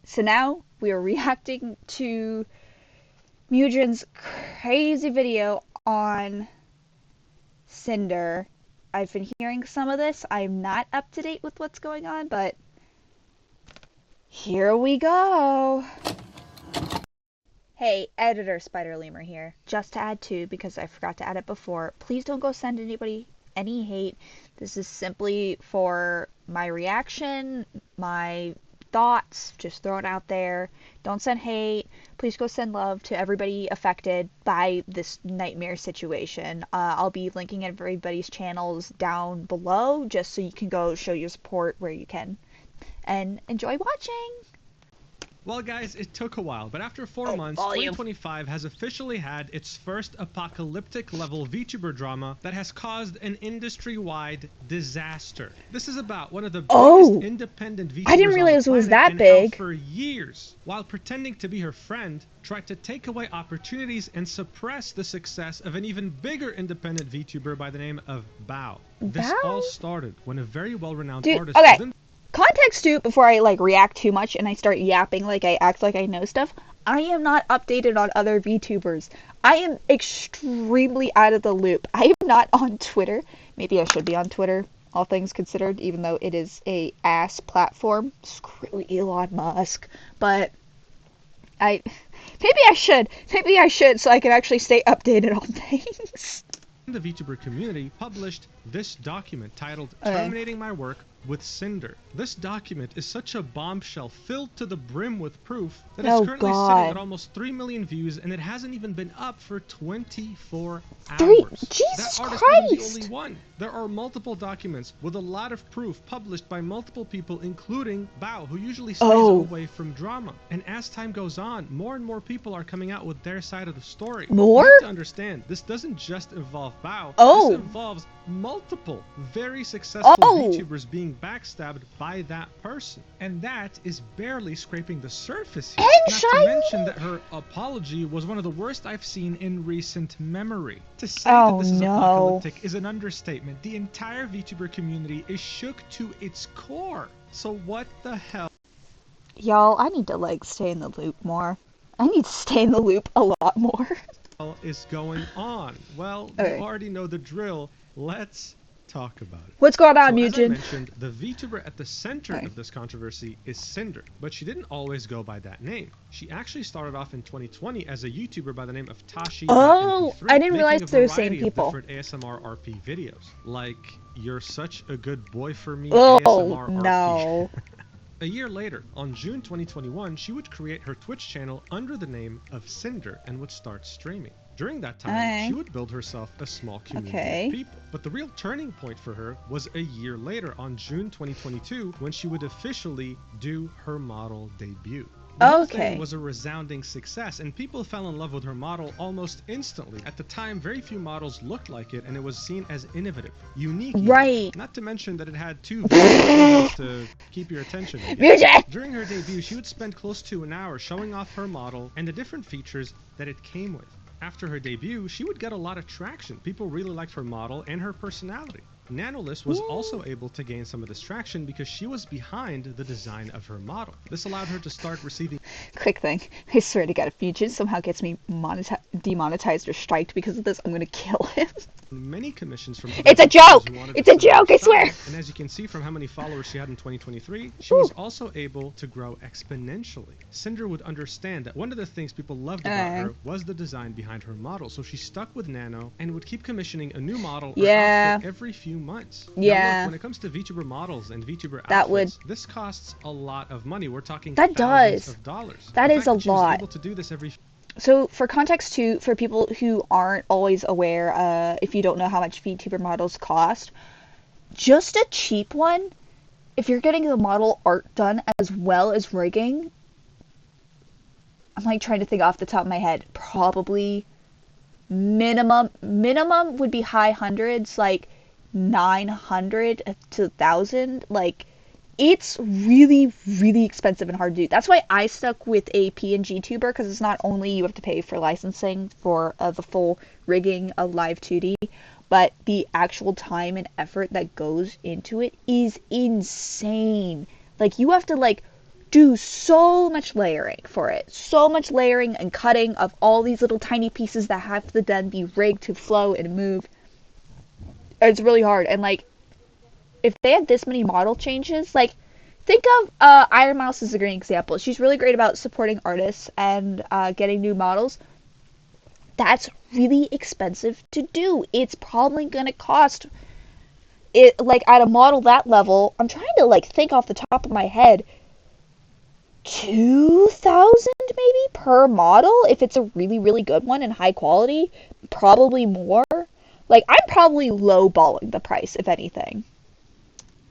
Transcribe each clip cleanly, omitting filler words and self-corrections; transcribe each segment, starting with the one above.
So now we are reacting to Mujin's crazy video on Sinder. I've been hearing some of this. I'm not up to date with what's going on, but here we go. Hey, editor Spiderleamer here. Just to add to, because I forgot to add it before, please don't go send anybody any hate. This is simply for my reaction, my thoughts, just throw it out there. Don't send hate. Please go send love to everybody affected by this nightmare situation. I'll be linking everybody's channels down below just so you can go show your support where you can. And enjoy watching! Well guys, it took a while, but after 4 months, 2025 has officially had its first apocalyptic level VTuber drama that has caused an industry-wide disaster. This is about one of the biggest independent VTubers I didn't realize it was that big. For years, while pretending to be her friend, tried to take away opportunities and suppress the success of an even bigger independent VTuber by the name of Bao. This all started when a very well-renowned artist within context too, before I react too much and I start yapping like I act like I know stuff, I am not updated on other VTubers. I am extremely out of the loop. I am not on Twitter. Maybe I should be on Twitter, all things considered, even though it is a ass platform. Screw Elon Musk. But maybe I should so I can actually stay updated on things. The VTuber community published this document titled Terminating My Work with Sinder. This document is such a bombshell filled to the brim with proof that it's currently sitting at almost 3 million views and it hasn't even been up for 24 hours. Jesus that artist Christ! isn't the only one. There are multiple documents with a lot of proof published by multiple people, including Bao, who usually stays away from drama. And as time goes on, more and more people are coming out with their side of the story. More? You have to understand, this doesn't just involve Bao. This involves multiple very successful VTubers being backstabbed by that person. And that is barely scraping the surface here. Not to mention that her apology was one of the worst I've seen in recent memory. To say that this is apocalyptic is an understatement. The entire VTuber community is shook to its core. So what the hell? Y'all, I need to stay in the loop more. I need to stay in the loop a lot more. Is going on? Well, you already know the drill. Let's talk about it. What's going on, Mujin? As I mentioned, the VTuber at the center of this controversy is Sinder, but she didn't always go by that name. She actually started off in 2020 as a YouTuber by the name of Tashi. I didn't realize they were the same people. Different ASMR RP videos, like "You're Such a Good Boy for Me" ASMR RP. A year later, on June 2021, she would create her Twitch channel under the name of Sinder and would start streaming. During that time, she would build herself a small community of people. But the real turning point for her was a year later, on June 2022, when she would officially do her model debut. The whole thing was a resounding success, and people fell in love with her model almost instantly. At the time, very few models looked like it, and it was seen as innovative, unique. Not to mention that it had two videos to keep your attention. During her debut, she would spend close to an hour showing off her model and the different features that it came with. After her debut, she would get a lot of traction. People really liked her model and her personality. Nanolist was also able to gain some of this traction because she was behind the design of her model. This allowed her to start receiving... Quick thing, I swear to God, if Mujin somehow gets me demonetized or striked because of this, I'm gonna kill him. Many commissions from... It's a joke! It's a joke, I swear! And as you can see from how many followers she had in 2023, she was also able to grow exponentially. Sinder would understand that one of the things people loved about her was the design behind her model, so she stuck with Nano and would keep commissioning a new model or outfit every few months. Now, look, when it comes to VTuber models and VTuber outfits, this costs a lot of money. We're talking thousands of dollars. That is a lot. She was able to do this every... So for context too, for people who aren't always aware, if you don't know how much VTuber models cost, just a cheap one, if you're getting the model art done as well as rigging, I'm trying to think off the top of my head, probably minimum would be high hundreds, 900 to 1,000. It's really, really expensive and hard to do. That's why I stuck with a PNG tuber, because it's not only you have to pay for licensing for the full rigging of Live 2D, but the actual time and effort that goes into it is insane. You have to do so much layering for it. So much layering and cutting of all these little tiny pieces that have to then be rigged to flow and move. It's really hard. And like, if they have this many model changes, like, think of Iron Mouse as a great example. She's really great about supporting artists and getting new models. That's really expensive to do. It's probably gonna cost it, like, at a model that level. I'm trying to like think off the top of my head. 2,000 maybe per model if it's a really good one and high quality. Probably more. Like, I'm probably lowballing the price, if anything.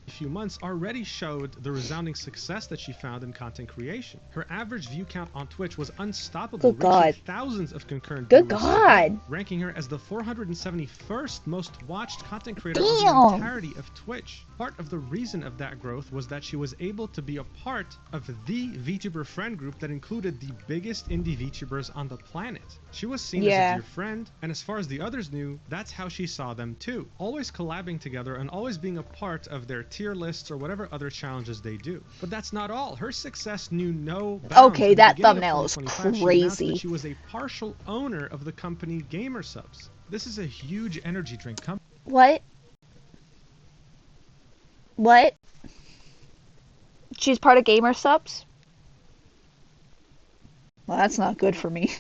Few months already showed the resounding success that she found in content creation. Her average view count on Twitch was unstoppable, reaching thousands of concurrent viewers, ranking her as the 471st most watched content creator in the entirety of Twitch. Part of the reason of that growth was that she was able to be a part of the VTuber friend group that included the biggest indie VTubers on the planet. She was seen as a dear friend, and as far as the others knew, that's how she saw them too. Always collabing together and always being a part of their tier lists or whatever other challenges they do. But that's not all. Her success knew no bounds. Okay, that thumbnail is crazy. That she was a partial owner of the company Gamer Subs. This is a huge energy drink company. What? She's part of Gamer Subs? Well, that's not good for me.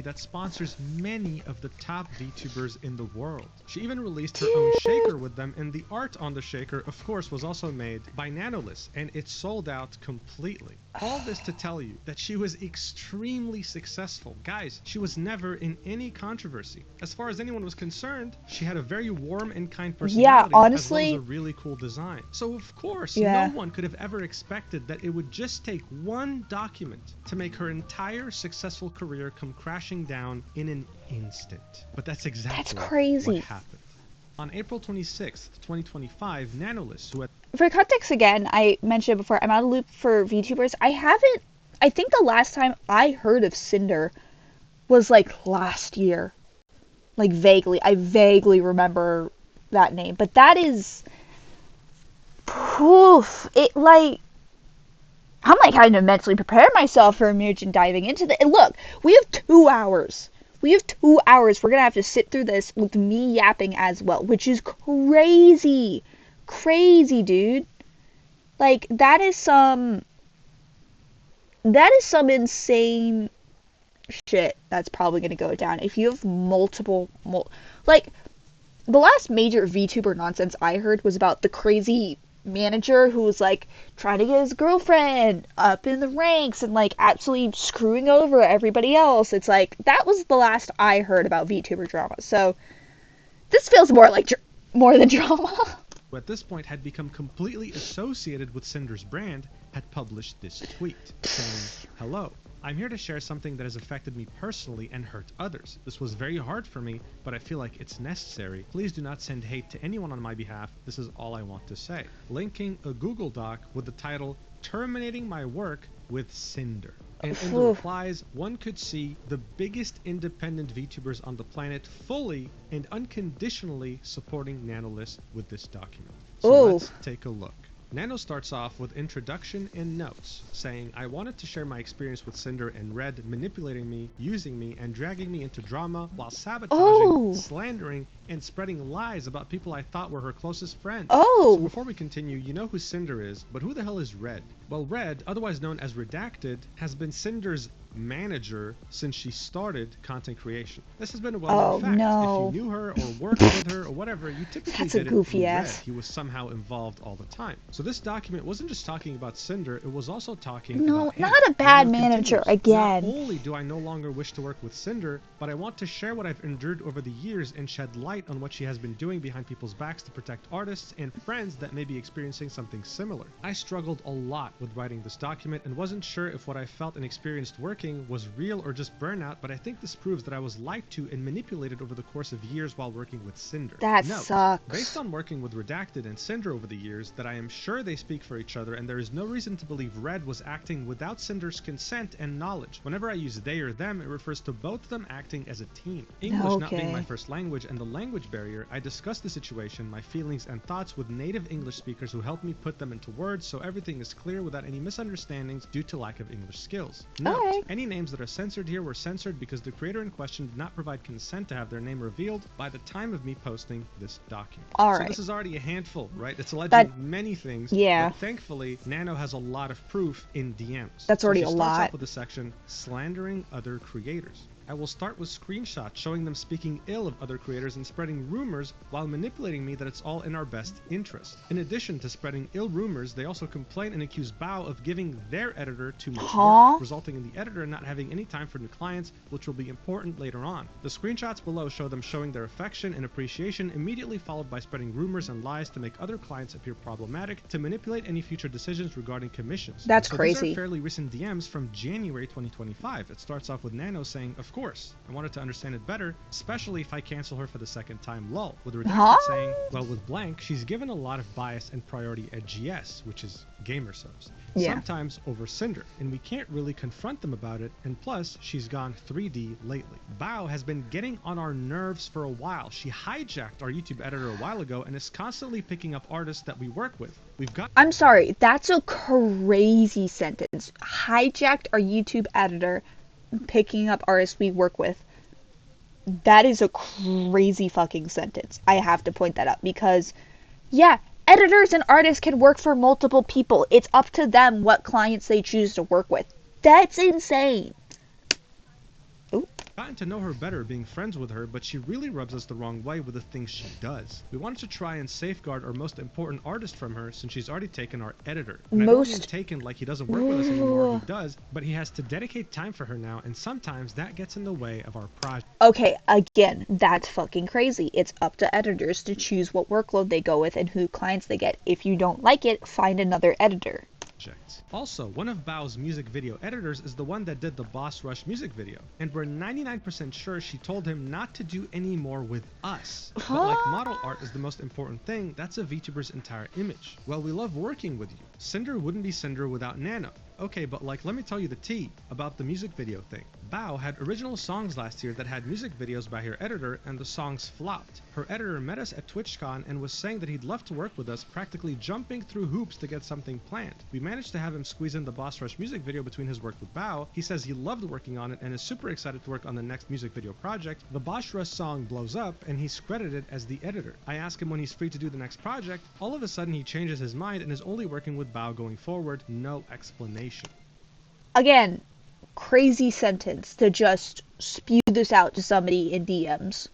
That sponsors many of the top VTubers in the world. She even released her own shaker with them, and the art on the shaker, of course, was also made by Nano, and it sold out completely. All this to tell you that she was extremely successful. Guys, she was never in any controversy. As far as anyone was concerned, she had a very warm and kind personality, honestly, as well as a really cool design. So of course, no one could have ever expected that it would just take one document to make her entire successful career come crashing down in an instant. But that's exactly what happened. On April 26th, 2025, Nanolist, who had... For context again, I mentioned before, I'm out of loop for VTubers. I think the last time I heard of Sinder was like last year. Like vaguely. I vaguely remember that name. But that is... Poof. It like... I'm like having to mentally prepare myself for Mujin diving into the... And look, we have 2 hours. We have 2 hours. We're going to have to sit through this with me yapping as well, which is crazy. Crazy, dude. Like, that is some insane shit that's probably going to go down. If you have multiple... Like, the last major VTuber nonsense I heard was about the crazy manager who was like trying to get his girlfriend up in the ranks and like absolutely screwing over everybody else. It's like, that was the last I heard about VTuber drama. So this feels more like more than drama. Who at this point had become completely associated with Sinder's brand, had published this tweet saying, "Hello, I'm here to share something that has affected me personally and hurt others. This was very hard for me, but I feel like it's necessary. Please do not send hate to anyone on my behalf. This is all I want to say." Linking a Google Doc with the title, "Terminating My Work with Sinder." And in the replies, one could see the biggest independent VTubers on the planet fully and unconditionally supporting Nanolist with this document. So let's take a look. Nano starts off with introduction and notes, saying, "I wanted to share my experience with Sinder and Red manipulating me, using me, and dragging me into drama while sabotaging, slandering, and spreading lies about people I thought were her closest friends." So before we continue, you know who Sinder is, but who the hell is Red? Well, Red, otherwise known as Redacted, has been Sinder's manager since she started content creation. This has been a well-known fact. If you knew her or worked with her or whatever, you typically did it through Red. He was somehow involved all the time. So this document wasn't just talking about Sinder, it was also talking about him. Not a bad manager, again. Not only do I no longer wish to work with Sinder, but I want to share what I've endured over the years and shed light on what she has been doing behind people's backs to protect artists and friends that may be experiencing something similar. I struggled a lot with writing this document and wasn't sure if what I felt and experienced working was real or just burnout, but I think this proves that I was lied to and manipulated over the course of years while working with Sinder. That sucks. Based on working with Redacted and Sinder over the years, that I am sure they speak for each other, and there is no reason to believe Red was acting without Sinder's consent and knowledge. Whenever I use they or them, it refers to both of them acting as a team. English not being my first language and the language language barrier, I discussed the situation, my feelings and thoughts with native English speakers who helped me put them into words so everything is clear without any misunderstandings due to lack of English skills. Note, any names that are censored here were censored because the creator in question did not provide consent to have their name revealed by the time of me posting this document. So this is already a handful, right? It's alleging many things, but thankfully, Nano has a lot of proof in DMs. That's already a lot. She starts off with a section, slandering other creators. I will start with screenshots showing them speaking ill of other creators and spreading rumors while manipulating me that it's all in our best interest. In addition to spreading ill rumors, they also complain and accuse Bao of giving their editor too much work, resulting in the editor not having any time for new clients, which will be important later on. The screenshots below show them showing their affection and appreciation, immediately followed by spreading rumors and lies to make other clients appear problematic to manipulate any future decisions regarding commissions. That's crazy. These are fairly recent DMs from January 2025. It starts off with Nano saying, "Of course, I wanted to understand it better, especially if I cancel her for the second time, lol." With Redacted saying, well, with blank, she's given a lot of bias and priority at GS, which is gamer subs. Sometimes over Sinder, and we can't really confront them about it, and plus, she's gone 3D lately. Bao has been getting on our nerves for a while. She hijacked our YouTube editor a while ago and is constantly picking up artists that we work with. I'm sorry, that's a crazy sentence. Hijacked our YouTube editor, picking up artists we work with. That is a crazy fucking sentence. I have to point that out because, yeah, editors and artists can work for multiple people. It's up to them what clients they choose to work with. That's insane. Gotten to know her better being friends with her, but she really rubs us the wrong way with the things she does. We wanted to try and safeguard our most important artist from her since she's already taken our editor. And I don't mean taken like he doesn't work with us anymore, he does, but he has to dedicate time for her now, and sometimes that gets in the way of our project. Okay, again, that's fucking crazy. It's up to editors to choose what workload they go with and who clients they get. If you don't like it, find another editor. Also, one of Bao's music video editors is the one that did the Boss Rush music video, and we're 99% sure she told him not to do any more with us. But like model art is the most important thing, that's a VTuber's entire image. Well, we love working with you. Sinder wouldn't be Sinder without Nano. Okay, but like, let me tell you the tea about the music video thing. Bao had original songs last year that had music videos by her editor, and the songs flopped. Her editor met us at TwitchCon and was saying that he'd love to work with us, practically jumping through hoops to get something planned. We managed to have him squeeze in the Boss Rush music video between his work with Bao. He says he loved working on it and is super excited to work on the next music video project. The Boss Rush song blows up, and he's credited as the editor. I ask him when he's free to do the next project. All of a sudden, he changes his mind and is only working with Bao going forward. No explanation. Again, crazy sentence to just spew this out to somebody in DMs.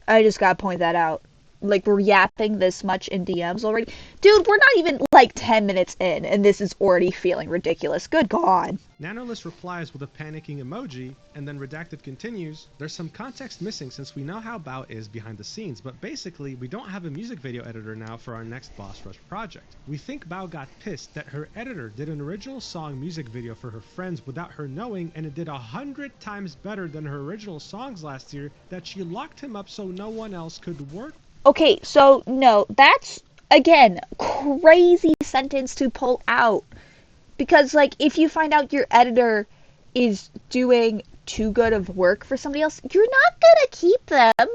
I just gotta point that out. Like, we're yapping this much in DMs already. Dude, we're not even like 10 minutes in, and this is already feeling ridiculous. Good God. Nanolist replies with a panicking emoji, and then Redacted continues, "There's some context missing since we know how Bao is behind the scenes, but basically, we don't have a music video editor now for our next Boss Rush project. We think Bao got pissed that her editor did an original song music video for her friends without her knowing, and it did 100 times better than her original songs last year, that she locked him up so no one else could work." Okay, so no, that's, again, crazy sentence to pull out. Because, like, if you find out your editor is doing too good of work for somebody else, you're not gonna keep them.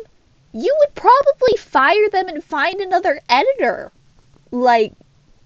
You would probably fire them and find another editor. Like,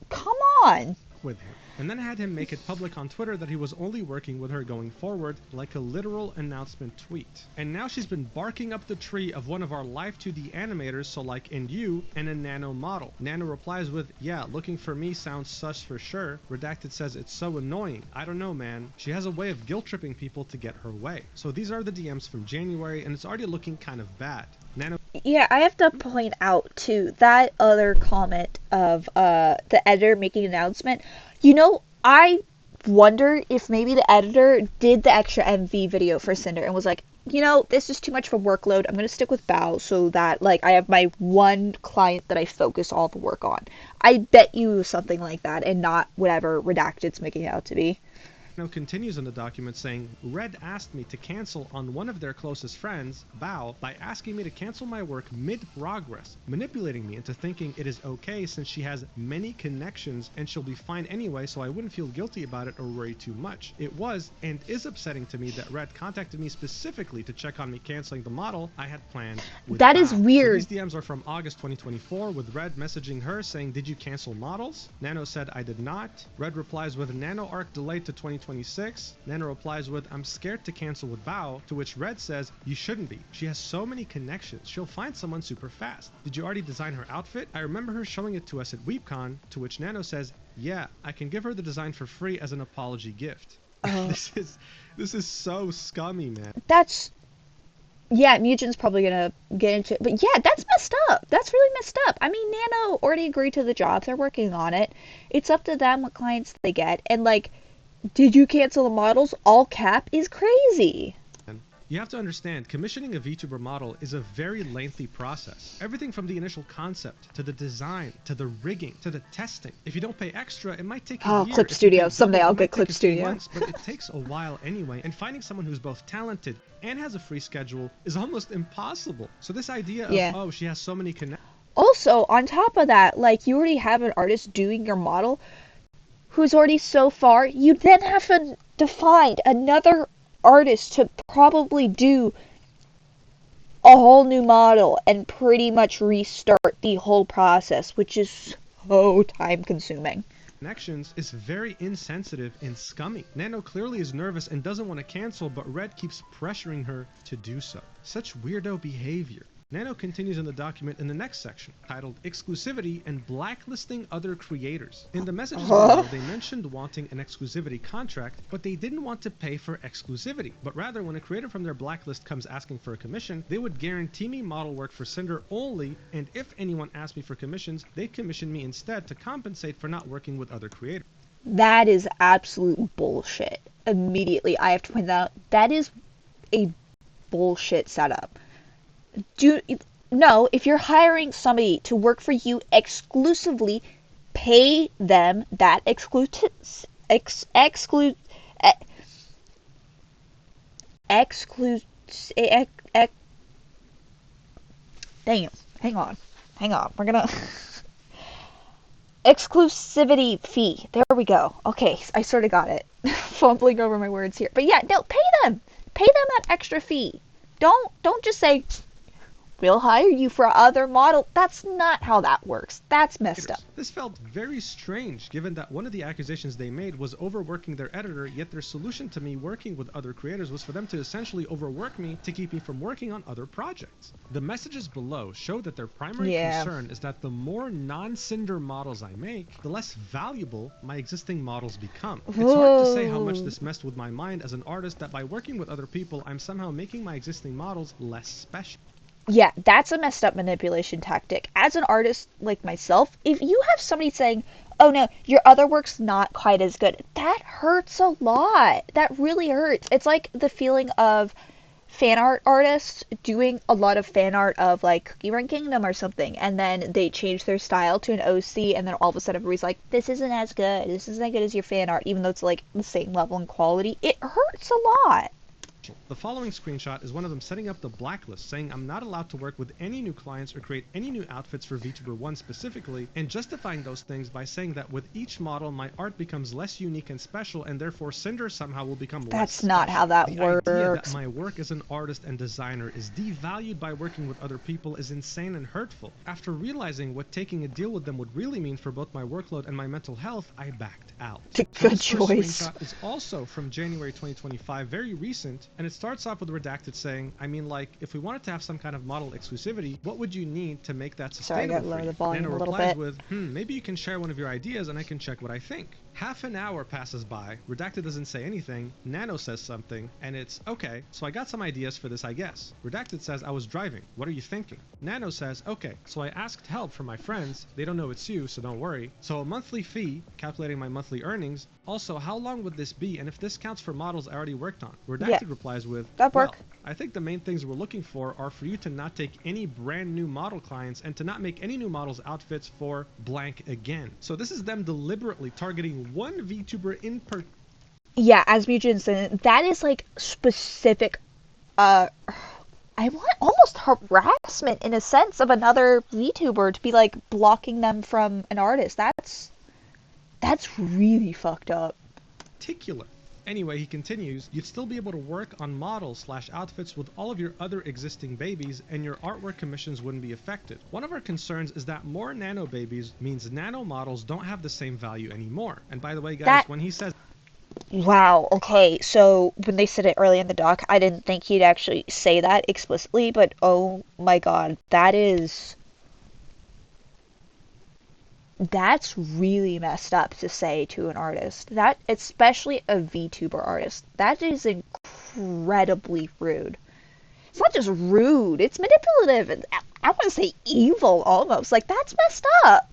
come on. With her. And then had him make it public on Twitter that he was only working with her going forward, like a literal announcement tweet. And now she's been barking up the tree of one of our live 2D animators, so like ARUUU and a Nano model. Nano replies with, "Yeah, looking for me sounds sus for sure." Redacted says, "It's so annoying. I don't know, man. She has a way of guilt-tripping people to get her way." So these are the DMs from January, and it's already looking kind of bad. Nano. Yeah, I have to point out, too, that other comment of the editor making an announcement. You know, I wonder if maybe the editor did the extra MV video for Sinder and was like, you know, this is too much of a workload. I'm going to stick with Bao so that, like, I have my one client that I focus all the work on. I bet you something like that and not whatever Redacted's making it out to be. Nano continues in the document saying, Red asked me to cancel on one of their closest friends, Bao, by asking me to cancel my work mid-progress, manipulating me into thinking it is okay since she has many connections and she'll be fine anyway, so I wouldn't feel guilty about it or worry too much. It was and is upsetting to me that Red contacted me specifically to check on me canceling the model I had planned with That Bao. is weird. So these DMs are from August 2024 with Red messaging her saying, did you cancel models? Nano said, I did not. Red replies with, Nano arc delayed to 2026. Nano replies with, I'm scared to cancel with Bao, to which Red says, you shouldn't be. She has so many connections. She'll find someone super fast. Did you already design her outfit? I remember her showing it to us at WeebCon, to which Nano says, yeah, I can give her the design for free as an apology gift. This is so scummy, man. Yeah, Mujin's probably gonna get into it, but yeah, that's messed up. That's really messed up. I mean, Nano already agreed to the job. They're working on it. It's up to them what clients they get. And like, did you cancel the models? All cap is crazy. You have to understand, commissioning a VTuber model is a very lengthy process. Everything from the initial concept, to the design, to the rigging, to the testing. If you don't pay extra, it might take a year. Clip Studio. Someday I'll get Clip Studio. Months, but it takes a while anyway, and finding someone who's both talented and has a free schedule is almost impossible. So this idea of, oh, she has so many connections. Also, on top of that, like, you already have an artist doing your model who's already so far, you then have to find another artist to probably do a whole new model and pretty much restart the whole process, which is so time consuming. Connections is very insensitive and scummy. Nano clearly is nervous and doesn't want to cancel, but Red keeps pressuring her to do so. Such weirdo behavior. Nano continues in the document in the next section, titled Exclusivity and Blacklisting Other Creators. In the messages below, they mentioned wanting an exclusivity contract, but they didn't want to pay for exclusivity. But rather, when a creator from their blacklist comes asking for a commission, they would guarantee me model work for Sinder only, and if anyone asked me for commissions, they'd commission me instead to compensate for not working with other creators. That is absolute bullshit. Immediately, I have to point out, that is a bullshit setup. No, if you're hiring somebody to work for you exclusively, pay them that Dang it. Hang on. We're gonna exclusivity fee. There we go. Okay, I sort of got it. Fumbling over my words here. But yeah, no, pay them that extra fee. Don't just say, we'll hire you for other model. That's not how that works. That's messed up. This felt very strange, given that one of the accusations they made was overworking their editor, yet their solution to me working with other creators was for them to essentially overwork me to keep me from working on other projects. The messages below show that their primary concern is that the more non-Sinder models I make, the less valuable my existing models become. It's hard to say how much this messed with my mind as an artist, that by working with other people, I'm somehow making my existing models less special. Yeah, that's a messed up manipulation tactic. As an artist like myself, if you have somebody saying, oh no, your other work's not quite as good, that hurts a lot. That really hurts. It's like the feeling of fan art artists doing a lot of fan art of like Cookie Run Kingdom or something, and then they change their style to an OC, and then all of a sudden everybody's like, this isn't as good. This isn't as good as your fan art, even though it's like the same level and quality. It hurts a lot. The following screenshot is one of them setting up the blacklist, saying I'm not allowed to work with any new clients or create any new outfits for VTuber 1 specifically, and justifying those things by saying that with each model my art becomes less unique and special, and therefore Sinder somehow will become less That's not special. how that works. The idea that my work as an artist and designer is devalued by working with other people is insane and hurtful. After realizing what taking a deal with them would really mean for both my workload and my mental health, I backed out. Good choice. Screenshot is also from January 2025, very recent, and it starts off with Redacted saying, I mean, like, if we wanted to have some kind of model exclusivity, what would you need to make that sustainable? Sorry, I gotta lower the volume Nano a little replies bit. with, maybe you can share one of your ideas and I can check what I think. Half an hour passes by, Redacted doesn't say anything, Nano says something, and it's, okay, so I got some ideas for this, I guess. Redacted says, I was driving, what are you thinking? Nano says, okay, so I asked help from my friends, they don't know it's you, so don't worry. So a monthly fee, calculating my monthly earnings, also how long would this be, and if this counts for models I already worked on? Redacted replies with, well, I think the main things we're looking for are for you to not take any brand new model clients and to not make any new models outfits for blank again. So this is them deliberately targeting one VTuber in Yeah, as Mujin said, that is like specific, uh, I want almost harassment in a sense of another VTuber to be like blocking them from an artist. That's really fucked up. Particular. Anyway, he continues, you'd still be able to work on models/outfits with all of your other existing babies, and your artwork commissions wouldn't be affected. One of our concerns is that more nano babies means nano models don't have the same value anymore. And by the way, guys, when he says... Wow, okay, so when they said it early in the doc, I didn't think he'd actually say that explicitly, but oh my god, that's really messed up to say to an artist. That, especially a VTuber artist, that is incredibly rude. It's not just rude, it's manipulative. I want to say evil almost. Like, that's messed up.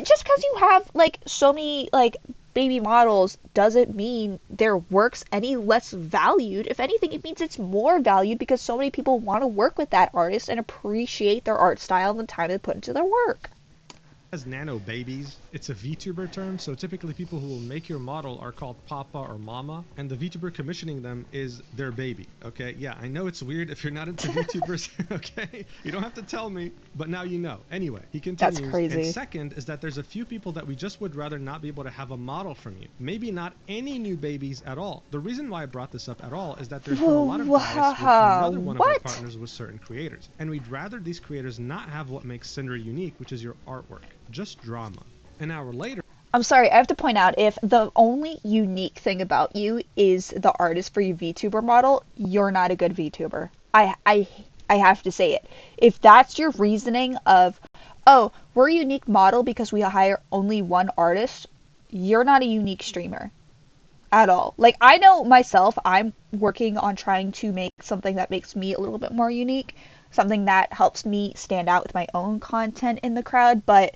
Just because you have like so many like baby models doesn't mean their work's any less valued. If anything, it means it's more valued because so many people want to work with that artist and appreciate their art style and the time they put into their work. As nano babies, it's a VTuber term, so typically people who will make your model are called Papa or Mama, and the VTuber commissioning them is their baby, okay? Yeah, I know it's weird if you're not into VTubers, okay? You don't have to tell me, but now you know. Anyway, he continues, that's crazy. And second is that there's a few people that we just would rather not be able to have a model from you. Maybe not any new babies at all. The reason why I brought this up at all is that there's been a lot of bias with another one of our partners with certain creators, and we'd rather these creators not have what makes Cinder unique, which is your artwork. Just drama. An hour later... I'm sorry, I have to point out, if the only unique thing about you is the artist for your VTuber model, you're not a good VTuber. I have to say it. If that's your reasoning of, oh, we're a unique model because we hire only one artist, you're not a unique streamer at all. Like, I know myself, I'm working on trying to make something that makes me a little bit more unique, something that helps me stand out with my own content in the crowd, but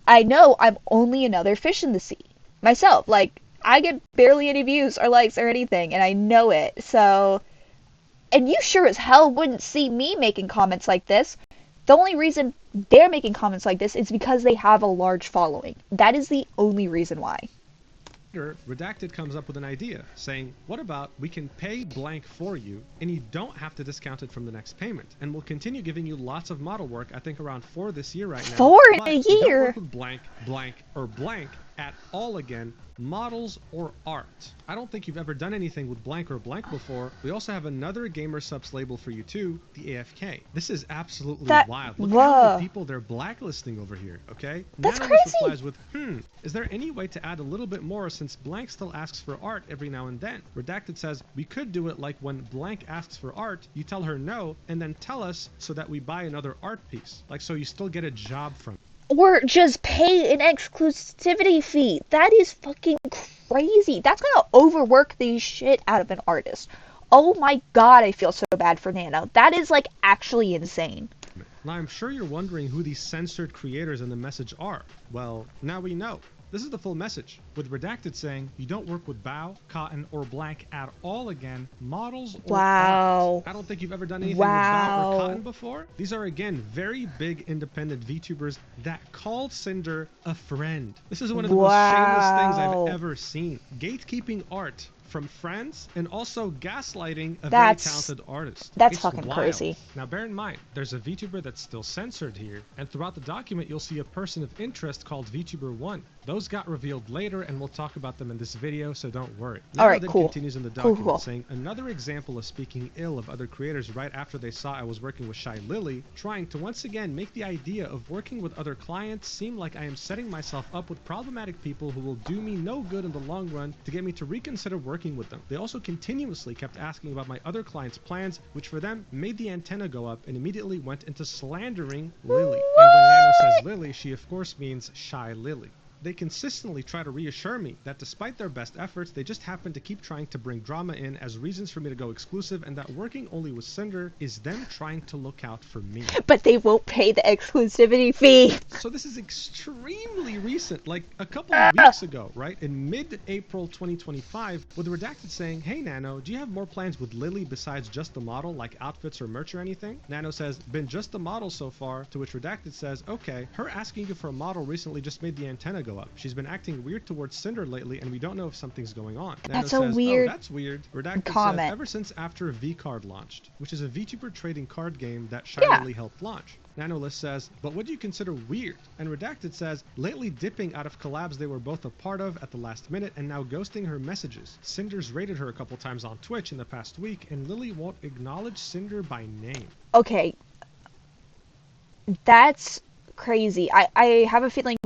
I know I'm only another fish in the sea myself. Like, I get barely any views or likes or anything, and I know it. So, and you sure as hell wouldn't see me making comments like this. The only reason they're making comments like this is because they have a large following. That is the only reason why. Redacted comes up with an idea, saying, what about we can pay blank for you, and you don't have to discount it from the next payment, and we'll continue giving you lots of model work, I think around 4 this year right now. 4 in a year? Don't work with blank, blank, or blank at all again, models or art. I don't think you've ever done anything with blank or blank before. We also have another gamer subs label for you too, the AFK. This is absolutely wild. Look how many people they're blacklisting over here, okay? That's Nano crazy. replies with, is there any way to add a little bit more since blank still asks for art every now and then? Redacted says, we could do it like when blank asks for art, you tell her no, and then tell us so that we buy another art piece. Like, so you still get a job from it. Or just pay an exclusivity fee. That is fucking crazy. That's gonna overwork the shit out of an artist. Oh my god, I feel so bad for Nano. That is like actually insane. Now I'm sure you're wondering who these censored creators in the message are. Well, now we know. This is the full message, with Redacted saying, you don't work with bow, cotton, or blank at all again, models or art. I don't think you've ever done anything with bow or cotton before. These are, again, very big independent VTubers that called Cinder a friend. This is one of the most shameless things I've ever seen. Gatekeeping art from friends, and also gaslighting a very talented artist. That's fucking crazy. Now bear in mind, there's a VTuber that's still censored here, and throughout the document you'll see a person of interest called VTuber1. Those got revealed later, and we'll talk about them in this video, so don't worry. Alright, cool. Continues in the document saying, another example of speaking ill of other creators right after they saw I was working with Shy Lily, trying to once again make the idea of working with other clients seem like I am setting myself up with problematic people who will do me no good in the long run to get me to reconsider working with them. They also continuously kept asking about my other clients' plans, which for them made the antenna go up and immediately went into slandering Lily. And when Nano says Lily, she of course means Shy Lily. They consistently try to reassure me that despite their best efforts, they just happen to keep trying to bring drama in as reasons for me to go exclusive, and that working only with Cinder is them trying to look out for me. But they won't pay the exclusivity fee. So this is extremely recent, like a couple of weeks ago, right? In mid-April 2025, with Redacted saying, hey Nano, do you have more plans with Lily besides just the model, like outfits or merch or anything? Nano says, been just the model so far, to which Redacted says, okay, her asking you for a model recently just made the antenna go go up. She's been acting weird towards Cinder lately, and we don't know if something's going on. Nano That's a says, weird oh, that's weird. Redacted comment. says, ever since after V-Card launched, which is a VTuber trading card game that Shylily helped launch. Nanolist says, but what do you consider weird? And Redacted says, lately dipping out of collabs they were both a part of at the last minute and now ghosting her messages. Cinder's raided her a couple times on Twitch in the past week, and Lily won't acknowledge Cinder by name. Okay. That's crazy. I have a feeling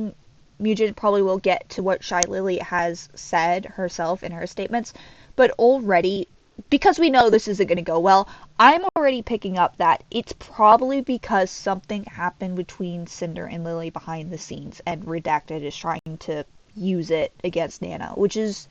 Mujin probably will get to what Shylily has said herself in her statements, but already, because we know this isn't going to go well, I'm already picking up that it's probably because something happened between Cinder and Lily behind the scenes, and Redacted is trying to use it against Nano, which is,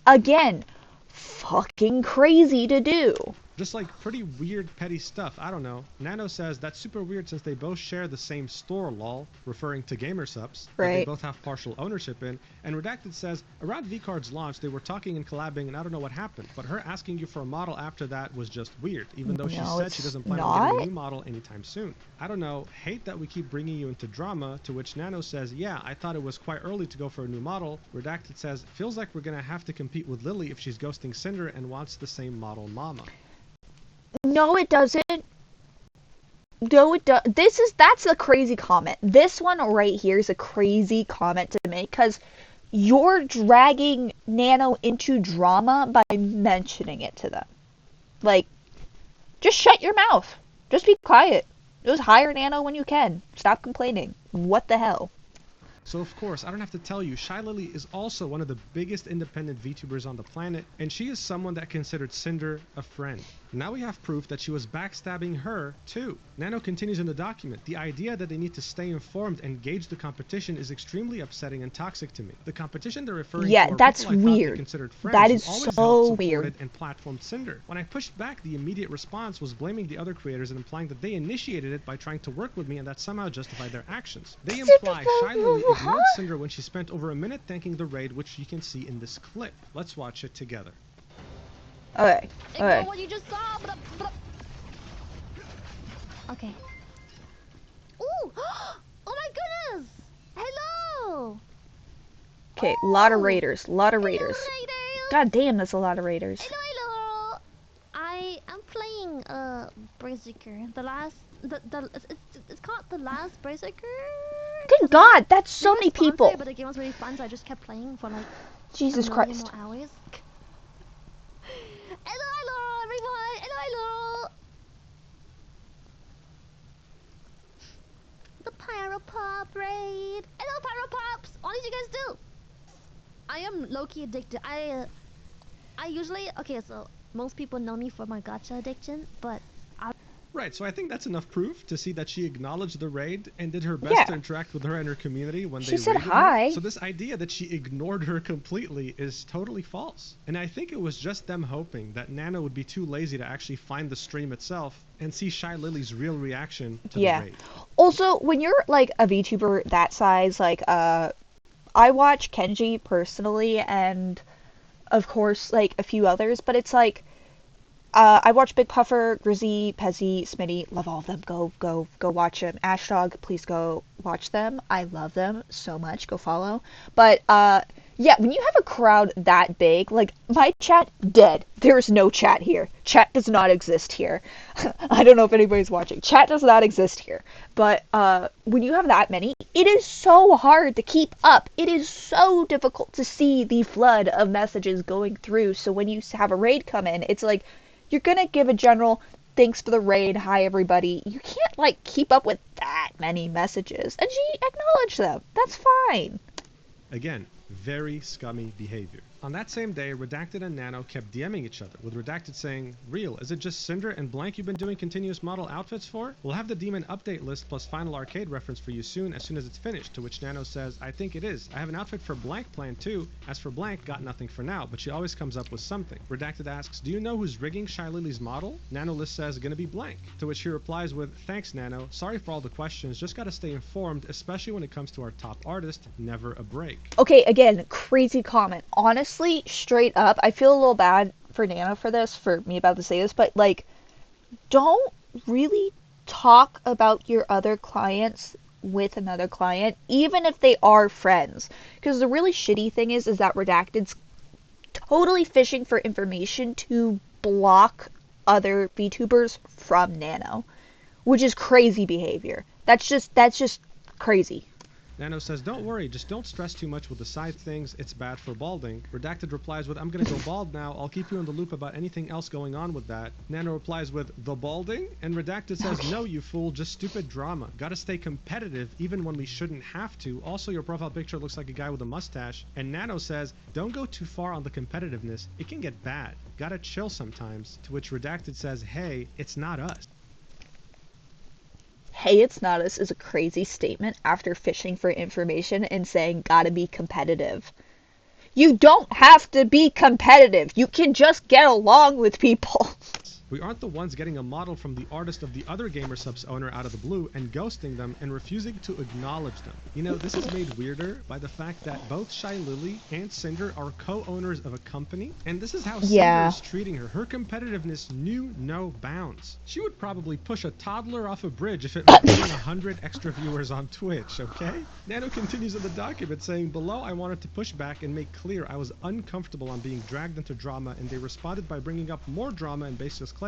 again, fucking crazy to do. Just like pretty weird petty stuff, I don't know. Nano says that's super weird since they both share the same store, lol, referring to Gamersupps, that they both have partial ownership in. And Redacted says, around V-Card's launch, they were talking and collabing and I don't know what happened, but her asking you for a model after that was just weird, even though she said she doesn't plan on getting a new model anytime soon. I don't know, hate that we keep bringing you into drama, to which Nano says, yeah, I thought it was quite early to go for a new model. Redacted says, feels like we're gonna have to compete with Lily if she's ghosting Cinder and wants the same model mama. No, it doesn't. No, it does. That's a crazy comment. This one right here is a crazy comment to make because you're dragging Nano into drama by mentioning it to them. Like, just shut your mouth. Just be quiet. Just hire Nano when you can. Stop complaining. What the hell? So of course, I don't have to tell you, Shylily is also one of the biggest independent VTubers on the planet, and she is someone that considered Cinder a friend. Now we have proof that she was backstabbing her, too. Nano continues in the document, the idea that they need to stay informed and gauge the competition is extremely upsetting and toxic to me. The competition they're referring to are that's people I weird. thought they considered friends that is who always so helped, supported, weird. and platformed Cinder. When I pushed back, the immediate response was blaming the other creators and implying that they initiated it by trying to work with me and that somehow justified their actions. They imply Shylily ignored Cinder when she spent over a minute thanking the raid, which you can see in this clip. Let's watch it together. Okay. Ignore what you just saw. Okay. Ooh! Oh my goodness! Hello! Okay, lot of raiders. Lot of raiders. Raiders. God damn, that's a lot of raiders. Hello! I am playing Berserker. It's called the last Berserker. Good God, that's so many people. But the game was really fun, so I just kept playing for like Jesus Christ. more hours. Hello, everyone! Hello! The Pyropop raid! Hello, Pyropops! What did you guys do? I am low-key addicted. I usually... Okay, so most people know me for my gacha addiction, but... Right, so I think that's enough proof to see that she acknowledged the raid and did her best to interact with her and her community when they said raided hi. her. So this idea that she ignored her completely is totally false. And I think it was just them hoping that Nano would be too lazy to actually find the stream itself and see Shylily's real reaction to the raid. Also, when you're like a VTuber that size, like I watch Kenji personally and of course like a few others, but it's like I watch Big Puffer, Grizzy, Pezzy, Smitty, love all of them. Go watch them. Ashdog, please go watch them. I love them so much. Go follow. But yeah, when you have a crowd that big, like my chat dead. There's no chat here. Chat does not exist here. I don't know if anybody's watching. Chat does not exist here. But when you have that many, it is so hard to keep up. It is so difficult to see the flood of messages going through. So when you have a raid come in, it's like you're gonna give a general thanks for the raid, hi everybody. You can't like keep up with that many messages. And she acknowledged them. That's fine. Again, very scummy behavior. On that same day, Redacted and Nano kept DMing each other, with Redacted saying, Real, is it just Cinder and Blank you've been doing continuous model outfits for? We'll have the demon update list plus final arcade reference for you soon as it's finished, to which Nano says, I think it is. I have an outfit for Blank planned too. As for Blank, got nothing for now, but she always comes up with something. Redacted asks, do you know who's rigging Shylily's model? Nano list says, gonna be Blank. To which he replies with, thanks Nano, sorry for all the questions, just gotta stay informed, especially when it comes to our top artist, never a break. Okay, again, crazy comment. Honestly, straight up, I feel a little bad for Nano for this, for me about to say this, but like, don't really talk about your other clients with another client, even if they are friends. Because the really shitty thing is that Redacted's totally fishing for information to block other VTubers from Nano, which is crazy behavior. That's just crazy. Nano says, don't worry, just don't stress too much with the side things, it's bad for balding. Redacted replies with, I'm gonna go bald now, I'll keep you in the loop about anything else going on with that. Nano replies with, the balding? And Redacted says, no you fool, just stupid drama. Gotta stay competitive even when we shouldn't have to. Also your profile picture looks like a guy with a mustache. And Nano says, don't go too far on the competitiveness, it can get bad. Gotta chill sometimes. To which Redacted says, hey, it's not us. Hey, it's not us is a crazy statement after fishing for information and saying gotta be competitive. You don't have to be competitive. You can just get along with people. We aren't the ones getting a model from the artist of the other GamerSupps owner out of the blue and ghosting them and refusing to acknowledge them. You know, this is made weirder by the fact that both Shy Lily and Sinder are co-owners of a company, and this is how Sinder is treating her. Her competitiveness knew no bounds. She would probably push a toddler off a bridge if it meant getting 100 extra viewers on Twitch, okay? Nano continues in the document saying, below I wanted to push back and make clear I was uncomfortable on being dragged into drama, and they responded by bringing up more drama and baseless claims,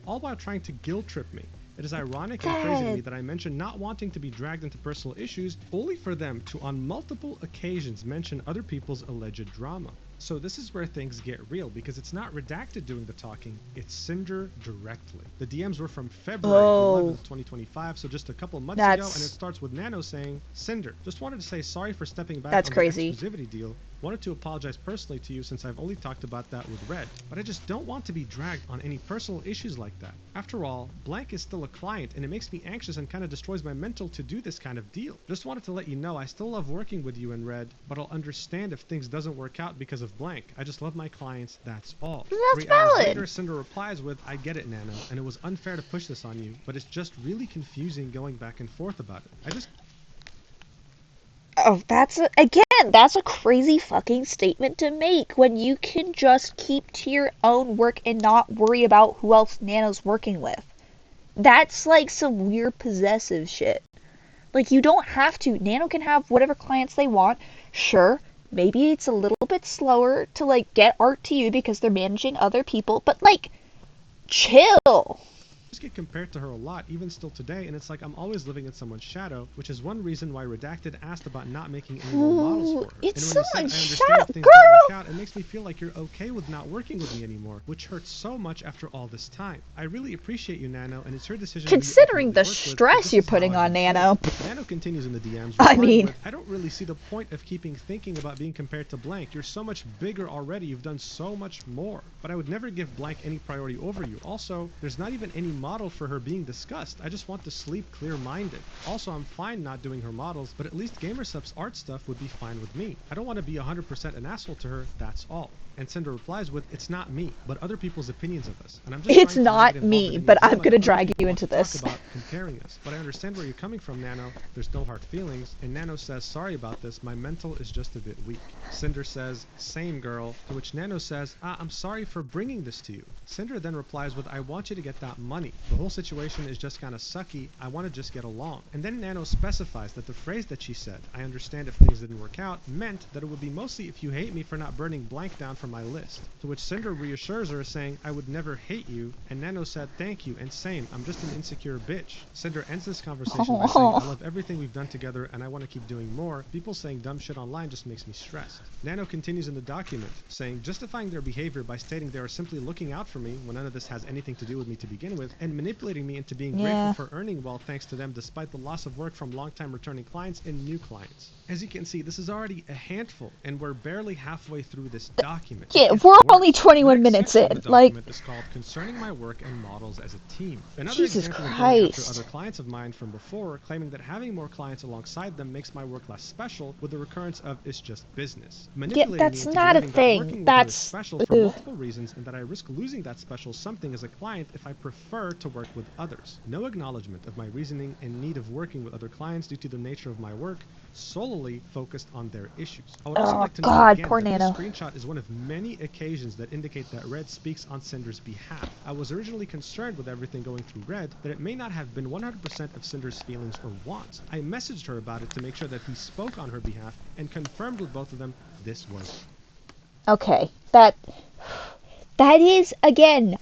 all while trying to guilt trip me. It is ironic and crazy to me that I mentioned not wanting to be dragged into personal issues, only for them to on multiple occasions mention other people's alleged drama. So this is where things get real, because it's not Redacted doing the talking, it's Sinder directly. The DMs were from February 11th, 2025, so just a couple months ago, and it starts with Nano saying, Sinder, just wanted to say sorry for stepping back on the exclusivity deal. Wanted to apologize personally to you since I've only talked about that with Red, but I just don't want to be dragged on any personal issues like that. After all, Blank is still a client, and it makes me anxious and kind of destroys my mental to do this kind of deal. Just wanted to let you know I still love working with you and Red, but I'll understand if things doesn't work out because of Blank. I just love my clients, that's all. That's 3 hours valid. later, Sinder replies with, I get it, Nano, and it was unfair to push this on you, but it's just really confusing going back and forth about it. Oh, that's a crazy fucking statement to make when you can just keep to your own work and not worry about who else Nano's working with. That's like some weird possessive shit. Like, you don't have to. Nano can have whatever clients they want. Sure, maybe it's a little bit slower to, like, get art to you because they're managing other people, but, like, chill. Just get compared to her a lot, even still today, and it's like I'm always living in someone's shadow, which is one reason why Redacted asked about not making any more models for her. It's and when someone's you said, shadow, things girl! don't work out, it makes me feel like you're okay with not working with me anymore, which hurts so much after all this time. I really appreciate you, Nano, and it's your decision. Considering the stress you're putting on Nano. Nano continues in the DMs. I mean, I don't really see the point of keeping thinking about being compared to Blank. You're so much bigger already. You've done so much more. But I would never give Blank any priority over you. Also, there's not even any model for her being discussed. I just want to sleep clear-minded. Also, I'm fine not doing her models, but at least GamerSupps art stuff would be fine with me. I don't want to be 100% an asshole to her, that's all. And Cinder replies with, it's not me, but other people's opinions of us. And I'm just it's not me, but I'm gonna drag you into this. About comparing us. But I understand where you're coming from, Nano. There's no hard feelings. And Nano says, sorry about this, my mental is just a bit weak. Cinder says, same girl. To which Nano says, I'm sorry for bringing this to you. Cinder then replies with, I want you to get that money. The whole situation is just kind of sucky. I want to just get along. And then Nano specifies that the phrase that she said, I understand if things didn't work out, meant that it would be mostly if you hate me for not burning Blank down from my list. To which Cinder reassures her saying, I would never hate you. And Nano said, thank you, and same, I'm just an insecure bitch. Cinder ends this conversation by saying, I love everything we've done together and I want to keep doing more. People saying dumb shit online just makes me stressed. Nano continues in the document, saying, justifying their behavior by stating they are simply looking out for me when none of this has anything to do with me to begin with, and manipulating me into being grateful for earning well thanks to them despite the loss of work from long-time returning clients and new clients. As you can see, this is already a handful, and we're barely halfway through this document. Yeah, we're only 21 minutes in. Like, is called Concerning My Work and Models as a Team. Another Jesus example of going Christ. after other clients of mine from before, claiming that having more clients alongside them makes my work less special, with the recurrence of it's just business. Manipulating that's me into not a believing that thing. working with That's her is special for multiple reasons, and that I risk losing that special something as a client if I prefer prefer to work with others. No acknowledgement of my reasoning and need of working with other clients due to the nature of my work, solely focused on their issues. I would also like to note again that this screenshot is one of many occasions that indicate that Red speaks on Cinder's behalf. I was originally concerned with everything going through Red that it may not have been 100% of Cinder's feelings or wants. I messaged her about it to make sure that he spoke on her behalf and confirmed with both of them this was. Okay, that is, again,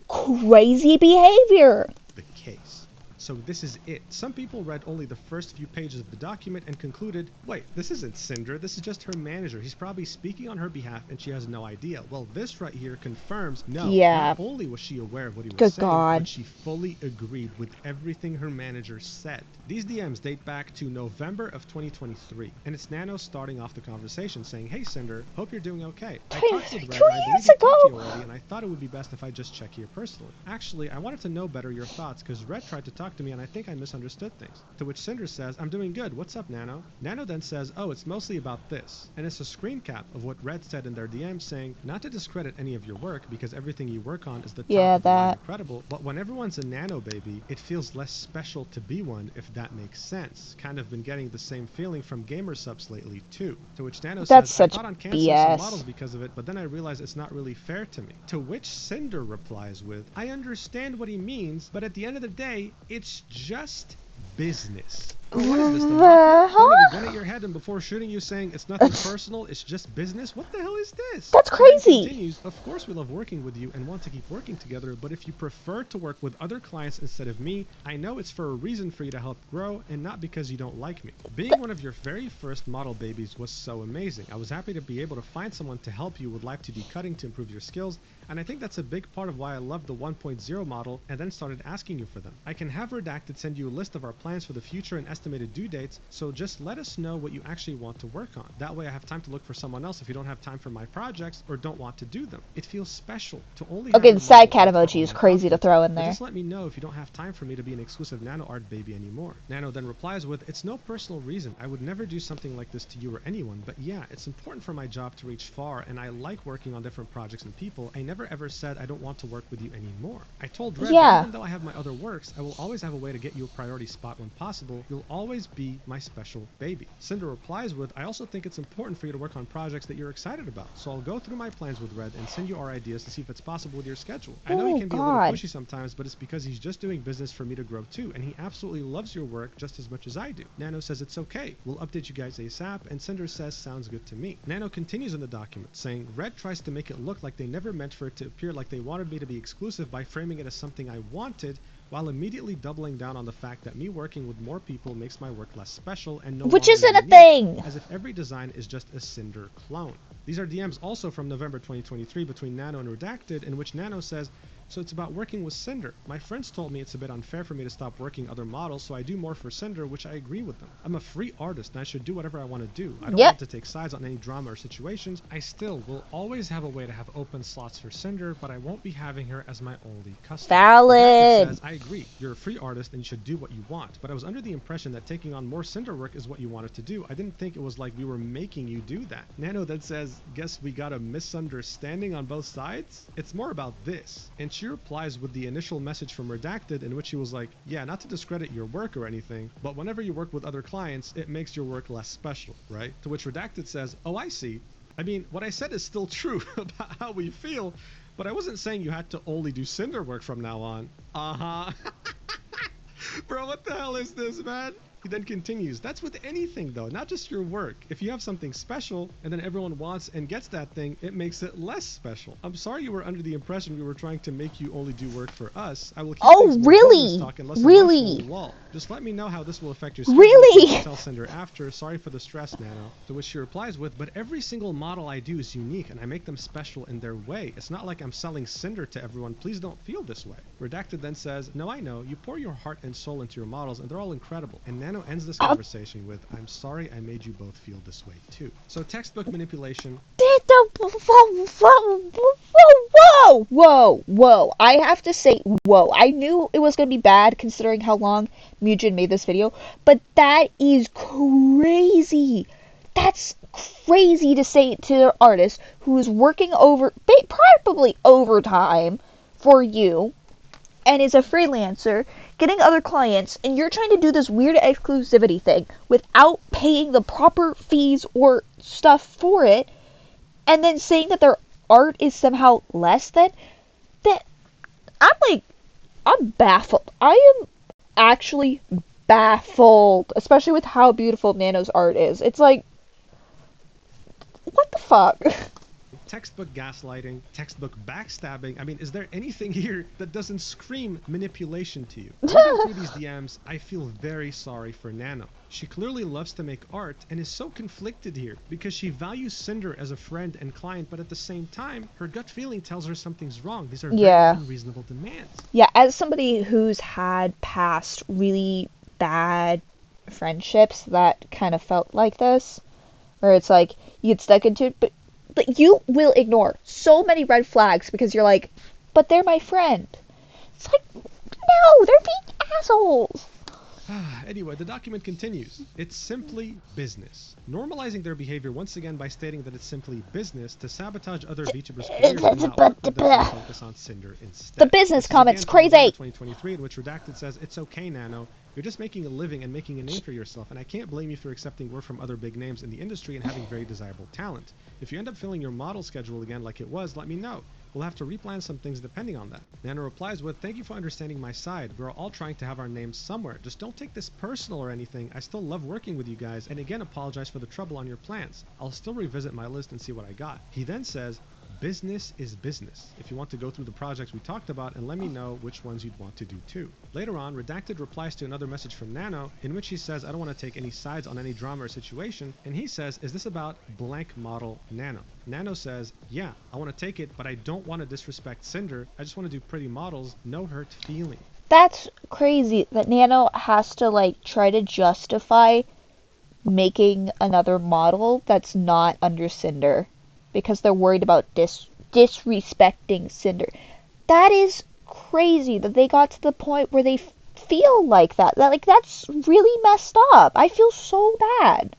crazy behavior. The case. So this is it. Some people read only the first few pages of the document and concluded, wait, this isn't Cinder, this is just her manager. He's probably speaking on her behalf and she has no idea. Well, this right here confirms, no, not only was she aware of what he was saying, but she fully agreed with everything her manager said. These DMs date back to November of 2023, and it's Nano starting off the conversation saying, hey Cinder, hope you're doing okay. I talked with Red, and I believe you talked to you already, and I thought it would be best if I just check here personally. Actually, I wanted to know better your thoughts, because Red tried to talk to me and I think I misunderstood things. To which Cinder says, I'm doing good, what's up Nano? Nano then says, oh, it's mostly about this. And it's a screen cap of what Red said in their DM saying, not to discredit any of your work, because everything you work on is the top of the line incredible, but when everyone's a Nano baby, it feels less special to be one, if that makes sense. Kind of been getting the same feeling from gamer subs lately too. To which Nano says, I thought on canceling some models because of it, but then I realized it's not really fair to me. To which Cinder replies with, I understand what he means, but at the end of the day, it's just business. What is this, the mafia? Pointing a gun at your head and before shooting you saying it's nothing personal, it's just business? What the hell is this? That's crazy. Continues, of course we love working with you and want to keep working together, but if you prefer to work with other clients instead of me, I know it's for a reason for you to help grow and not because you don't like me. Being one of your very first model babies was so amazing. I was happy to be able to find someone to help you with live 2D cutting to improve your skills, and I think that's a big part of why I loved the 1.0 model and then started asking you for them. I can have Redacted send you a list of our plans for the future and estimated due dates, so just let us know what you actually want to work on. That way I have time to look for someone else if you don't have time for my projects or don't want to do them. It feels special to only have the side cat emoji is crazy to throw in there. Just let me know if you don't have time for me to be an exclusive Nano art baby anymore. Nano then replies with, it's no personal reason. I would never do something like this to you or anyone, but yeah, it's important for my job to reach far and I like working on different projects and people. I never ever said I don't want to work with you anymore. I told Red that even though I have my other works, I will always have a way to get you a priority spot when possible. You'll always be my special baby. Cinder replies with, I also think it's important for you to work on projects that you're excited about, so I'll go through my plans with Red and send you our ideas to see if it's possible with your schedule. I know he can be a little pushy sometimes, but it's because he's just doing business for me to grow too, and he absolutely loves your work just as much as I do. Nano says it's okay. We'll update you guys ASAP, and Cinder says sounds good to me. Nano continues in the document, saying, Red tries to make it look like they never meant for it to appear like they wanted me to be exclusive by framing it as something I wanted, while immediately doubling down on the fact that me working with more people makes my work less special and no Which isn't a thing! As if every design is just a Cinder clone. These are DMs also from November 2023 between Nano and Redacted, in which Nano says, so it's about working with Cinder. My friends told me it's a bit unfair for me to stop working other models, so I do more for Cinder, which I agree with them. I'm a free artist and I should do whatever I want to do. I don't want to take sides on any drama or situations. I still will always have a way to have open slots for Cinder, but I won't be having her as my only customer. Valid! Says, I agree. You're a free artist and you should do what you want, but I was under the impression that taking on more Cinder work is what you wanted to do. I didn't think it was like we were making you do that. Nano then says, guess we got a misunderstanding on both sides? It's more about this. And she replies with the initial message from Redacted in which he was like, yeah, not to discredit your work or anything, but whenever you work with other clients, it makes your work less special, right? To which Redacted says, oh, I see. I mean, what I said is still true about how we feel, but I wasn't saying you had to only do Cinder work from now on. Uh-huh. Bro, what the hell is this, man? He then continues, that's with anything though, not just your work. If you have something special and then everyone wants and gets that thing, it makes it less special. I'm sorry you were under the impression we were trying to make you only do work for us. I will keep things more business talk and less emotional wall. Just let me know how this will affect your schedule. Really? Tell Cinder after. Sorry for the stress, Nano. To which she replies with, but every single model I do is unique and I make them special in their way. It's not like I'm selling Cinder to everyone. Please don't feel this way. Redacted then says, no, I know. You pour your heart and soul into your models and they're all incredible. And Nano ends this conversation with, I'm sorry I made you both feel this way too. So textbook manipulation. Whoa. I have to say, whoa. I knew it was going to be bad considering how long Mujin made this video, but that is crazy. That's crazy to say to an artist who is working probably overtime for you, and is a freelancer getting other clients, and you're trying to do this weird exclusivity thing without paying the proper fees or stuff for it, and then saying that their art is somehow less than that. I'm baffled. I am actually baffled, especially with how beautiful Nano's art is. It's like, what the fuck? Textbook gaslighting, textbook backstabbing. I mean, is there anything here that doesn't scream manipulation to you? Reading through these DMs, I feel very sorry for Nano. She clearly loves to make art and is so conflicted here because she values Sinder as a friend and client, but at the same time, her gut feeling tells her something's wrong. These are very unreasonable demands. Yeah, as somebody who's had past really bad friendships that kind of felt like this, where it's like you get stuck into it, but you will ignore so many red flags because you're like, but they're my friend. It's like, no, they're being assholes. Anyway, the document continues. It's simply business. Normalizing their behavior once again by stating that it's simply business to sabotage other VTubers' careers and not work with them and focus on Sinder instead. The business comment's crazy. 2023, in which Redacted says, it's okay, Nano. You're just making a living and making a name for yourself, and I can't blame you for accepting work from other big names in the industry and having very desirable talent. If you end up filling your model schedule again like it was, let me know. We'll have to replan some things depending on that. Nano replies with, thank you for understanding my side. We're all trying to have our names somewhere. Just don't take this personal or anything. I still love working with you guys, and again apologize for the trouble on your plans. I'll still revisit my list and see what I got. He then says, business is business. If you want to go through the projects we talked about and let me know which ones you'd want to do too. Later on, Redacted replies to another message from Nano in which he says, I don't want to take any sides on any drama or situation, and he says, is this about blank model Nano? Nano says, yeah, I want to take it, but I don't want to disrespect Sinder. I just want to do pretty models, no hurt feeling. That's crazy that Nano has to like try to justify making another model that's not under Sinder because they're worried about disrespecting Sinder. That is crazy that they got to the point where they feel like that. That's really messed up. I feel so bad.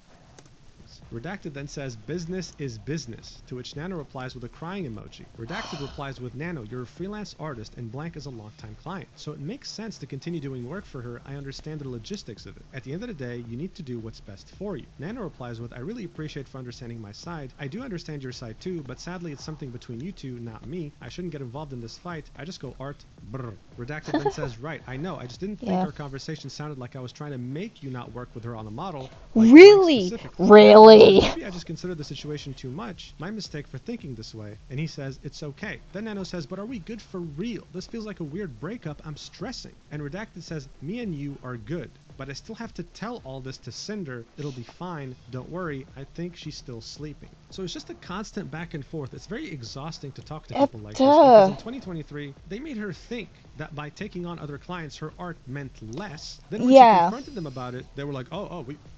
Redacted then says, business is business, to which Nano replies with a crying emoji. Redacted replies with, Nano, you're a freelance artist and blank is a longtime client, so it makes sense to continue doing work for her. I understand the logistics of it. At the end of the day, you need to do what's best for you. Nano replies with, I really appreciate for understanding my side. I do understand your side too, but sadly it's something between you two, not me. I shouldn't get involved in this fight. I just go art, brr. Redacted then says, right, I know, I just didn't think our conversation sounded like I was trying to make you not work with her on a model. Like really? Really? Maybe I just considered the situation too much. My mistake for thinking this way. And he says, it's okay. Then Nano says, but are we good for real? This feels like a weird breakup. I'm stressing. And Redacted says, me and you are good. But I still have to tell all this to Sinder. It'll be fine. Don't worry. I think she's still sleeping. So it's just a constant back and forth. It's very exhausting to talk to people like this. Because in 2023, they made her think that by taking on other clients, her art meant less. Then when she confronted them about it, they were like,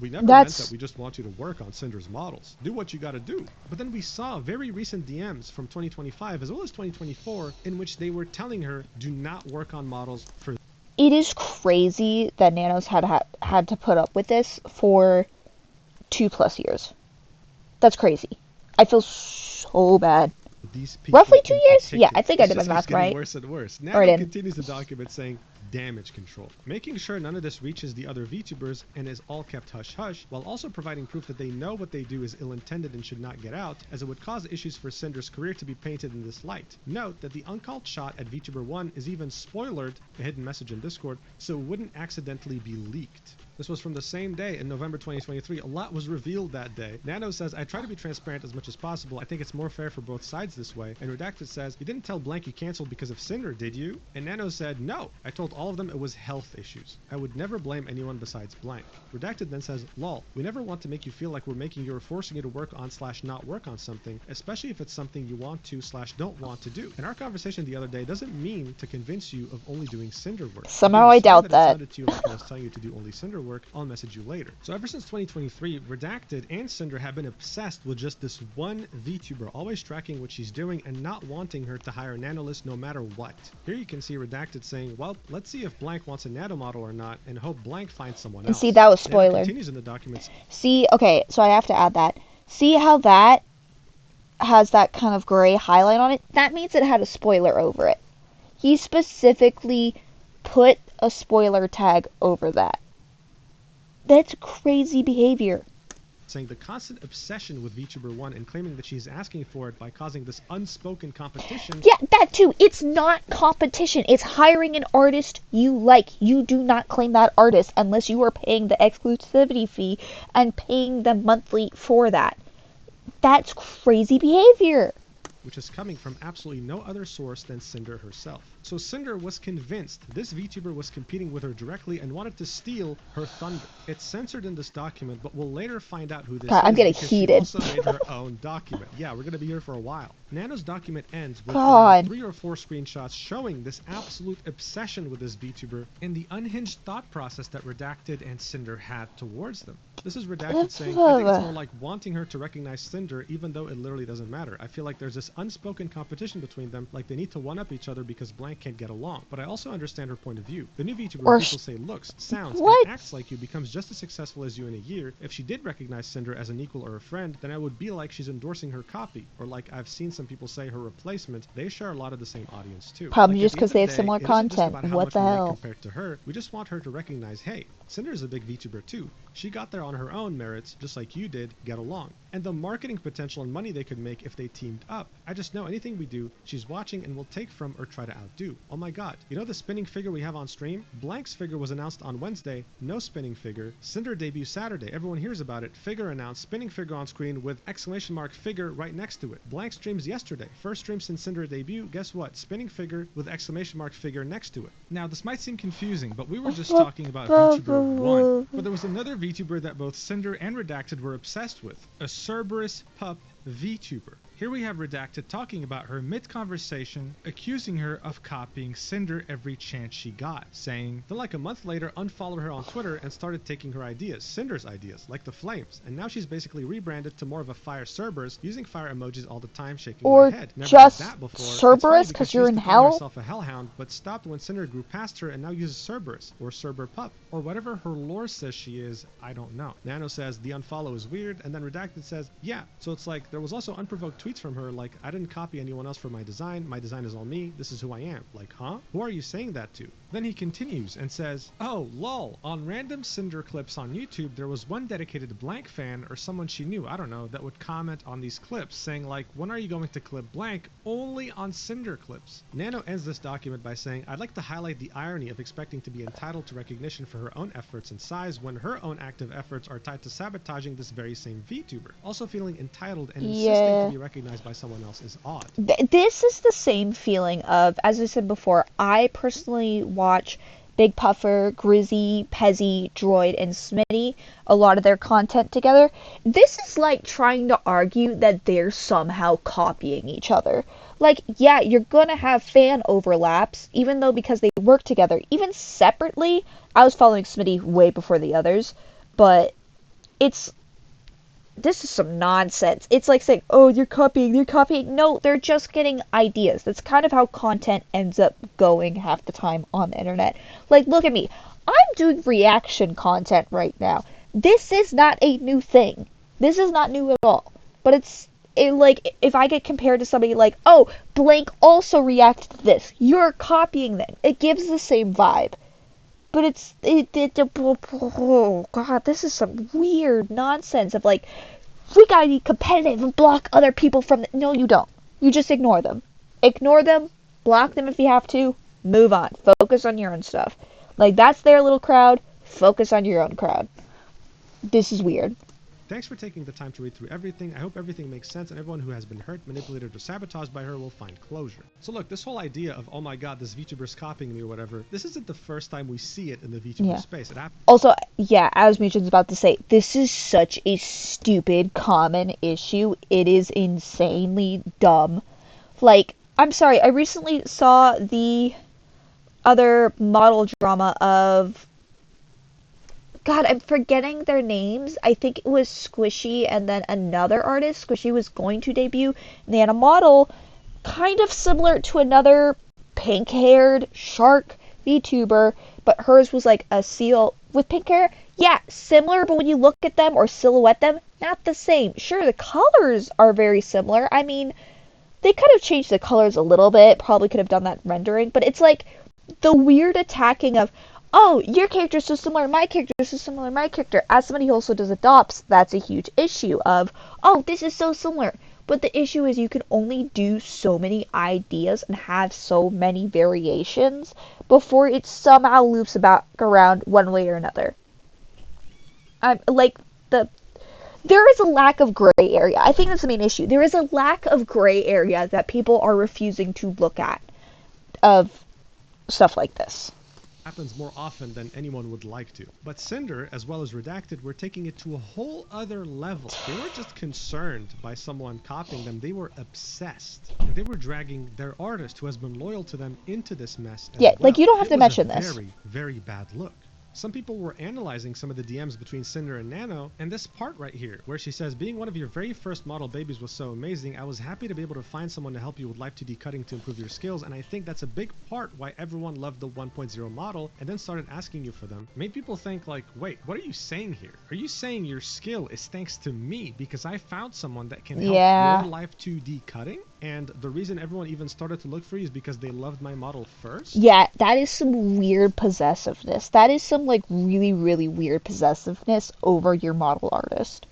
we never meant that. We just want you to work on Sinder's models. Do what you got to do. But then we saw very recent DMs from 2025 as well as 2024 in which they were telling her, do not work on models for. It is crazy that Nano's had to put up with this for 2+ years. That's crazy. I feel so bad. Roughly 2 years? Yeah, I think I did my math right. Worse and worse. Nano continues the document saying, damage control, making sure none of this reaches the other VTubers and is all kept hush-hush, while also providing proof that they know what they do is ill-intended and should not get out, as it would cause issues for Sinder's career to be painted in this light. Note that the uncalled shot at VTuber 1 is even spoilered, a hidden message in Discord, so it wouldn't accidentally be leaked. This was from the same day in November 2023. A lot was revealed that day. Nano says, I try to be transparent as much as possible. I think it's more fair for both sides this way. And Redacted says, you didn't tell blank you canceled because of Sinder, did you? And Nano said, no. I told all of them it was health issues. I would never blame anyone besides blank. Redacted then says, lol, we never want to make you feel like we're making you or forcing you to work on / not work on something, especially if it's something you want to / don't want to do. And our conversation the other day doesn't mean to convince you of only doing Sinder work. Somehow I doubt that. It sounded to you like I was telling you to do only Sinder work. I'll message you later. So ever since 2023, Redacted and Sinder have been obsessed with just this one VTuber, always tracking what she's doing and not wanting her to hire a nanolist no matter what. Here you can see Redacted saying, well, let's see if blank wants a nano model or not, and hope blank finds someone else. And see, that was spoiler. Continues in the documents. See, okay, so I have to add that. See how that has that kind of gray highlight on it? That means it had a spoiler over it. He specifically put a spoiler tag over that. That's crazy behavior. Saying the constant obsession with VTuber 1 and claiming that she's asking for it by causing this unspoken competition. Yeah, that too. It's not competition. It's hiring an artist you like. You do not claim that artist unless you are paying the exclusivity fee and paying them monthly for that. That's crazy behavior. Which is coming from absolutely no other source than Sinder herself. So Sinder was convinced this VTuber was competing with her directly and wanted to steal her thunder. It's censored in this document, but we'll later find out who this is. I'm getting heated. She also made her own document. Yeah, we're going to be here for a while. Nano's document ends with around 3 or 4 screenshots showing this absolute obsession with this VTuber and the unhinged thought process that Redacted and Sinder had towards them. This is Redacted saying, I think it's more like wanting her to recognize Sinder even though it literally doesn't matter. I feel like there's this unspoken competition between them, like they need to one-up each other because blank can't get along. But I also understand her point of view. The new VTuber, people say looks, sounds, and acts like you, becomes just as successful as you in a year. If she did recognize Sinder as an equal or a friend, then I would be like she's endorsing her copy. Or like I've seen some people say her replacement. They share a lot of the same audience too. Probably just because they have similar content. What the hell? Compared to her, we just want her to recognize, hey, Sinder is a big VTuber too. She got there on her own merits, just like you did, get along. And the marketing potential and money they could make if they teamed up. I just know anything we do, she's watching and will take from or try to outdo. Oh my god, you know the spinning figure we have on stream? Blank's figure was announced on Wednesday, no spinning figure. Sinder debut Saturday, everyone hears about it. Figure announced, spinning figure on screen with exclamation mark figure right next to it. Blank streams yesterday, first stream since Sinder debut, guess what? Spinning figure with exclamation mark figure next to it. Now this might seem confusing, but we were just talking about VTuber 1, but there was another VTuber that both Sinder and Redacted were obsessed with, a Cerberus pup VTuber. Here we have Redacted talking about her mid-conversation, accusing her of copying Sinder every chance she got, saying, then like a month later unfollowed her on Twitter and started taking her ideas, Sinder's ideas, like the flames, and now she's basically rebranded to more of a fire Cerberus, using fire emojis all the time, shaking her head. Never just did that before. Cerberus because you're in hell? Herself a hellhound, but stopped when Sinder grew past her and now uses Cerberus, or Cerber pup, or whatever her lore says she is, I don't know. Nano says the unfollow is weird, and then Redacted says, yeah, so it's like there was also unprovoked tweets from her like, I didn't copy anyone else for my design is all me, this is who I am. Like, huh? Who are you saying that to? Then he continues and says, oh, lol, on random Sinder clips on YouTube, there was one dedicated blank fan or someone she knew, I don't know, that would comment on these clips saying like, when are you going to clip blank? Only on Sinder clips. Nano ends this document by saying, I'd like to highlight the irony of expecting to be entitled to recognition for her own efforts and size when her own active efforts are tied to sabotaging this very same VTuber. Also feeling entitled and insisting to be recognized by someone else is odd. This is the same feeling of, as I said before, I personally watch Big Puffer, Grizzy, Pezzy, Droid, and Smitty, a lot of their content together. This is like trying to argue that they're somehow copying each other. Like, yeah, you're gonna have fan overlaps, even though because they work together. Even separately, I was following Smitty way before the others, but this is some nonsense. It's like saying, oh, you're copying. No, they're just getting ideas. That's kind of how content ends up going half the time on the internet. Like, look at me. I'm doing reaction content right now. This is not a new thing. This is not new at all. But like, if I get compared to somebody like, oh, blank also reacted to this, you're copying them. It gives the same vibe. But oh god, this is some weird nonsense of like, we gotta be competitive and block other people from no, you don't. You just ignore them. Ignore them, block them if you have to, move on. Focus on your own stuff. Like, that's their little crowd, focus on your own crowd. This is weird. Thanks for taking the time to read through everything. I hope everything makes sense and everyone who has been hurt, manipulated, or sabotaged by her will find closure. So look, this whole idea of, oh my god, this VTuber's copying me or whatever, this isn't the first time we see it in the VTuber space. It also, yeah, as Mujin's about to say, this is such a stupid common issue. It is insanely dumb. Like, I'm sorry, I recently saw the other model drama of... God, I'm forgetting their names. I think it was Squishy and then another artist. Squishy was going to debut, and they had a model kind of similar to another pink-haired shark VTuber, but hers was like a seal with pink hair. Yeah, similar, but when you look at them or silhouette them, not the same. Sure, the colors are very similar. I mean, they could have changed the colors a little bit, probably could have done that rendering, but it's like the weird attacking of, oh, your character's so similar to my character, so similar to my character. As somebody who also does adopts, that's a huge issue of, oh, this is so similar. But the issue is you can only do so many ideas and have so many variations before it somehow loops about around one way or another. There is a lack of gray area. I think that's the main issue. There is a lack of gray area that people are refusing to look at of stuff like this. Happens more often than anyone would like to. But Cinder, as well as Redacted, were taking it to a whole other level. They weren't just concerned by someone copying them, they were obsessed. And they were dragging their artist, who has been loyal to them, into this mess as yeah, well. Like, you don't have to mention this. It was a very, very bad look. Some people were analyzing some of the DMs between Cinder and Nano, and this part right here, where she says, being one of your very first model babies was so amazing, I was happy to be able to find someone to help you with live 2D cutting to improve your skills, and I think that's a big part why everyone loved the 1.0 model and then started asking you for them. Made people think like, wait, what are you saying here? Are you saying your skill is thanks to me because I found someone that can help your live 2D cutting? And the reason everyone even started to look for you is because they loved my model first? Yeah, that is some weird possessiveness. That is some, like, really, really weird possessiveness over your model artist.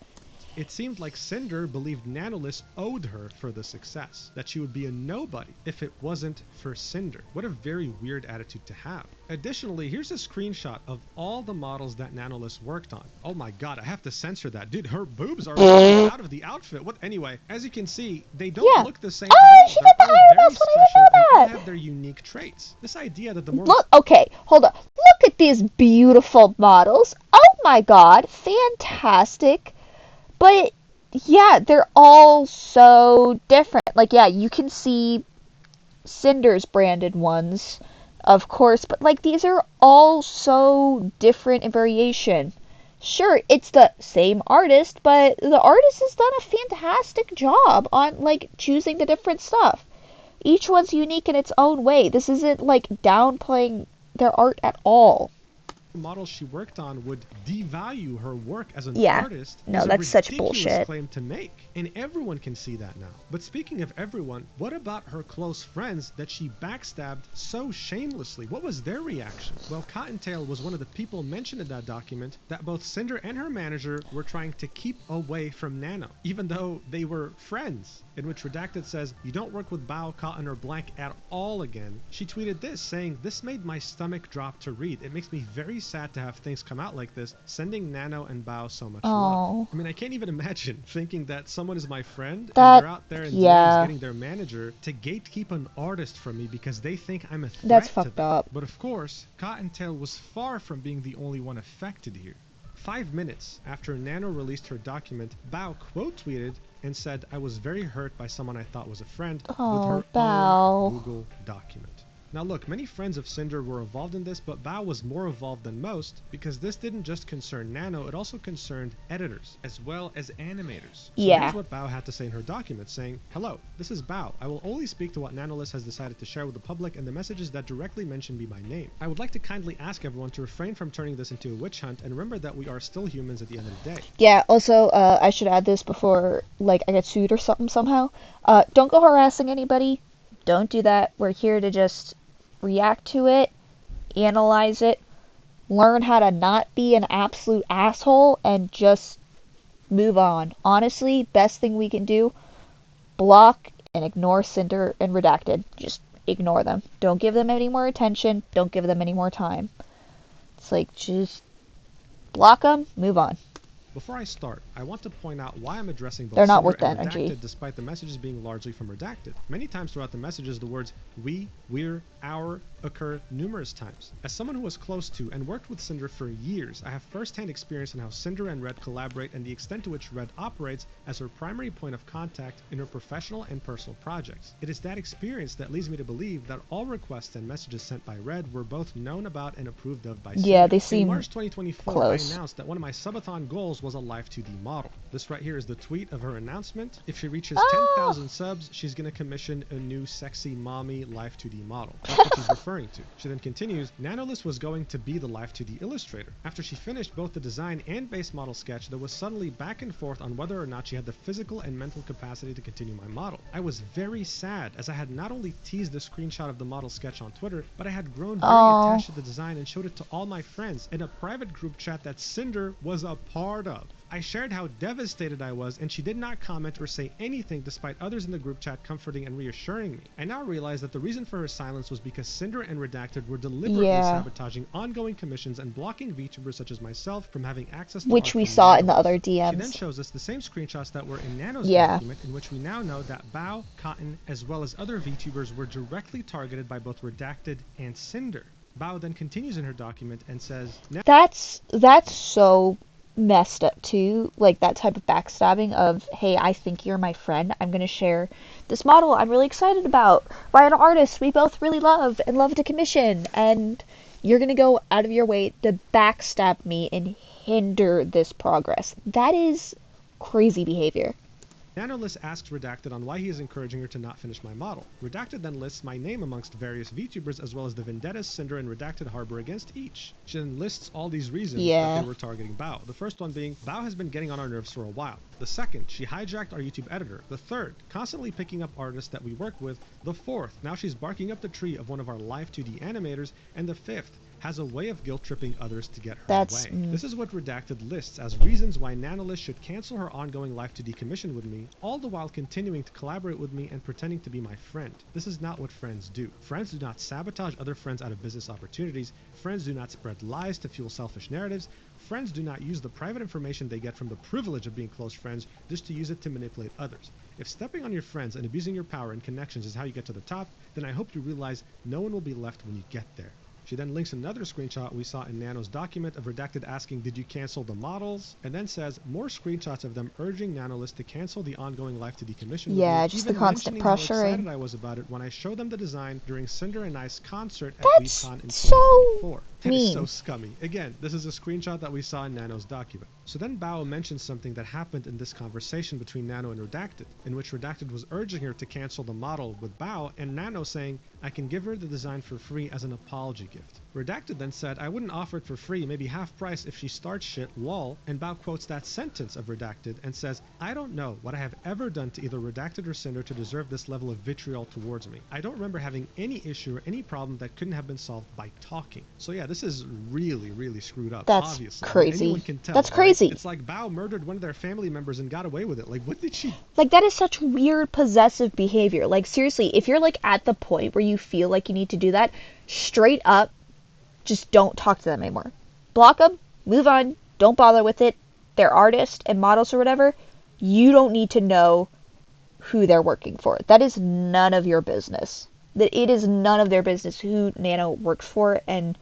It seemed like Cinder believed Nanolist owed her for the success, that she would be a nobody if it wasn't for Cinder. What a very weird attitude to have. Additionally, here's a screenshot of all the models that Nanolist worked on. Oh my god, I have to censor that. Dude, her boobs are out of the outfit. What? Anyway, as you can see, they don't look the same at all. She did the harass. What do you know that? They have their unique traits. This idea that the more... Look, okay, hold on. Look at these beautiful models. Oh my god, fantastic. But, yeah, they're all so different. Like, yeah, you can see Cinder's branded ones, of course, but, like, these are all so different in variation. Sure, it's the same artist, but the artist has done a fantastic job on, like, choosing the different stuff. Each one's unique in its own way. This isn't, like, downplaying their art at all. Models she worked on would devalue her work as an artist. No, that's such bullshit. Claim to make, and everyone can see that now. But speaking of everyone, what about her close friends that she backstabbed so shamelessly? What was their reaction? Well, Cottontail was one of the people mentioned in that document that both Cinder and her manager were trying to keep away from Nano, even though they were friends. In which Redacted says, you don't work with Bao, Cotton, or Blank at all again. She tweeted this, saying, this made my stomach drop to read. It makes me very sad to have things come out like this, sending Nano and Bao so much love. I mean, I can't even imagine thinking that someone is my friend and they're out there and getting their manager to gatekeep an artist from me because they think I'm a threat. That's fucked up. But of course, Cottontail was far from being the only one affected here. 5 minutes after Nano released her document, Bao quote tweeted and said, I was very hurt by someone I thought was a friend with her own Google document. Now look, many friends of Cinder were involved in this, but Bao was more involved than most because this didn't just concern Nano, it also concerned editors as well as animators. So here's what Bao had to say in her document, saying, hello, this is Bao. I will only speak to what Nanolist has decided to share with the public and the messages that directly mention me by name. I would like to kindly ask everyone to refrain from turning this into a witch hunt and remember that we are still humans at the end of the day. Yeah, also, I should add this before, like, I get sued or something somehow. Don't go harassing anybody. Don't do that. We're here to just react to it, analyze it, learn how to not be an absolute asshole, and just move on. Honestly, best thing we can do, block and ignore Sinder and Redacted. Just ignore them. Don't give them any more attention. Don't give them any more time. It's like, just block them, move on. Before I start, I want to point out why I'm addressing both They're not Simber worth the and energy. Redacted despite the messages being largely from Redacted. Many times throughout the messages, the words we, we're, our occur numerous times. As someone who was close to and worked with Cinder for years, I have first-hand experience in how Cinder and Red collaborate and the extent to which Red operates as her primary point of contact in her professional and personal projects. It is that experience that leads me to believe that all requests and messages sent by Red were both known about and approved of by Cinder. Yeah, they seem in March 2024, close. I announced that one of my subathon goals was was a Live 2D model. This right here is the tweet of her announcement. If she reaches 10,000 subs, she's going to commission a new sexy mommy Live 2D model. That's what she's referring to. She then continues, Nanolist was going to be the Live 2D illustrator. After she finished both the design and base model sketch, there was suddenly back and forth on whether or not she had the physical and mental capacity to continue my model. I was very sad, as I had not only teased the screenshot of the model sketch on Twitter, but I had grown very attached to the design and showed it to all my friends in a private group chat that Sinder was a part of. I shared how devastated I was, and she did not comment or say anything despite others in the group chat comforting and reassuring me. I now realize that the reason for her silence was because Sinder and Redacted were deliberately sabotaging ongoing commissions and blocking VTubers such as myself from having access to which we saw in the other DMs. She then shows us the same screenshots that were in Nano's document, in which we now know that Bao, Cotton, as well as other VTubers were directly targeted by both Redacted and Sinder. Bao then continues in her document and says, That's so messed up too, like that type of backstabbing of, hey, I think you're my friend, I'm gonna share this model I'm really excited about by an artist we both really love and love to commission, and you're gonna go out of your way to backstab me and hinder this progress. That is crazy behavior. Nanolist asks Redacted on why he is encouraging her to not finish my model. Redacted then lists my name amongst various VTubers as well as the vendettas Sinder and Redacted harbor against each. She then lists all these reasons that they were targeting Bao. The first one being, Bao has been getting on our nerves for a while. The second, she hijacked our YouTube editor. The third, constantly picking up artists that we work with. The fourth, now she's barking up the tree of one of our live 2D animators. And the fifth, has a way of guilt-tripping others to get her way. This is what Redacted lists as reasons why Nanolist should cancel her ongoing Live 2D commission with me, all the while continuing to collaborate with me and pretending to be my friend. This is not what friends do. Friends do not sabotage other friends out of business opportunities. Friends do not spread lies to fuel selfish narratives. Friends do not use the private information they get from the privilege of being close friends just to use it to manipulate others. If stepping on your friends and abusing your power and connections is how you get to the top, then I hope you realize no one will be left when you get there. She then links another screenshot we saw in Nano's document of Redacted asking, did you cancel the models? And then says, more screenshots of them urging Nanolist to cancel the ongoing Live 2D commission. Yeah, just the constant pressuring. How excited I was about it when I showed them the design during Sinder and I's concert at That's WeCon in 2024. So that mean. is so scummy. Again, this is a screenshot that we saw in Nano's document. So then Bao mentions something that happened in this conversation between Nano and Redacted, in which Redacted was urging her to cancel the model with Bao, and Nano saying, I can give her the design for free as an apology gift. Redacted then said, I wouldn't offer it for free, maybe half price if she starts shit, lol, and Bao quotes that sentence of Redacted and says, I don't know what I have ever done to either Redacted or Sinder to deserve this level of vitriol towards me. I don't remember having any issue or any problem that couldn't have been solved by talking. So yeah, this is really, really screwed up. That's obviously. crazy. Anyone can tell, that's crazy. Right? It's like Bao murdered one of their family members and got away with it. Like, what did she... Like, that is such weird possessive behavior. Like, seriously, if you're, like, at the point where you feel like you need to do that, straight up, just don't talk to them anymore. Block them, move on, don't bother with it. They're artists and models or whatever. You don't need to know who they're working for. That is none of your business. That it is none of their business who Nano works for and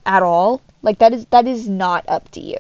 at all. Like, that is not up to you.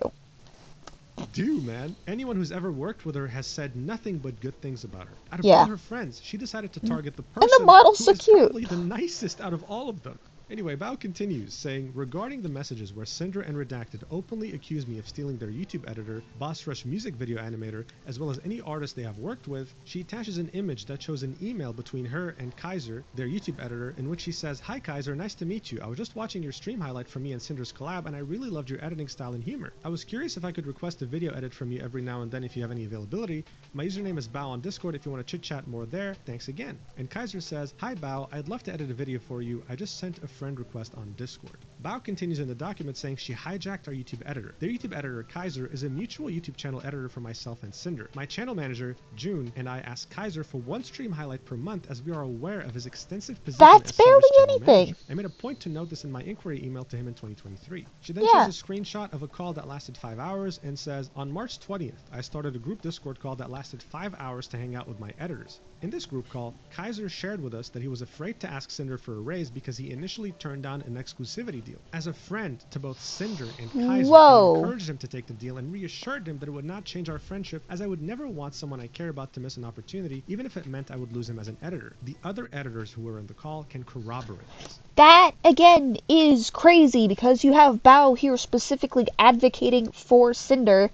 Do, man. Anyone who's ever worked with her has said nothing but good things about her. Out of all her friends, she decided to target the person and the model's who so is cute. Probably the nicest out of all of them. Anyway, Bao continues, saying, regarding the messages where Sinder and Redacted openly accuse me of stealing their YouTube editor, Boss Rush music video animator, as well as any artist they have worked with, she attaches an image that shows an email between her and Kaiser, their YouTube editor, in which she says, Hi Kaiser, nice to meet you. I was just watching your stream highlight from me and Sinder's collab, and I really loved your editing style and humor. I was curious if I could request a video edit from you every now and then if you have any availability. My username is Bao on Discord if you want to chit-chat more there. Thanks again. And Kaiser says, Hi Bao, I'd love to edit a video for you. I just sent a friend request on Discord. Bao continues in the document saying she hijacked our YouTube editor. Their YouTube editor, Kaiser, is a mutual YouTube channel editor for myself and Sinder. My channel manager, June, and I asked Kaiser for one stream highlight per month as we are aware of his extensive position That's as Sinder's barely channel anything. manager. I made a point to note this in my inquiry email to him in 2023. She then shows a screenshot of a call that lasted 5 hours and says, on March 20th, I started a group Discord call that lasted 5 hours to hang out with my editors. In this group call, Kaiser shared with us that he was afraid to ask Sinder for a raise because he initially turned down an exclusivity deal. As a friend to both Sinder and Kaiser, I encouraged him to take the deal and reassured him that it would not change our friendship, as I would never want someone I care about to miss an opportunity, even if it meant I would lose him as an editor. The other editors who were in the call can corroborate this. That, again, is crazy because you have Bao here specifically advocating for Sinder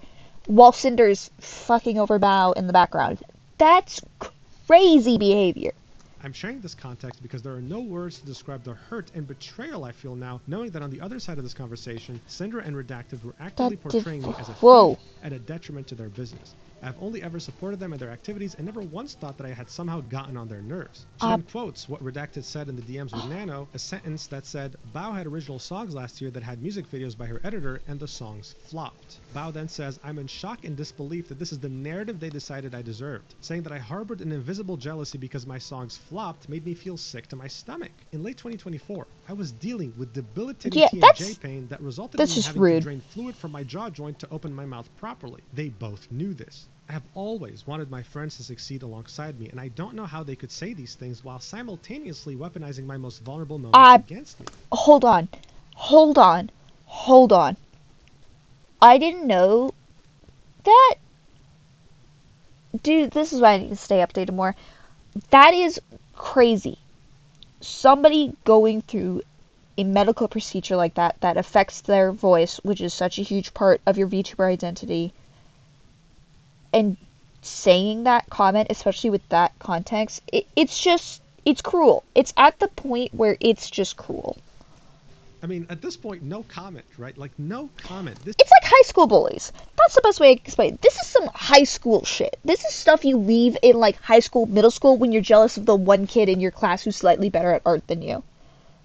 while Cinder's fucking over Bao in the background. That's crazy behavior. I'm sharing this context because there are no words to describe the hurt and betrayal I feel now, knowing that on the other side of this conversation, Sinder and Redacted were actively portraying me as a thief and a detriment to their business. I've only ever supported them in their activities and never once thought that I had somehow gotten on their nerves. She then quotes what Redacted said in the DMs with Nano, a sentence that said, Bao had original songs last year that had music videos by her editor and the songs flopped. Bao then says, I'm in shock and disbelief that this is the narrative they decided I deserved, saying that I harbored an invisible jealousy because my songs flopped made me feel sick to my stomach. In late 2024, I was dealing with debilitating TMJ pain that resulted in me having to drain fluid from my jaw joint to open my mouth properly. They both knew this. I have always wanted my friends to succeed alongside me, and I don't know how they could say these things while simultaneously weaponizing my most vulnerable moments against me. Hold on. I didn't know that. Dude, this is why I need to stay updated more. That is crazy. Somebody going through a medical procedure like that affects their voice, which is such a huge part of your VTuber identity, and saying that comment, especially with that context, it's cruel. It's at the point where it's just cruel. I mean, at this point, no comment, right? Like, no comment. It's like high school bullies. That's the best way I can explain it. This is some high school shit. This is stuff you leave in, like, high school, middle school when you're jealous of the one kid in your class who's slightly better at art than you.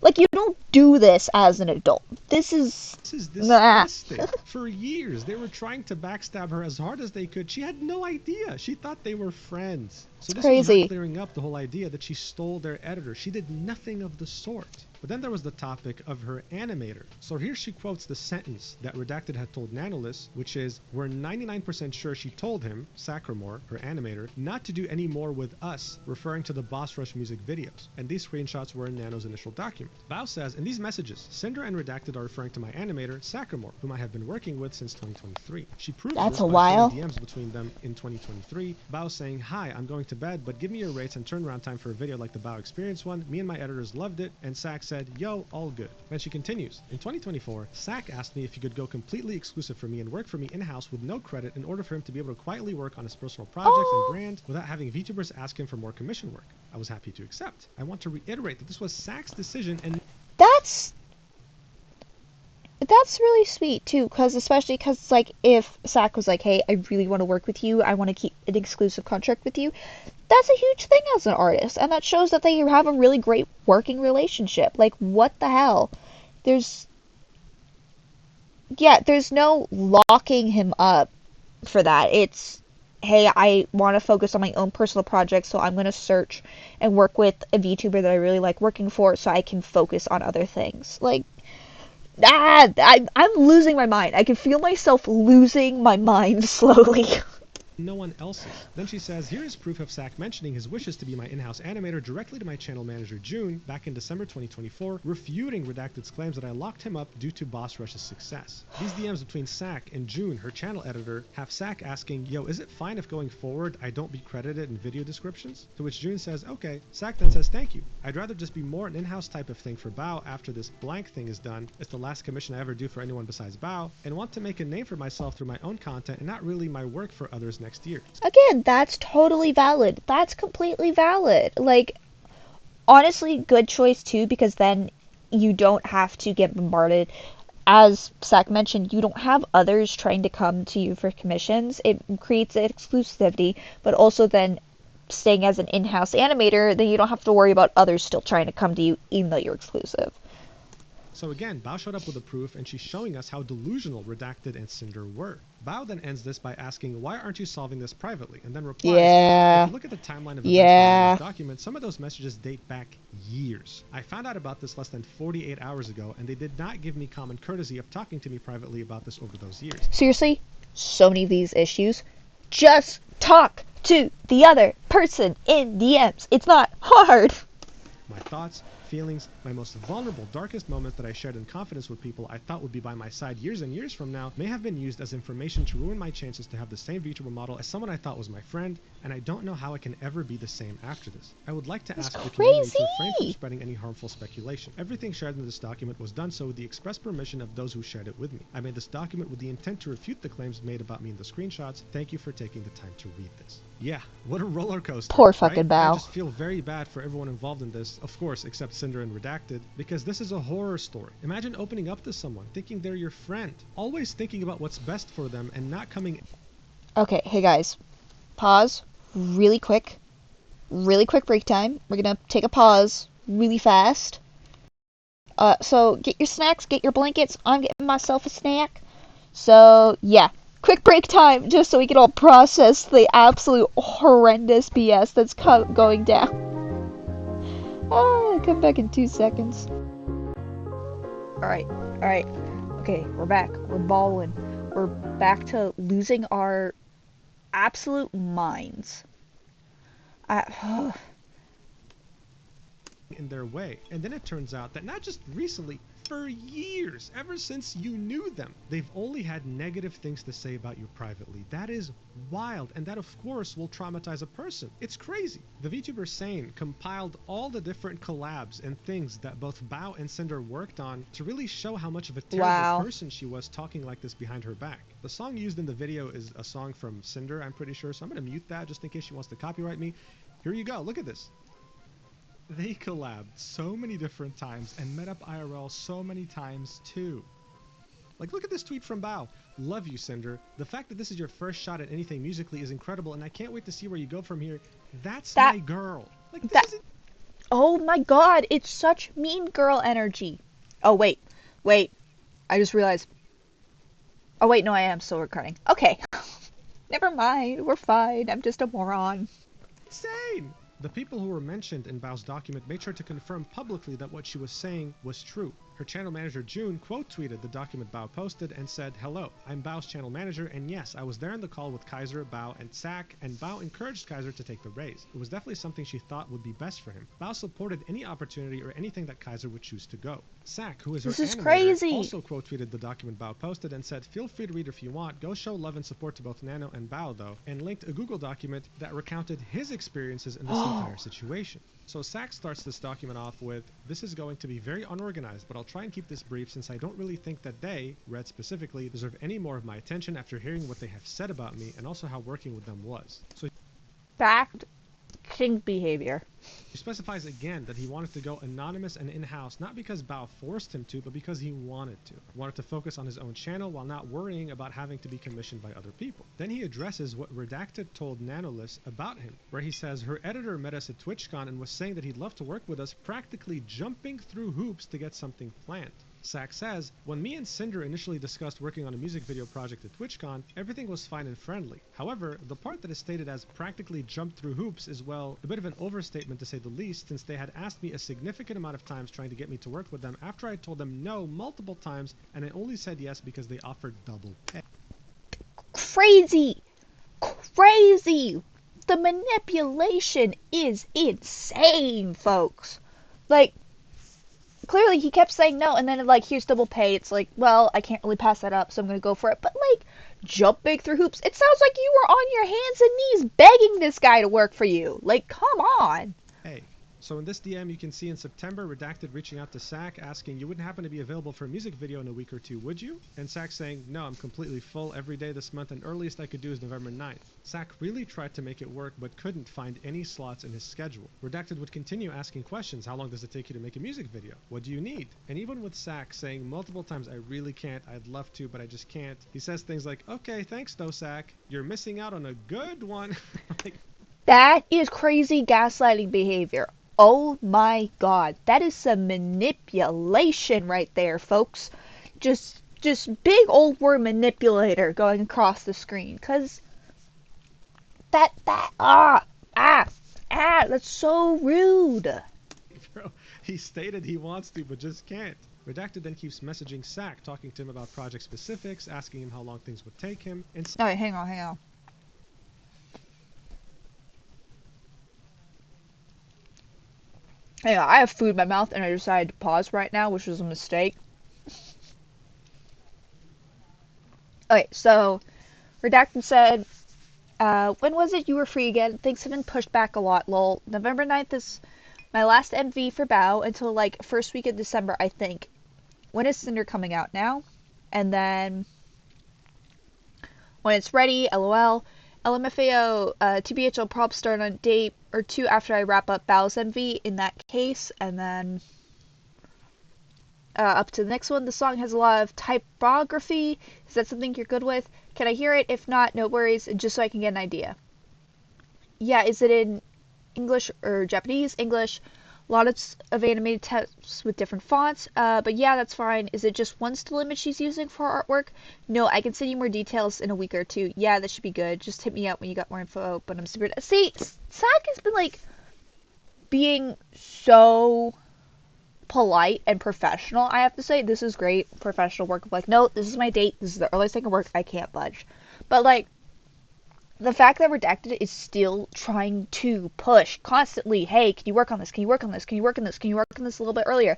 Like, you don't do this as an adult. This is disgusting. For years, they were trying to backstab her as hard as they could. She had no idea. She thought they were friends. So this was not clearing up the whole idea that she stole their editor. She did nothing of the sort. But then there was the topic of her animator. So here she quotes the sentence that Redacted had told Nanolis, which is, we're 99% sure she told him, Sacramore, her animator, not to do any more with us, referring to the Boss Rush music videos. And these screenshots were in Nano's initial document. Bao says, in these messages, Sinder and Redacted are referring to my animator, Sacramore, whom I have been working with since 2023. She proves this by showing DMs between them in 2023. Bao saying, hi, I'm going to bed, but give me your rates and turnaround time for a video like the Bao Experience one. Me and my editors loved it, and Sac said, yo, all good. Then she continues, in 2024, Sac asked me if he could go completely exclusive for me and work for me in-house with no credit in order for him to be able to quietly work on his personal projects and brand without having VTubers ask him for more commission work. I was happy to accept. I want to reiterate that this was Sac's decision, and that's really sweet too, especially because like if Sac was like, hey, I really want to work with you, I want to keep an exclusive contract with you, that's a huge thing as an artist, and that shows that they have a really great working relationship. Like, what the hell? There's no locking him up for that. It's, hey, I want to focus on my own personal projects, so I'm going to search and work with a VTuber that I really like working for so I can focus on other things. Like, I'm losing my mind. I can feel myself losing my mind slowly. No one else's. Then she says, here is proof of Sac mentioning his wishes to be my in-house animator directly to my channel manager June back in December 2024, refuting Redacted's claims that I locked him up due to Boss Rush's success. These DMs between Sac and June, her channel editor, have Sac asking, yo, is it fine if going forward I don't be credited in video descriptions? To which June says, okay. Sac then says, thank you. I'd rather just be more an in-house type of thing for Bao after this blank thing is done. It's the last commission I ever do for anyone besides Bao, and want to make a name for myself through my own content and not really my work for others next year. Again, that's totally valid. That's completely valid. Like, honestly, good choice too, because then you don't have to get bombarded. As Sac mentioned, you don't have others trying to come to you for commissions. It creates exclusivity, but also then staying as an in-house animator, then you don't have to worry about others still trying to come to you even though you're exclusive. So again, Bao showed up with a proof, and she's showing us how delusional Redacted and Sinder were. Bao then ends this by asking, why aren't you solving this privately? And then replies, if you look at the timeline of events in this document, some of those messages date back years. I found out about this less than 48 hours ago, and they did not give me common courtesy of talking to me privately about this over those years. Seriously, so many of these issues, just talk to the other person in DMs. It's not hard. My thoughts, feelings, my most vulnerable, darkest moments that I shared in confidence with people I thought would be by my side years and years from now may have been used as information to ruin my chances to have the same Vtuber model as someone I thought was my friend, and I don't know how I can ever be the same after this. I would like to ask the community to refrain from spreading any harmful speculation. Everything shared in this document was done so with the express permission of those who shared it with me. I made this document with the intent to refute the claims made about me in the screenshots. Thank you for taking the time to read this. Yeah, what a roller coaster. Poor fucking Bao. I just feel very bad for everyone involved in this, of course, except Sinder and Redacted, because this is a horror story. Imagine opening up to someone, thinking they're your friend, always thinking about what's best for them and not coming... Okay, hey guys, pause, really quick break time. We're gonna take a pause, really fast. So get your snacks, get your blankets, I'm getting myself a snack. So, yeah. Quick break time, just so we can all process the absolute horrendous BS that's going down. Come back in 2 seconds. Alright. Okay, we're back. We're balling. We're back to losing our absolute minds. in their way. And then it turns out that not just recently, for years, ever since you knew them, they've only had negative things to say about you privately. That is wild, and that of course will traumatize a person. It's crazy. The VTuber Sane compiled all the different collabs and things that both Bao and Sinder worked on to really show how much of a terrible person she was talking like this behind her back. The song used in the video is a song from Sinder, I'm pretty sure, so I'm gonna mute that just in case she wants to copyright me. Here you go, look at this. They collabed so many different times and met up IRL so many times too. Like, look at this tweet from Bao. Love you, Sinder. The fact that this is your first shot at anything musically is incredible, and I can't wait to see where you go from here. That's my girl. Like, this isn't... Oh my god, it's such mean girl energy. Oh, wait. I just realized. Oh, wait, no, I am still recording. Okay. Never mind, we're fine. I'm just a moron. Insane! The people who were mentioned in Bao's document made sure to confirm publicly that what she was saying was true. Her channel manager June quote-tweeted the document Bao posted and said, "Hello, I'm Bao's channel manager, and yes, I was there in the call with Kaiser, Bao, and Sak, and Bao encouraged Kaiser to take the raise. It was definitely something she thought would be best for him. Bao supported any opportunity or anything that Kaiser would choose to go." Sak, who is her animator, also quote-tweeted the document Bao posted and said, "Feel free to read if you want. Go show love and support to both Nano and Bao, though," and linked a Google document that recounted his experiences in this entire situation. So Sak starts this document off with, "This is going to be very unorganized, but I'll try and keep this brief since I don't really think that they, Red specifically, deserve any more of my attention after hearing what they have said about me and also how working with them was." So fact king behavior. He specifies again that he wanted to go anonymous and in-house, not because Bao forced him to, but because he wanted to. He wanted to focus on his own channel while not worrying about having to be commissioned by other people. Then he addresses what Redacted told Nanolist about him, where he says, "Her editor met us at TwitchCon and was saying that he'd love to work with us, practically jumping through hoops to get something planned." Sak says, "When me and Sinder initially discussed working on a music video project at TwitchCon, everything was fine and friendly. However, the part that is stated as practically jumped through hoops is, well, a bit of an overstatement to say the least, since they had asked me a significant amount of times trying to get me to work with them after I told them no multiple times, and I only said yes because they offered double pay." Crazy! The manipulation is insane, folks. Like, clearly he kept saying no, and then like, here's double pay. It's like, well, I can't really pass that up, so I'm gonna go for it. But like, jumping through hoops, it sounds like you were on your hands and knees begging this guy to work for you. Like, come on. Hey. So in this DM, you can see in September, Redacted reaching out to Sak asking, "You wouldn't happen to be available for a music video in a week or two, would you?" And Sak saying, "No, I'm completely full every day this month, and earliest I could do is November 9th. Sak really tried to make it work, but couldn't find any slots in his schedule. Redacted would continue asking questions. "How long does it take you to make a music video? What do you need?" And even with Sak saying multiple times, "I really can't, I'd love to, but I just can't," he says things like, "Okay, thanks though, Sak. You're missing out on a good one." Like, that is crazy gaslighting behavior. Oh my god, that is some manipulation right there, folks. Just big old word manipulator going across the screen, cause that's so rude. Bro, he stated he wants to, but just can't. Redacted then keeps messaging Sak, talking to him about project specifics, asking him how long things would take him, and... Alright, hang on. Anyway, I have food in my mouth and I decided to pause right now, which was a mistake. Okay, so Redacted said, when was it you were free again? Things have been pushed back a lot, lol. November 9th is my last MV for Bao until like first week of December, I think. When is Cinder coming out now? And then when it's ready, lol. LMFAO, TBH will probably start on a date or two after I wrap up Bao's MV in that case, and then up to the next one. The song has a lot of typography. Is that something you're good with? Can I hear it? If not, no worries, just so I can get an idea. Yeah, is it in English or Japanese? English. A lot of animated text with different fonts. But yeah, that's fine. Is it just one still image she's using for artwork? No, I can send you more details in a week or two. Yeah, that should be good. Just hit me up when you got more info. But I'm super... See, Sak has been, like, being so polite and professional, I have to say. This is great professional work of like, no, this is my date, this is the earliest I can work, I can't budge. But like, the fact that Redacted is still trying to push constantly, hey, can you work on this, can you work on this, can you work on this, can you work on this a little bit earlier,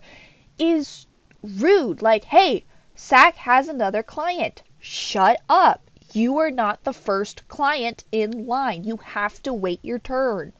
is rude. Like, hey, Sak has another client, shut up, you are not the first client in line, you have to wait your turn.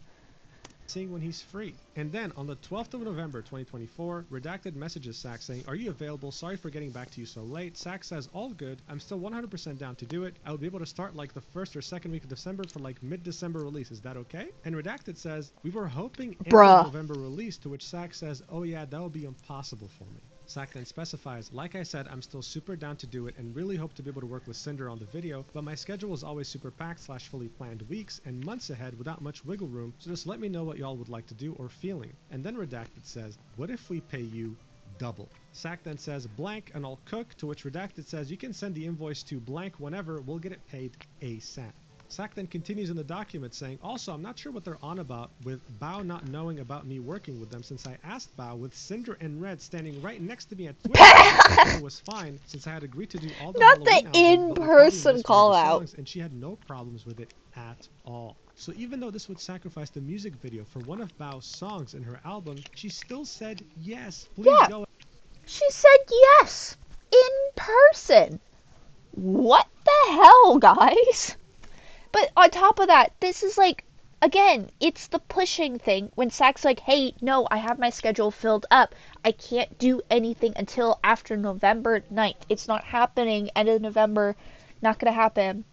Seeing when he's free. And then on the 12th of November 2024, Redacted messages Sak saying, are you available? Sorry for getting back to you so late. Sak says, all good. I'm still 100% down to do it. I would be able to start like the first or second week of December for like mid-December release. Is that okay? And Redacted says, we were hoping end of November release, to which Sak says, oh yeah, that would be impossible for me. Sak then specifies, like I said, I'm still super down to do it and really hope to be able to work with Cinder on the video, but my schedule is always super packed / fully planned weeks and months ahead without much wiggle room, so just let me know what y'all would like to do or feeling. And then Redacted says, what if we pay you double? Sak then says blank and I'll cook, to which Redacted says you can send the invoice to blank whenever, we'll get it paid ASAP. Sak then continues in the document saying, also, I'm not sure what they're on about with Bao not knowing about me working with them since I asked Bao with Sinder and Red standing right next to me at Twitch. It was fine since I had agreed to do all the not Halloween the in-person call out. And she had no problems with it at all. So even though this would sacrifice the music video for one of Bao's songs in her album, she still said yes. Please go. She said yes in person. What the hell, guys? But on top of that, this is like, again, it's the pushing thing. When Sak's like, hey, no, I have my schedule filled up. I can't do anything until after November 9th. It's not happening. End of November, not gonna happen.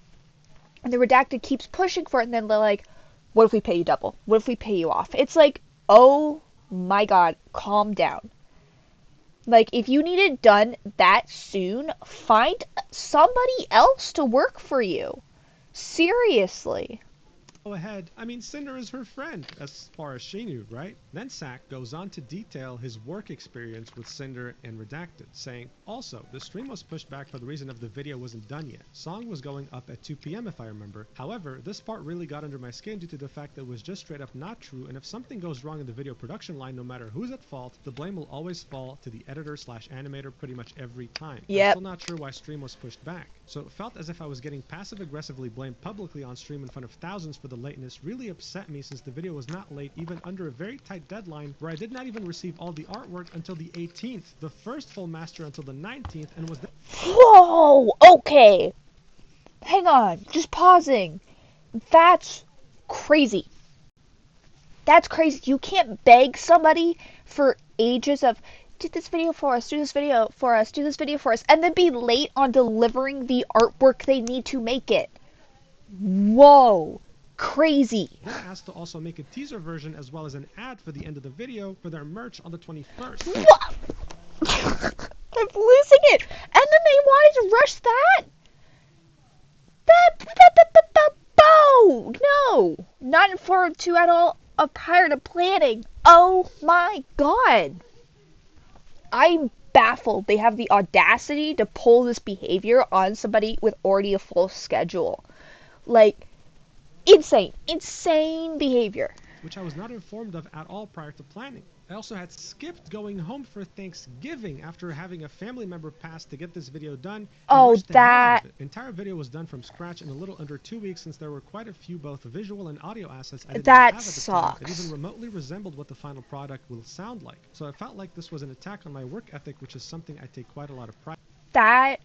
And the Redacted keeps pushing for it, and then they're like, what if we pay you double? What if we pay you off? It's like, oh my god, calm down. Like, if you need it done that soon, find somebody else to work for you. Seriously. Go ahead. I mean, Cinder is her friend, as far as she knew, right? Then Sak goes on to detail his work experience with Cinder and Redacted, saying, also, the stream was pushed back for the reason of the video wasn't done yet. Song was going up at 2 p.m. if I remember. However, this part really got under my skin due to the fact that it was just straight up not true, and if something goes wrong in the video production line, no matter who's at fault, the blame will always fall to the editor / animator pretty much every time. Yep. I'm still not sure why stream was pushed back. So it felt as if I was getting passive-aggressively blamed publicly on stream in front of thousands for the lateness really upset me since the video was not late even under a very tight deadline where I did not even receive all the artwork until the 18th, the first full master until the 19th, and was... Whoa! Okay. Hang on. Just pausing. That's crazy. That's crazy. You can't beg somebody for ages of, do this video for us, do this video for us, do this video for us, and then be late on delivering the artwork they need to make it. Whoa. Crazy. They're asked to also make a teaser version as well as an ad for the end of the video for their merch on the 21st. What? I'm losing it. And then they wanted to rush that? No. Not informed to at all prior to planning. Oh my god. I'm baffled they have the audacity to pull this behavior on somebody with already a full schedule. Like, insane behavior. Which I was not informed of at all prior to planning. I also had skipped going home for Thanksgiving after having a family member pass to get this video done. Oh, that... The entire video was done from scratch in a little under 2 weeks since there were quite a few both visual and audio assets I didn't have at the time that even remotely resembled what the final product will sound like. So I felt like this was an attack on my work ethic, which is something I take quite a lot of pride. That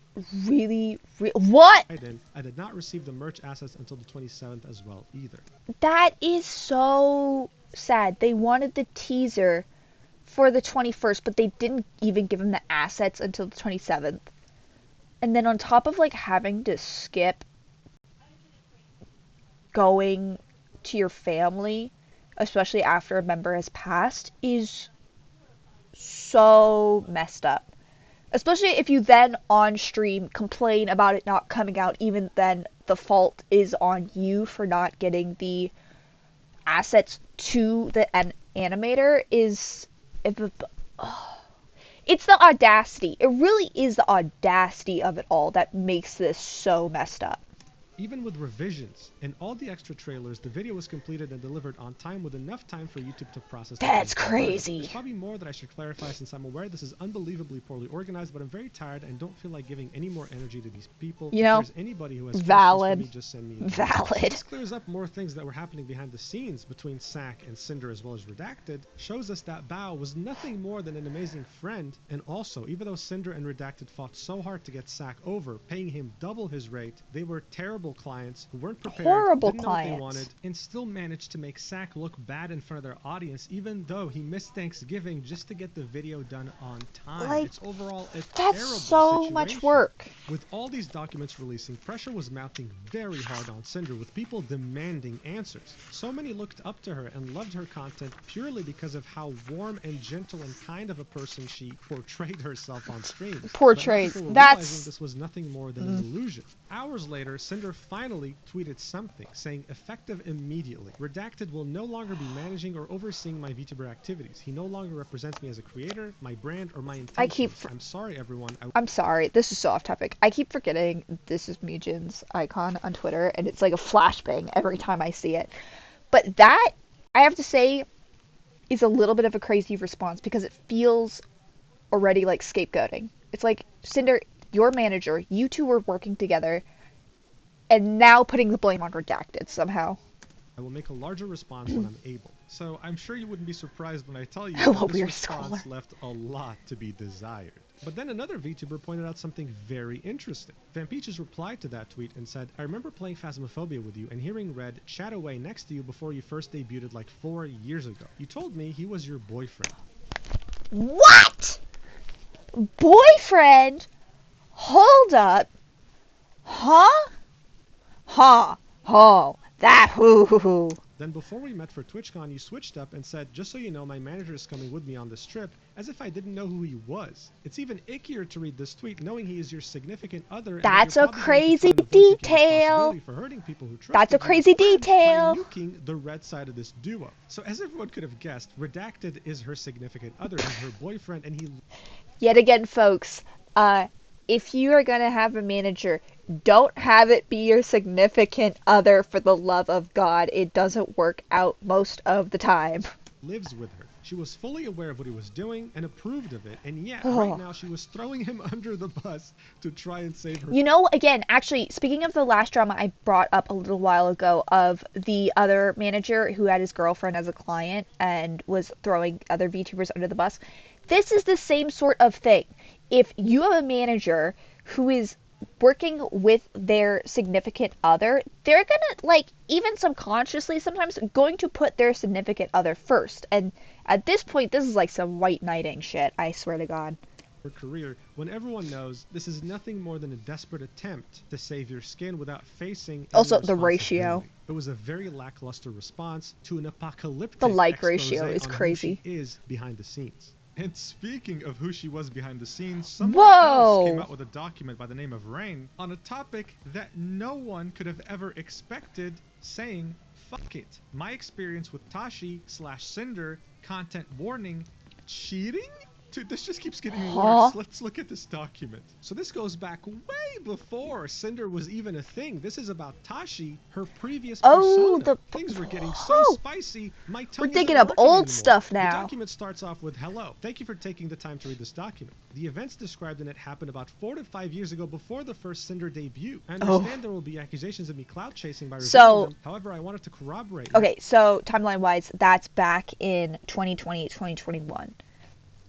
really what? I did not receive the merch assets until the 27th as well either. That is so sad. They wanted the teaser for the 21st, but they didn't even give him the assets until the 27th. And then on top of like having to skip going to your family, especially after a member has passed, is so messed up. Especially if you then on stream complain about it not coming out, even then the fault is on you for not getting the assets to the animator is... It's the audacity. It really is the audacity of it all that makes this so messed up. Even with revisions and all the extra trailers, the video was completed and delivered on time with enough time for YouTube to process. That's crazy. There's probably more that I should clarify since I'm aware this is unbelievably poorly organized, but I'm very tired and don't feel like giving any more energy to these people. You know, if there's anybody who has valid. Me, just send me valid. This clears up more things that were happening behind the scenes between Sack and Sinder as well as Redacted, shows us that Bao was nothing more than an amazing friend, and also, even though Sinder and Redacted fought so hard to get Sack over, paying him double his rate, they were terrible clients who weren't prepared, didn't know what they wanted, and still managed to make Sack look bad in front of their audience, even though he missed Thanksgiving just to get the video done on time. Like, it's overall a that's terrible so situation. much work. With all these documents releasing, pressure was mounting very hard on Sinder, with people demanding answers. So many looked up to her and loved her content purely because of how warm and gentle and kind of a person she portrayed herself on stream. Portrays. That's... this was nothing more than an illusion. Hours later, Sinder finally tweeted something saying, effective immediately. Redacted will no longer be managing or overseeing my Vtuber activities. He no longer represents me as a creator, my brand, or my intentions. I'm sorry, everyone. I'm sorry. This is so off topic. I keep forgetting this is Mujin's icon on Twitter, and it's like a flashbang every time I see it. But that, I have to say, is a little bit of a crazy response because it feels already like scapegoating. It's like, Sinder, your manager, you two were working together, and now putting the blame on Redacted somehow. I will make a larger response when I'm able. So I'm sure you wouldn't be surprised when I tell you that this response left a lot to be desired. But then another VTuber pointed out something very interesting. Vampeaches replied to that tweet and said, I remember playing Phasmophobia with you and hearing Red chat away next to you before you first debuted like 4 years ago. You told me he was your boyfriend. What? Boyfriend? Hold up. Huh? Huh. Oh, that hoo. Then before we met for TwitchCon, you switched up and said, just so you know, my manager is coming with me on this trip, as if I didn't know who he was. It's even ickier to read this tweet knowing he is your significant other. That's a crazy detail. For hurting people who That's a crazy detail. By nuking the red side of this duo. So as everyone could have guessed, Redacted is her significant other, he's her boyfriend, and he... Yet again, folks, if you are going to have a manager, don't have it be your significant other, for the love of God. It doesn't work out most of the time. Lives with her. She was fully aware of what he was doing and approved of it, and yet right now she was throwing him under the bus to try and save her. You know, again, actually, speaking of the last drama I brought up a little while ago of the other manager who had his girlfriend as a client and was throwing other VTubers under the bus, this is the same sort of thing. If you have a manager who is working with their significant other, they're gonna, like, even subconsciously sometimes going to put their significant other first. And at this point, this is like some white knighting shit, I swear to God. Her career, when everyone knows this is nothing more than a desperate attempt to save your skin without facing also the ratio. It was a very lackluster response to an apocalyptic the like ratio is crazy. Who she is behind the scenes. And speaking of who she was behind the scenes, someone else came out with a document by the name of Rain on a topic that no one could have ever expected, saying, fuck it. My experience with Tashi / Sinder, content warning, cheating? Dude, this just keeps getting worse. Let's look at this document. So this goes back way before Sinder was even a thing. This is about Tashi, her previous persona. Things were getting so spicy, my tongue We're digging up old anymore. stuff now. The document starts off with, hello. Thank you for taking the time to read this document. The events described in it happened about 4 to 5 years ago before the first Sinder debut. I understand there will be accusations of me clout chasing by revealing them. However, I wanted to corroborate. Okay, so timeline-wise, that's back in 2020, 2021.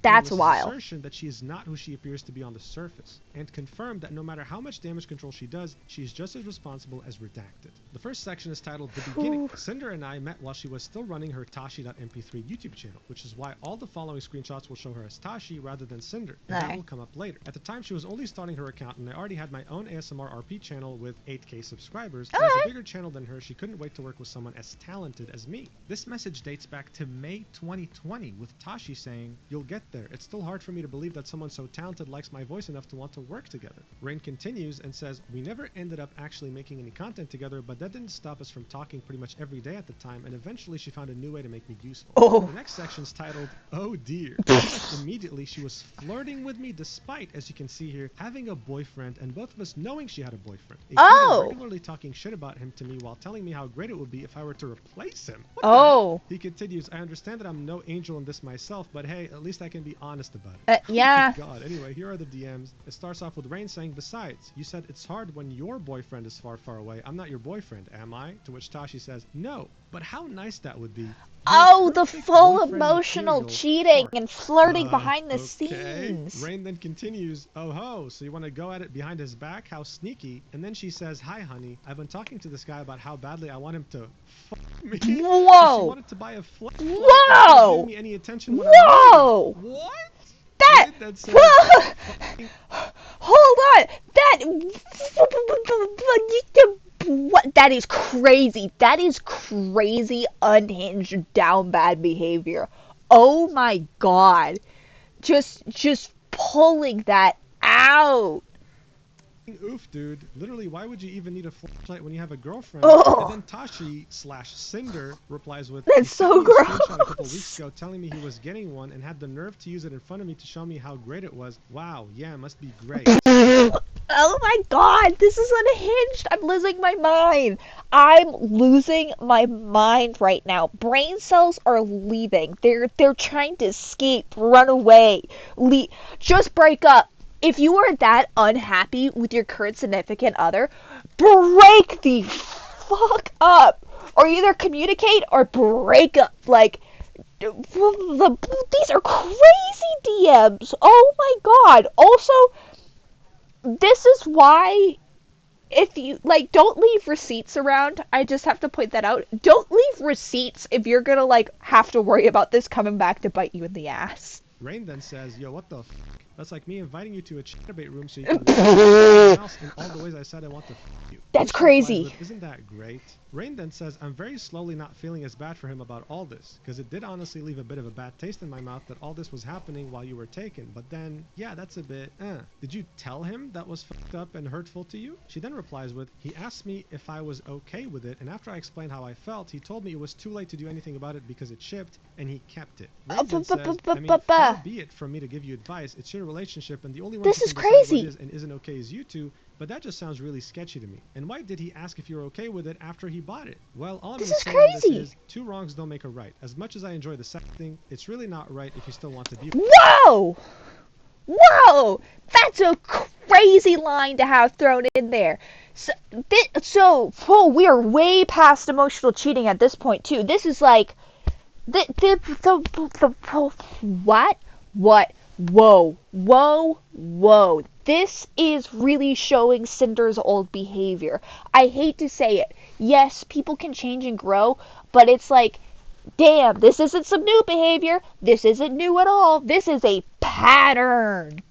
That's wild. Assertion that she is not who she appears to be on the surface, and confirmed that no matter how much damage control she does, she is just as responsible as Redacted. The first section is titled The Beginning. Cinder and I met while she was still running her Tashi.mp3 YouTube channel, which is why all the following screenshots will show her as Tashi rather than Cinder, and that will come up later. At the time, she was only starting her account, and I already had my own ASMR RP channel with 8K subscribers. As a bigger channel than her, she couldn't wait to work with someone as talented as me. This message dates back to May 2020, with Tashi saying, "You'll get there. It's still hard for me to believe that someone so talented likes my voice enough to want to work together." Rain continues and says, "We never ended up actually making any content together, but that didn't stop us from talking pretty much every day at the time, and eventually she found a new way to make me useful." The next section's titled, "Oh dear." Immediately she was flirting with me despite, as you can see here, having a boyfriend and both of us knowing she had a boyfriend. Regularly talking shit about him to me while telling me how great it would be if I were to replace him. He continues, "I understand that I'm no angel in this myself, but hey, at least I can be honest about it." Yeah. Oh my God. Anyway, here are the DMs. It starts off with Rain saying, "Besides, you said it's hard when your boyfriend is far, far away. I'm not your boyfriend, am I?" To which Tashi says, "No, but how nice that would be." The full emotional cheating and flirting behind the scenes. Rain then continues, "Oh ho, so you want to go at it behind his back? How sneaky." And then she says, "Hi honey, I've been talking to this guy about how badly I want him to fuck me." Whoa! She wanted to buy a flight. Whoa! Give me any attention when Whoa! What? That hold on. What? That is crazy. That is crazy, unhinged, down bad behavior. Oh my God. Just pulling that out. Oof, dude. Literally, why would you even need a flashlight when you have a girlfriend? And then Tashi/Cinder replies with, "That's so gross." A couple weeks ago telling me he was getting one and had the nerve to use it in front of me to show me how great it was. Wow, yeah, must be great. Oh my God, this is unhinged. I'm losing my mind. I'm losing my mind right now. Brain cells are leaving. They're trying to escape, run away, just break up. If you are that unhappy with your current significant other, break the fuck up. Or either communicate or break up. Like, these are crazy DMs. Oh my God. Also, this is why, if you, don't leave receipts around. I just have to point that out. Don't leave receipts if you're gonna, have to worry about this coming back to bite you in the ass. Rain then says, "Yo, what the f***? That's like me inviting you to a chatterbait room so you can watch in all the ways I said I want to f*** you." That's crazy. With, "Isn't that great?" Rain then says, "I'm very slowly not feeling as bad for him about all this, because it did honestly leave a bit of a bad taste in my mouth that all this was happening while you were taken, but then, yeah, that's a bit, Did you tell him that was fucked up and hurtful to you?" She then replies with, "He asked me if I was okay with it, and after I explained how I felt, he told me it was too late to do anything about it because it shipped, and he kept it." Rain then says, "I mean, far be it from me to give you advice. It's your relationship, and the only one who can decide what is and isn't okay is you two, but that just sounds really sketchy to me. And why did he ask if you're okay with it after he bought it?" Well, all I'm going to say on this is, two wrongs don't make a right. As much as I enjoy the sex thing, it's really not right if you still want to be. Whoa! Whoa! That's a crazy line to have thrown in there. So we are way past emotional cheating at this point, too. This is like, what? What? Whoa. Whoa. Whoa. This is really showing Cinder's old behavior. I hate to say it. Yes, people can change and grow, but it's like, damn, this isn't some new behavior. This isn't new at all. This is a pattern.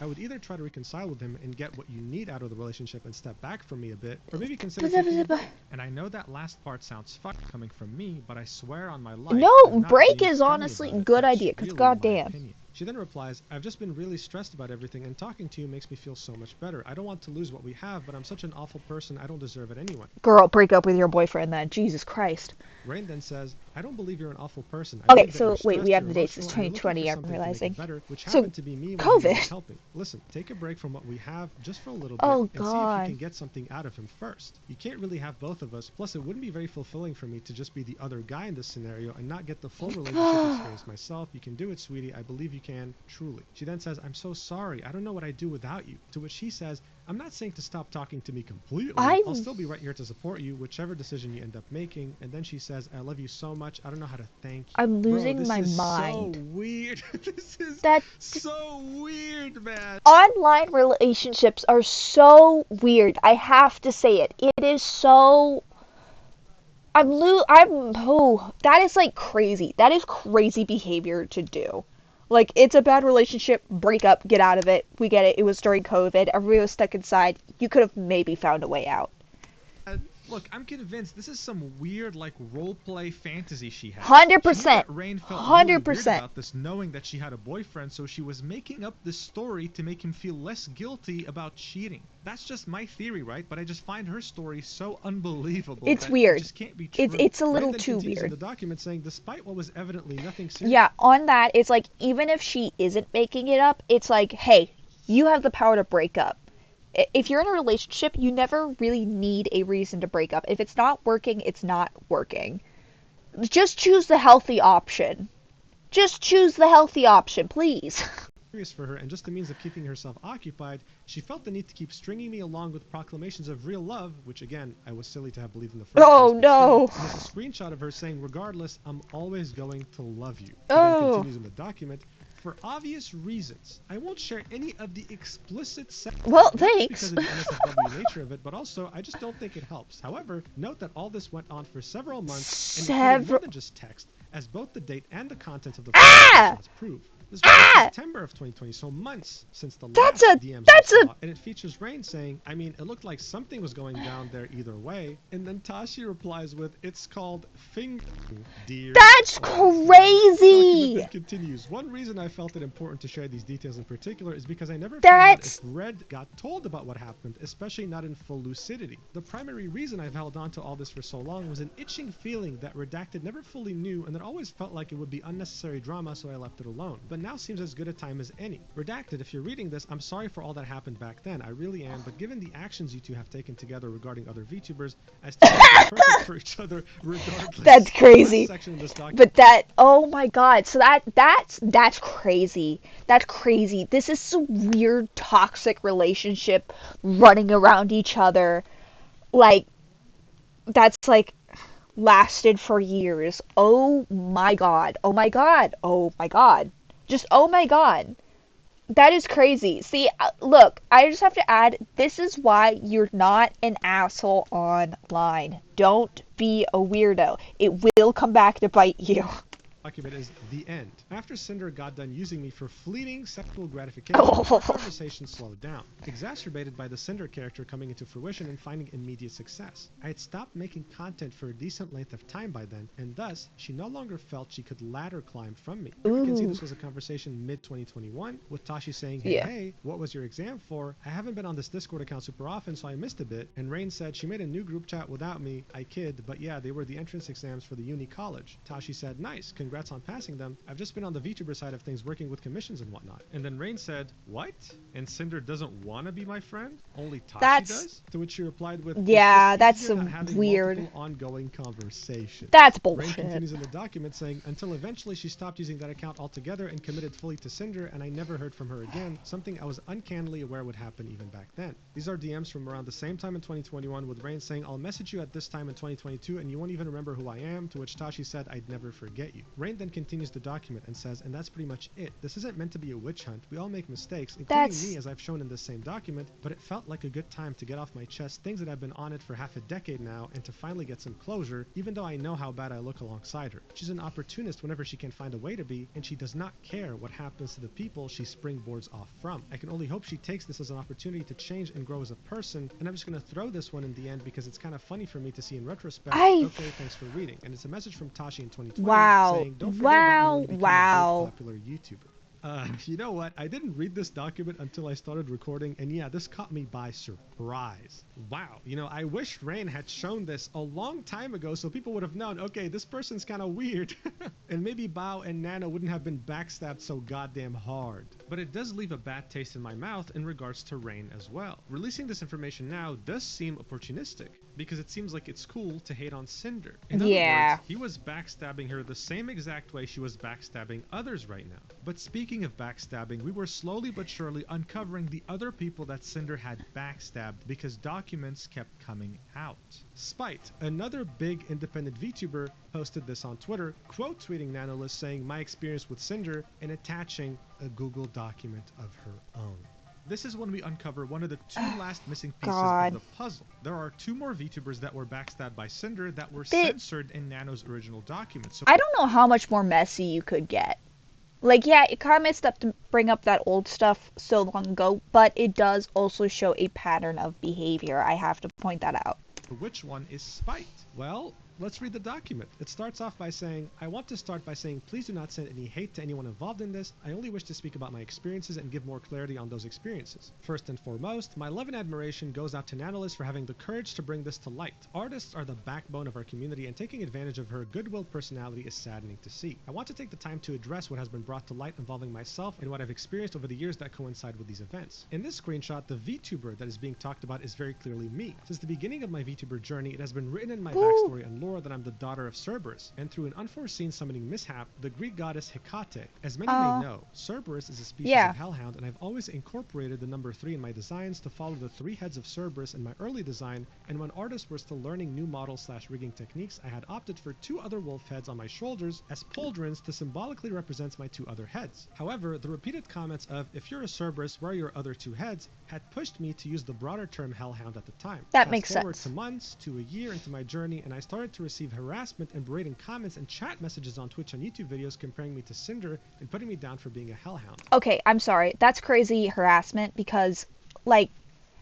I would either try to reconcile with him and get what you need out of the relationship and step back from me a bit, or maybe consider taking a break. And I know that last part sounds fucked coming from me, but I swear on my life, no, break is honestly a good idea, because goddamn. She then replies, I've just been really stressed about everything, and talking to you makes me feel so much better. I don't want to lose what we have, but I'm such an awful person, I don't deserve it anyway. Girl, break up with your boyfriend then. Jesus Christ. Rain then says, I don't believe you're an awful person. Okay, so wait, we have the dates. It's 2020, I'm realizing. Which so, to be me COVID. Helping. Listen, take a break from what we have just for a little bit and see if you can get something out of him first. You can't really have both of us, plus it wouldn't be very fulfilling for me to just be the other guy in this scenario and not get the full relationship experience myself. You can do it, sweetie. I believe you can, truly. She then says, I'm so sorry. I don't know what I'd do without you. To which he says, I'm not saying to stop talking to me completely. I'll still be right here to support you, whichever decision you end up making. And then she says, I love you so much. I don't know how to thank you. I'm losing my mind. So weird. This is so weird, man. Online relationships are so weird. I have to say it. It is so... that is like crazy. That is crazy behavior to do. Like, it's a bad relationship, break up, get out of it. We get it. It was during COVID. Everybody was stuck inside. You could have maybe found a way out. Look, I'm convinced this is some weird, like, role-play fantasy she had. 100%. Rain felt 100%. Really weird about this, knowing that she had a boyfriend, so she was making up this story to make him feel less guilty about cheating. That's just my theory, right? But I just find her story so unbelievable. It's weird. It just can't be true. It's a little too weird. In the document saying, despite what was evidently nothing serious. Yeah, on that, it's like, even if she isn't making it up, it's like, hey, you have the power to break up. If you're in a relationship, you never really need a reason to break up. If it's not working, it's not working. Just choose the healthy option. Just choose the healthy option, please. For her, and just a means of keeping herself occupied, she felt the need to keep stringing me along with proclamations of real love, which again, I was silly to have believed in the first place. Oh no! Still, there's a screenshot of her saying, regardless, I'm always going to love you. Oh. Then continues in the document, for obvious reasons, I won't share any of the explicit sex. Well, thanks. Because of the NSFW nature of it, but also I just don't think it helps. However, note that all this went on for several months and included more than just text, as both the date and the content of the conversations prove. This was in September of 2020, so months since the last DMs and it features Rain saying, I mean, it looked like something was going down there either way. And then Tashi replies with, it's called finger, dear. That's crazy! Then continues, one reason I felt it important to share these details in particular is because I never found out if Red got told about what happened, especially not in full lucidity. The primary reason I've held on to all this for so long was an itching feeling that Redacted never fully knew, and that always felt like it would be unnecessary drama, so I left it alone. But now seems as good a time as any. Redacted, if you're reading this, I'm sorry for all that happened back then. I really am, but given the actions you two have taken together regarding other VTubers, I still think you're perfect for each other regardless. That's crazy. But that, oh my god, so that's crazy. That's crazy. This is some weird toxic relationship running around each other. Like, that's like lasted for years. Oh my god. Oh my god. Oh my god. Just, oh my god. That is crazy. See, look, I just have to add, this is why you're not an asshole online. Don't be a weirdo. It will come back to bite you. Document is the end. After Sinder got done using me for fleeting sexual gratification, the conversation slowed down, exacerbated by the Sinder character coming into fruition and finding immediate success. I had stopped making content for a decent length of time by then, and thus, she no longer felt she could ladder climb from me. You can see this was a conversation mid-2021, with Tashi saying, hey, what was your exam for? I haven't been on this Discord account super often, so I missed a bit, and Rain said she made a new group chat without me. I kid, but yeah, they were the entrance exams for the uni college. Tashi said, nice, congrats on passing them. I've just been on the VTuber side of things working with commissions and whatnot. And then Rain said, what? And Sinder doesn't want to be my friend? Only Tashi does? To which she replied with, yeah, that's some weird ongoing conversation. That's bullshit. Rain continues in the document saying, until eventually she stopped using that account altogether and committed fully to Sinder, and I never heard from her again, something I was uncannily aware would happen even back then. These are DMs from around the same time in 2021, with Rain saying, I'll message you at this time in 2022 and you won't even remember who I am, to which Tashi said, I'd never forget you. Rain then continues the document and says, and that's pretty much it. This isn't meant to be a witch hunt. We all make mistakes, including me, as I've shown in this same document, but it felt like a good time to get off my chest things that I've been on it for half a decade now and to finally get some closure, even though I know how bad I look alongside her. She's an opportunist whenever she can find a way to be, and she does not care what happens to the people she springboards off from. I can only hope she takes this as an opportunity to change and grow as a person, and I'm just going to throw this one in the end because it's kind of funny for me to see in retrospect. Okay, thanks for reading. And it's a message from Tashi in 2020 saying, don't forget about me when you become a big popular YouTuber. You know what? I didn't read this document until I started recording, and yeah, this caught me by surprise. Wow. You know, I wish Rain had shown this a long time ago so people would have known, okay, this person's kind of weird. And maybe Bao and Nano wouldn't have been backstabbed so goddamn hard. But it does leave a bad taste in my mouth in regards to Rain as well. Releasing this information now does seem opportunistic, because it seems like it's cool to hate on Sinder. In other words, he was backstabbing her the same exact way she was backstabbing others right now. But speaking of backstabbing, we were slowly but surely uncovering the other people that Sinder had backstabbed because documents kept coming out. Spite, another big independent VTuber, posted this on Twitter, quote tweeting Nanolist saying my experience with Sinder and attaching a Google document of her own. This is when we uncover one of the two last missing pieces of the puzzle. There are two more VTubers that were backstabbed by Sinder that were censored in Nano's original document. So I don't know how much more messy you could get. Like, yeah, it kind of messed up to bring up that old stuff so long ago, but it does also show a pattern of behavior. I have to point that out. Which one is Spite? Well, let's read the document. It starts off by saying, I want to start by saying please do not send any hate to anyone involved in this. I only wish to speak about my experiences and give more clarity on those experiences. First and foremost, my love and admiration goes out to Nanolist for having the courage to bring this to light. Artists are the backbone of our community, and taking advantage of her goodwill personality is saddening to see. I want to take the time to address what has been brought to light involving myself and what I've experienced over the years that coincide with these events. In this screenshot, the VTuber that is being talked about is very clearly me. Since the beginning of my VTuber journey, it has been written in my backstory and lore that I'm the daughter of Cerberus, and through an unforeseen summoning mishap, the Greek goddess Hecate. As many may know, Cerberus is a species of hellhound, and I've always incorporated the number 3 in my designs to follow the 3 heads of Cerberus in my early design, and when artists were still learning new model/rigging techniques, I had opted for 2 other wolf heads on my shoulders as pauldrons to symbolically represent my 2 other heads. However, the repeated comments of, if you're a Cerberus, where are your other 2 heads, had pushed me to use the broader term hellhound at the time. That makes sense. Fast forward to months, to a year into my journey, and I started to receive harassment and berating comments and chat messages on Twitch and YouTube videos comparing me to Sinder and putting me down for being a hellhound. Okay, I'm sorry. That's crazy harassment because, like,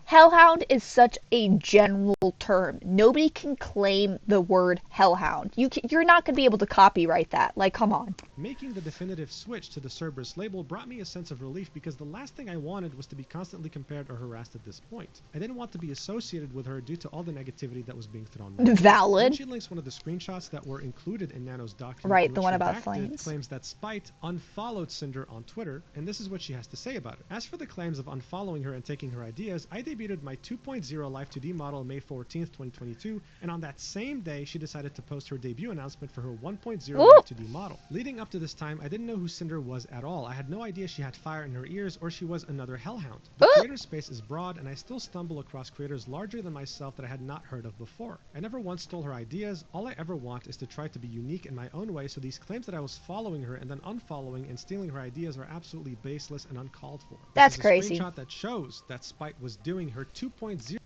hellhound is such a general term. Nobody can claim the word hellhound. You're not going to be able to copyright that. Like, come on. Making the definitive switch to the Cerberus label brought me a sense of relief because the last thing I wanted was to be constantly compared or harassed at this point. I didn't want to be associated with her due to all the negativity that was being thrown my way. Valid. Then she links one of the screenshots that were included in Nano's document. Right, the one about flames. Claims that Spite unfollowed Sinder on Twitter, and this is what she has to say about it. As for the claims of unfollowing her and taking her ideas, I debuted my 2.0 Live 2D model May 14th, 2022, and on that same day, she decided to post her debut announcement for her 1.0 Live 2D model. Leading up to this time, I didn't know who Sinder was at all. I had no idea she had fire in her ears or she was another hellhound. The creator space is broad, and I still stumble across creators larger than myself that I had not heard of before. I never once stole her ideas. All I ever want is to try to be unique in my own way, so these claims that I was following her and then unfollowing and stealing her ideas are absolutely baseless and uncalled for. That's this is crazy. A screenshot that shows that Spite was doing her 2.0.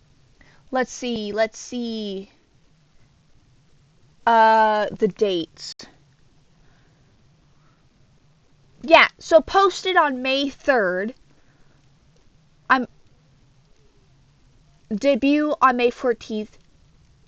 Let's see. The dates. Yeah, so posted on May 3rd. Debut on May 14th.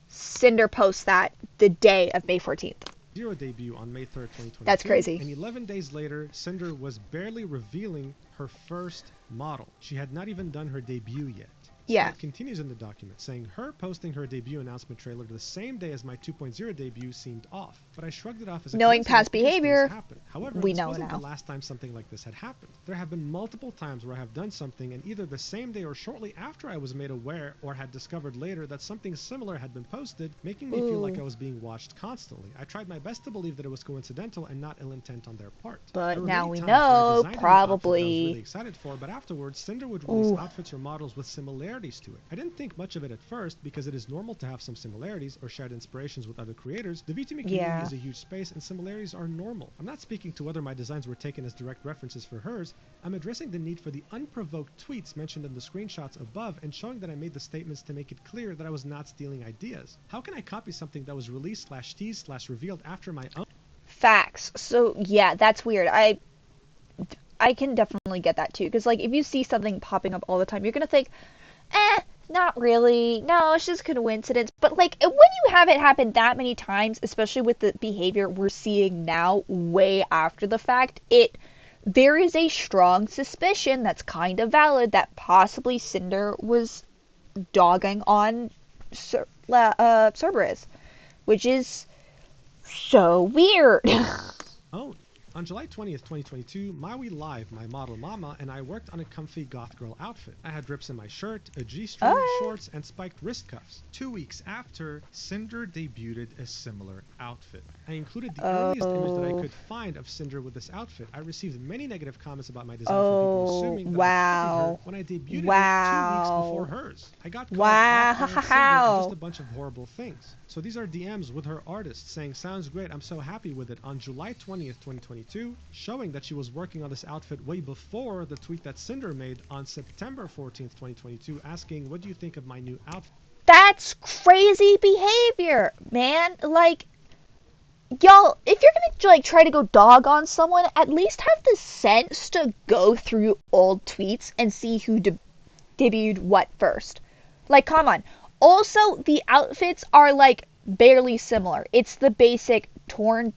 Sinder posts that the day of May 14th. Debut on May 3rd, 2022. That's crazy. And 11 days later, Sinder was barely revealing her first model. She had not even done her debut yet. Yeah. Spite continues in the document, saying her posting her debut announcement trailer the same day as my 2.0 debut seemed off, but I shrugged it off as a knowing past behavior. However, we this know wasn't now. the last time something like this had happened. There have been multiple times where I have done something and either the same day or shortly after I was made aware or had discovered later that something similar had been posted, making me feel like I was being watched constantly. I tried my best to believe that it was coincidental and not ill intent on their part. But now we know, probably. I was really excited for, but afterwards, Sinder would release outfits or models with similarities similarities to it. I didn't think much of it at first because it is normal to have some similarities or shared inspirations with other creators. The VTuber community is a huge space and similarities are normal. I'm not speaking to whether my designs were taken as direct references for hers. I'm addressing the need for the unprovoked tweets mentioned in the screenshots above and showing that I made the statements to make it clear that I was not stealing ideas. How can I copy something that was released / teased / revealed after my own? Facts. So yeah, that's weird. I can definitely get that too, because like if you see something popping up all the time, you're gonna think, not really. No, it's just coincidence. But like when you have it happen that many times, especially with the behavior we're seeing now, way after the fact, there is a strong suspicion that's kind of valid that possibly Cinder was dogging on Cerberus, which is so weird. Oh. On July 20th, 2022, Maui Live, my model Mama, and I worked on a comfy goth girl outfit. I had rips in my shirt, a G-string, shorts, and spiked wrist cuffs. 2 weeks after, Cinder debuted a similar outfit. I included the earliest image that I could find of Cinder with this outfit. I received many negative comments about my design from people assuming that I copied her when I debuted it 2 weeks before hers. I got called off-brand Cinder and just a bunch of horrible things. So these are DMs with her artist saying, "Sounds great, I'm so happy with it," on July 20th, 2022, showing that she was working on this outfit way before the tweet that Cinder made on September 14th, 2022, asking, "What do you think of my new outfit?" That's crazy behavior, man. Like, y'all, if you're gonna like try to go dog on someone, at least have the sense to go through old tweets and see who debuted what first. Like, come on. Also, the outfits are like barely similar. It's the basic torn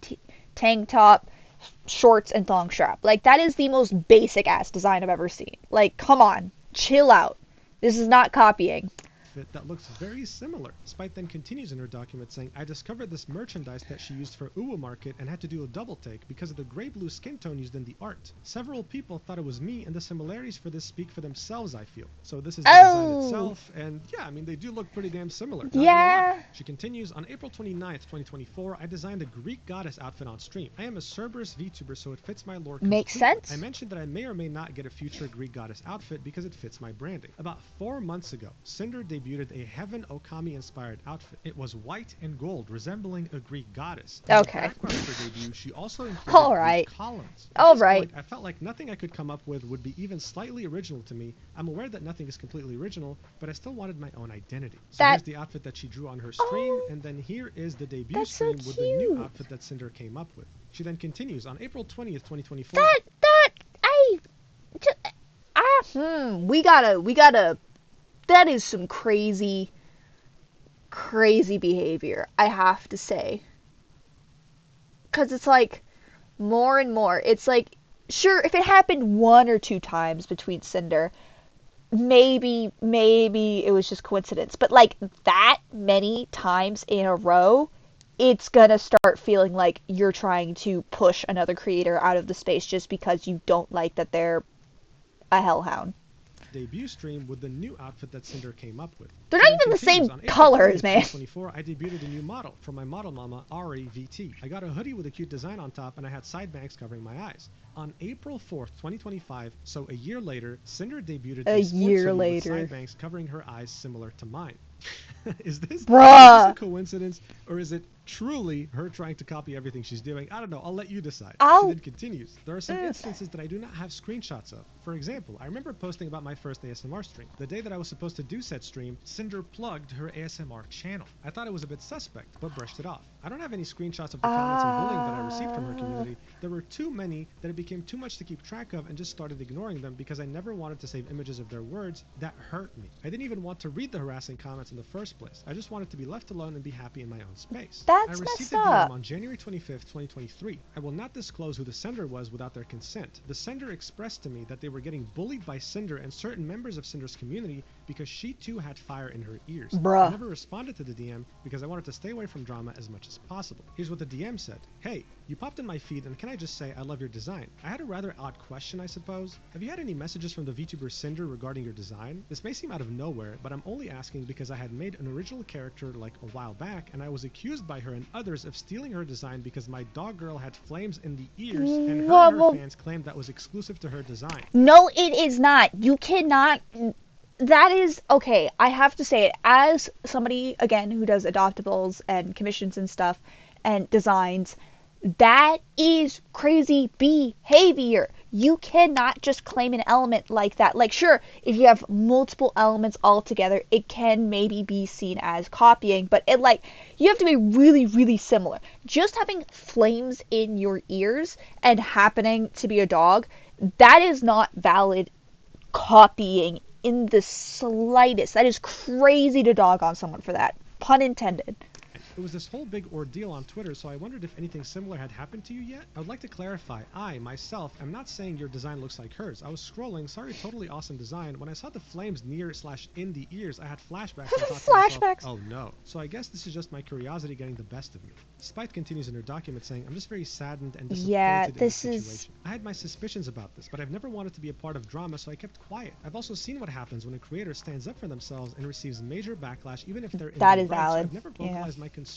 tank top, shorts, and thong strap. Like, that is the most basic ass design I've ever seen. Like, come on, chill out. This is not copying. That looks very similar. Spite then continues in her document saying, "I discovered this merchandise that she used for ARUUU market and had to do a double take because of the gray blue skin tone used in the art. Several people thought it was me, and the similarities for this speak for themselves, I feel. So this is the design itself, and yeah, I mean, they do look pretty damn similar. Yeah. She continues, "On April 29th, 2024, I designed a Greek goddess outfit on stream. I am a Cerberus VTuber, so it fits my lore completely. Makes sense. I mentioned that I may or may not get a future Greek goddess outfit because it fits my branding. About 4 months ago, Cinder debuted a Heaven Okami inspired outfit. It was white and gold, resembling a Greek goddess. In the background for debut, she also included Greek columns. At this point, I felt like nothing I could come up with would be even slightly original to me. I'm aware that nothing is completely original, but I still wanted my own identity. So here's the outfit that she drew on her stream, and then here is the debut stream with the new outfit that Cinder came up with. She then continues, on April 20th, 2024. We gotta, that is some crazy behavior, I have to say. Because it's like, more and more, it's like, sure, if it happened 1 or 2 times between Cinder, maybe it was just coincidence. But like, that many times in a row, it's gonna start feeling like you're trying to push another creator out of the space just because you don't like that they're a hellhound. Debut stream with the new outfit that Cinder came up with. They're not even the same colors, man. 2024, I debuted a new model from my model mama, ARUUU. I got a hoodie with a cute design on top, and I had side bangs covering my eyes. On April 4th, 2025, so a year later, Cinder debuted a sports hoodie with side bangs covering her eyes similar to mine. Is this a coincidence, or is it truly her trying to copy everything she's doing? I don't know. I'll let you decide. She then continues. There are some instances that I do not have screenshots of. For example, I remember posting about my first ASMR stream. The day that I was supposed to do said stream, Cinder plugged her ASMR channel. I thought it was a bit suspect, but brushed it off. I don't have any screenshots of the comments and bullying that I received from her community. There were too many that it became too much to keep track of, and just started ignoring them because I never wanted to save images of their words that hurt me. I didn't even want to read the harassing comments in the first place. I just wanted to be left alone and be happy in my own space. I received a DM on January 25th, 2023. I will not disclose who the sender was without their consent. The sender expressed to me that they were getting bullied by Cinder and certain members of Cinder's community because she too had fire in her ears. I never responded to the DM because I wanted to stay away from drama as much as possible. Here's what the DM said. "Hey, you popped in my feed, and can I just say I love your design? I had a rather odd question, I suppose. Have you had any messages from the VTuber Cinder regarding your design? This may seem out of nowhere, but I'm only asking because I had made an original character like a while back, and I was accused by her and others of stealing her design because my dog girl had flames in the ears, and her fans claimed that was exclusive to her design." No, it is not. You cannot. that is okay. I have to say it as somebody again who does adoptables and commissions and stuff and designs. That is crazy behavior. You cannot just claim an element like that. Like, sure, if you have multiple elements all together, it can maybe be seen as copying, but it like you have to be really, really similar. Just having flames in your ears and happening to be a dog, that is not valid copying in the slightest. That is crazy to dog on someone for that. Pun intended. It was this whole big ordeal on Twitter, so I wondered if anything similar had happened to you yet. I would like to clarify, I, myself, am not saying your design looks like hers. I was scrolling, sorry, totally awesome design. When I saw the flames near/in the ears, I had flashbacks and thought to myself, oh no. So I guess this is just my curiosity getting the best of me. Spite continues in her document saying, I'm just very saddened and disappointed in the situation. I had my suspicions about this, but I've never wanted to be a part of drama, so I kept quiet. I've also seen what happens when a creator stands up for themselves and receives major backlash, even if they're in that is right, valid. So I've never vocalized my concerns.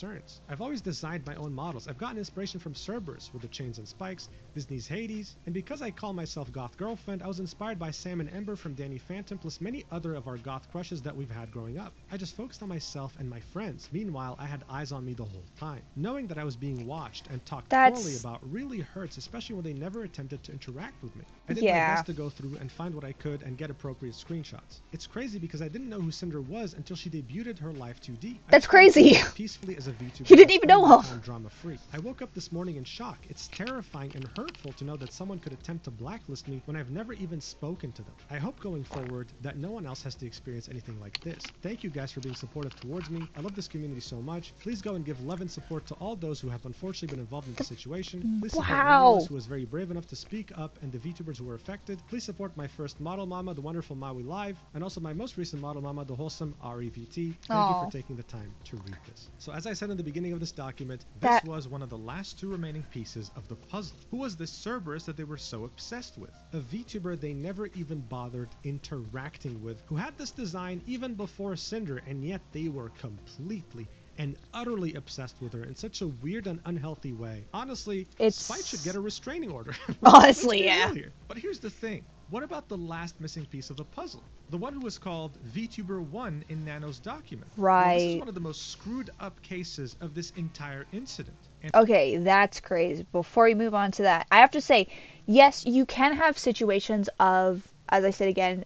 I've always designed my own models. I've gotten inspiration from Cerberus with the chains and spikes, Disney's Hades, and because I call myself Goth Girlfriend, I was inspired by Sam and Ember from Danny Phantom, plus many other of our goth crushes that we've had growing up. I just focused on myself and my friends. Meanwhile, I had eyes on me the whole time. Knowing that I was being watched and talked poorly about really hurts, especially when they never attempted to interact with me. I did my best to go through and find what I could and get appropriate screenshots. It's crazy because I didn't know who Cinder was until she debuted her live 2D. That's crazy. Peacefully as a VTuber. You didn't even know her. Drama-free. I woke up this morning in shock. It's terrifying and hurtful to know that someone could attempt to blacklist me when I've never even spoken to them. I hope going forward that no one else has to experience anything like this. Thank you guys for being supportive towards me. I love this community so much. Please go and give love and support to all those who have unfortunately been involved in this situation. Please support Nano, who was very brave enough to speak up, and the VTubers who were affected. Please support my first model mama, the wonderful Maui Live, and also my most recent model mama, the wholesome REVT. Thank you for taking the time to read this. So as I said in the beginning of this document, this was one of the last two remaining pieces of the puzzle. Who was this Cerberus that they were so obsessed with? A VTuber they never even bothered interacting with, who had this design even before Cinder, and yet they were completely and utterly obsessed with her in such a weird and unhealthy way. Honestly, Spite should get a restraining order. Honestly, yeah. But here's the thing. What about the last missing piece of the puzzle? The one who was called VTuber 1 in Nano's document. Right. Well, this is one of the most screwed up cases of this entire incident. Okay, that's crazy. Before we move on to that, I have to say, yes, you can have situations of, as I said again,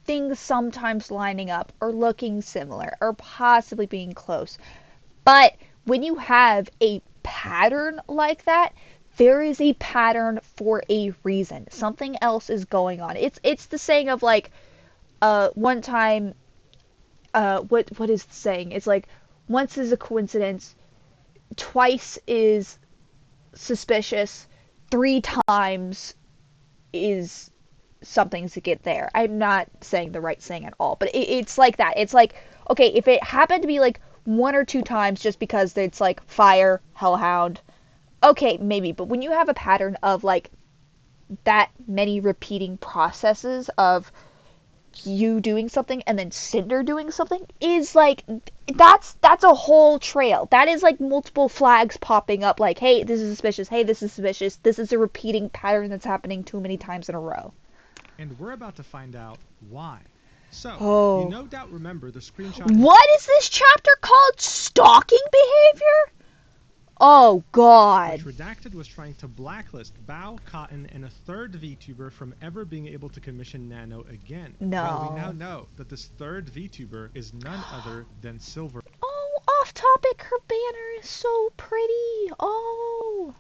things sometimes lining up or looking similar or possibly being close. But when you have a pattern like that, there is a pattern for a reason. Something else is going on. It's the saying of like one time what is the saying? It's like once is a coincidence, twice is suspicious, 3 times is something to get there. I'm not saying the right saying at all, but it's like that. It's like, okay, if it happened to be like 1 or 2 times just because it's like fire, hellhound, okay, maybe. But when you have a pattern of like that many repeating processes of you doing something and then Cinder doing something is like that's a whole trail. That is like multiple flags popping up like, hey, this is suspicious, hey, this is suspicious, this is a repeating pattern that's happening too many times in a row. And we're about to find out why. So, you no doubt remember the screenshot. What is this chapter called? Stalking behavior? Oh, God. Which Redacted was trying to blacklist Bao, Cotton, and a third VTuber from ever being able to commission Nano again. No. Well, we now know that this third VTuber is none other than Silver. Oh, off topic. Her banner is so pretty. Oh.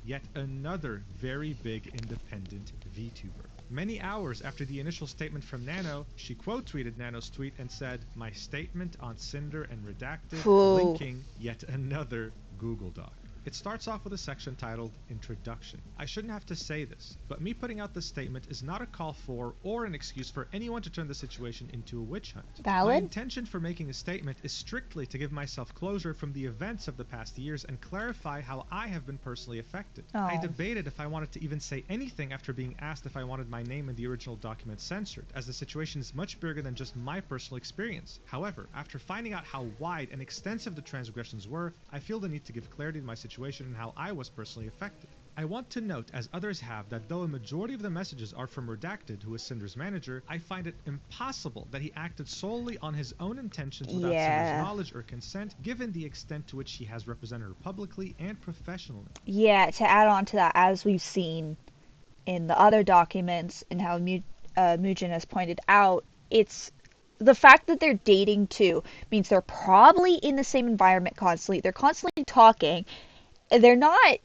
Yet another very big independent VTuber. Many hours after the initial statement from Nano, she quote-tweeted Nano's tweet and said, "My statement on Cinder and Redacted," linking yet another Google Doc. It starts off with a section titled Introduction. I shouldn't have to say this, but me putting out this statement is not a call for or an excuse for anyone to turn the situation into a witch hunt. Valid. My intention for making a statement is strictly to give myself closure from the events of the past years and clarify how I have been personally affected. I debated if I wanted to even say anything after being asked if I wanted my name in the original document censored, as the situation is much bigger than just my personal experience. However, after finding out how wide and extensive the transgressions were, I feel the need to give clarity to my situation and how I was personally affected. I want to note, as others have, that though a majority of the messages are from Redacted, who is Cinder's manager, I find it impossible that he acted solely on his own intentions without Cinder's knowledge or consent, given the extent to which he has represented her publicly and professionally. Yeah, to add on to that, as we've seen in the other documents and how Mujin has pointed out, it's the fact that they're dating too means they're probably in the same environment constantly. They're constantly talking. They're not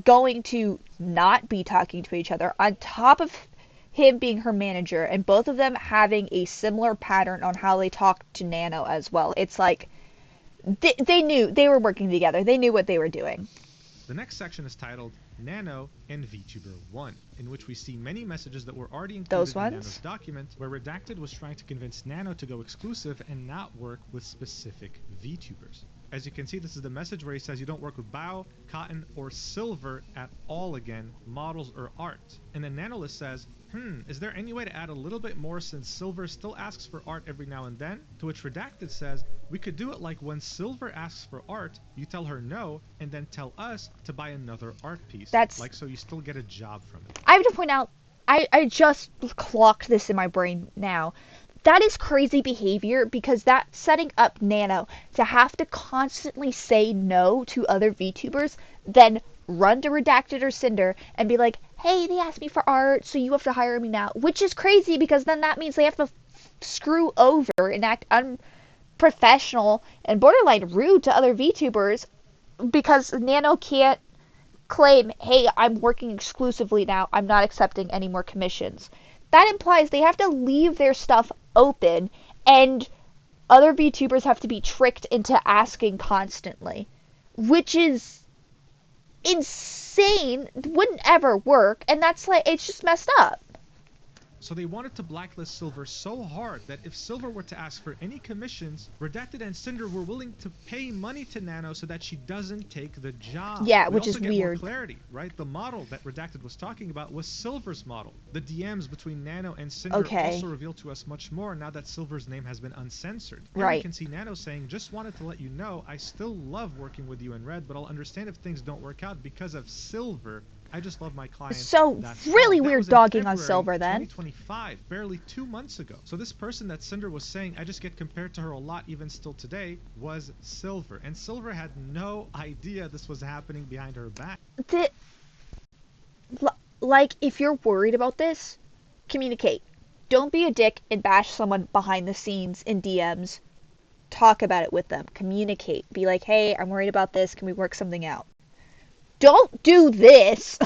going to not be talking to each other, on top of him being her manager and both of them having a similar pattern on how they talk to Nano as well. It's like they knew they were working together. They knew what they were doing. The next section is titled Nano and Vtuber 1, in which we see many messages that were already included in Nano's document, where Redacted was trying to convince Nano to go exclusive and not work with specific VTubers. As you can see, this is the message where he says you don't work with Bao, Cotton, or Silver at all again, models or art. And then Nanolist says, is there any way to add a little bit more since Silver still asks for art every now and then? To which Redacted says, we could do it like when Silver asks for art, you tell her no, and then tell us to buy another art piece. Like so you still get a job from it. I have to point out, I just clocked this in my brain now. That is crazy behavior because that's setting up Nano to have to constantly say no to other VTubers, then run to Redacted or Sinder and be like, hey, they asked me for art, so you have to hire me now. Which is crazy because then that means they have to screw over and act unprofessional and borderline rude to other VTubers because Nano can't claim, hey, I'm working exclusively now, I'm not accepting any more commissions. That implies they have to leave their stuff open and other VTubers have to be tricked into asking constantly, which is insane, wouldn't ever work, and that's like, it's just messed up. So they wanted to blacklist Silver so hard that if Silver were to ask for any commissions, Redacted and Cinder were willing to pay money to Nano so that she doesn't take the job. Yeah, which is weird. More clarity, right? The model that Redacted was talking about was Silver's model. The DMs between Nano and Cinder also reveal to us much more now that Silver's name has been uncensored. And we can see Nano saying, just wanted to let you know, I still love working with you in Red, but I'll understand if things don't work out because of Silver. I just love my clients. So really weird dogging on Silver then. 2025, barely 2 months ago. So this person that Cinder was saying, I just get compared to her a lot even still today, was Silver. And Silver had no idea this was happening behind her back. Like, if you're worried about this, communicate. Don't be a dick and bash someone behind the scenes in DMs. Talk about it with them. Communicate. Be like, hey, I'm worried about this. Can we work something out? Don't do this!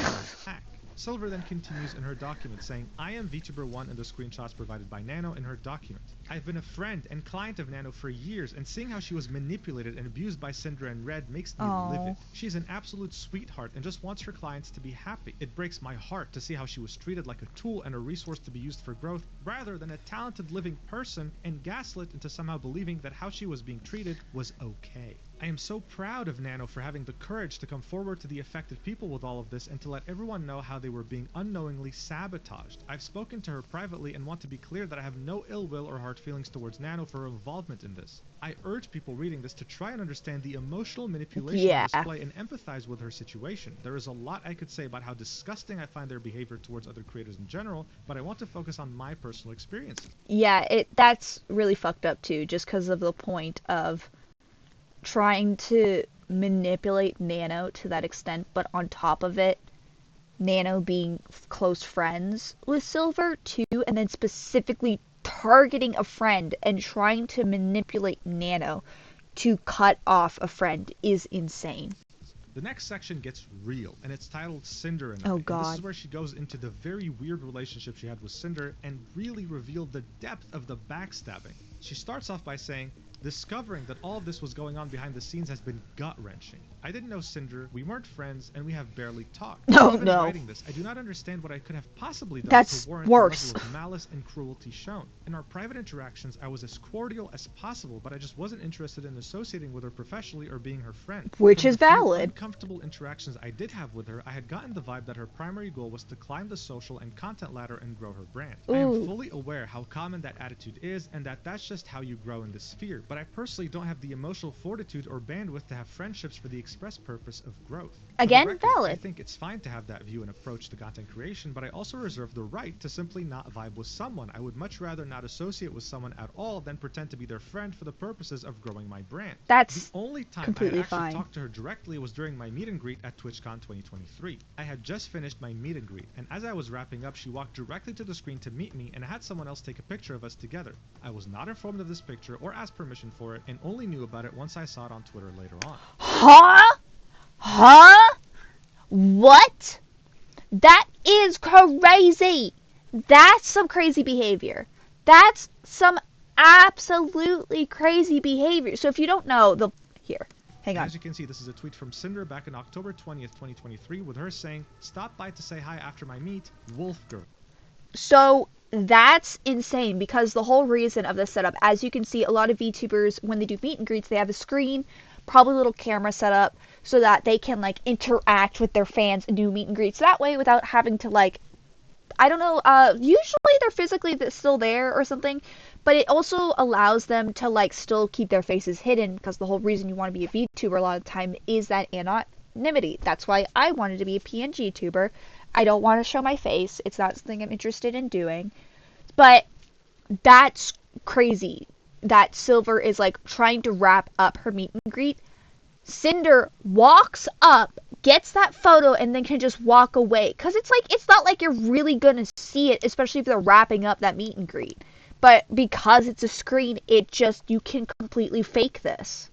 Silver then continues in her document saying, I am VTuber 1 in the screenshots provided by Nano in her document. I've been a friend and client of Nano for years, and seeing how she was manipulated and abused by Sinder and Red makes me livid. She's an absolute sweetheart and just wants her clients to be happy. It breaks my heart to see how she was treated like a tool and a resource to be used for growth, rather than a talented living person, and gaslit into somehow believing that how she was being treated was okay. I am so proud of Nano for having the courage to come forward to the affected people with all of this and to let everyone know how they were being unknowingly sabotaged. I've spoken to her privately and want to be clear that I have no ill will or hard feelings towards Nano for her involvement in this. I urge people reading this to try and understand the emotional manipulation on display and empathize with her situation. There is a lot I could say about how disgusting I find their behavior towards other creators in general, but I want to focus on my personal experiences. Yeah, that's really fucked up too, just because of the point of trying to manipulate Nano to that extent, but on top of it, Nano being close friends with Silver too, and then specifically targeting a friend and trying to manipulate Nano to cut off a friend is insane. The next section gets real, and it's titled Sinder and Oh God. This is where she goes into the very weird relationship she had with Sinder and really revealed the depth of the backstabbing. She starts off by saying, discovering that all of this was going on behind the scenes has been gut-wrenching. I didn't know Cinder, we weren't friends, and we have barely talked. Even writing this, I do not understand what I could have possibly done to warrant the level of malice and cruelty shown. In our private interactions, I was as cordial as possible, but I just wasn't interested in associating with her professionally or being her friend. Which is valid. Uncomfortable interactions I did have with her, I had gotten the vibe that her primary goal was to climb the social and content ladder and grow her brand. I am fully aware how common that attitude is, and that that's just how you grow in this sphere, but I personally don't have the emotional fortitude or bandwidth to have friendships for the express purpose of growth. Again, valid. I think it's fine to have that view and approach to content creation, but I also reserve the right to simply not vibe with someone. I would much rather not associate with someone at all than pretend to be their friend for the purposes of growing my brand. That's the only time completely I actually fine. talked to her directly was during my meet and greet at TwitchCon 2023. I had just finished my meet and greet, and as I was wrapping up, she walked directly to the screen to meet me and had someone else take a picture of us together. I was not informed of this picture or asked permission for it, and only knew about it once I saw it on Twitter later on. Huh? Huh? What? That is crazy. That's some crazy behavior. That's some absolutely crazy behavior. So if you don't know, here, hang on. As you can see, this is a tweet from Sinder back in October 20th, 2023, with her saying, "Stop by to say hi after my meet, Wolf Girl." So that's insane, because the whole reason of this setup, as you can see, a lot of VTubers, when they do meet and greets, they have a screen, probably a little camera set up, so that they can like interact with their fans and do meet and greets that way without having to like, I don't know, usually they're physically still there or something, but it also allows them to like still keep their faces hidden, because the whole reason you want to be a VTuber a lot of the time is that anonymity. That's why I wanted to be a PNG tuber. I don't want to show my face. It's not something I'm interested in doing. But that's crazy that Silver is like trying to wrap up her meet and greet. Sinder walks up, gets that photo, and then can just walk away. Because it's like, it's not like you're really going to see it, especially if they're wrapping up that meet and greet. But because it's a screen, you can completely fake this.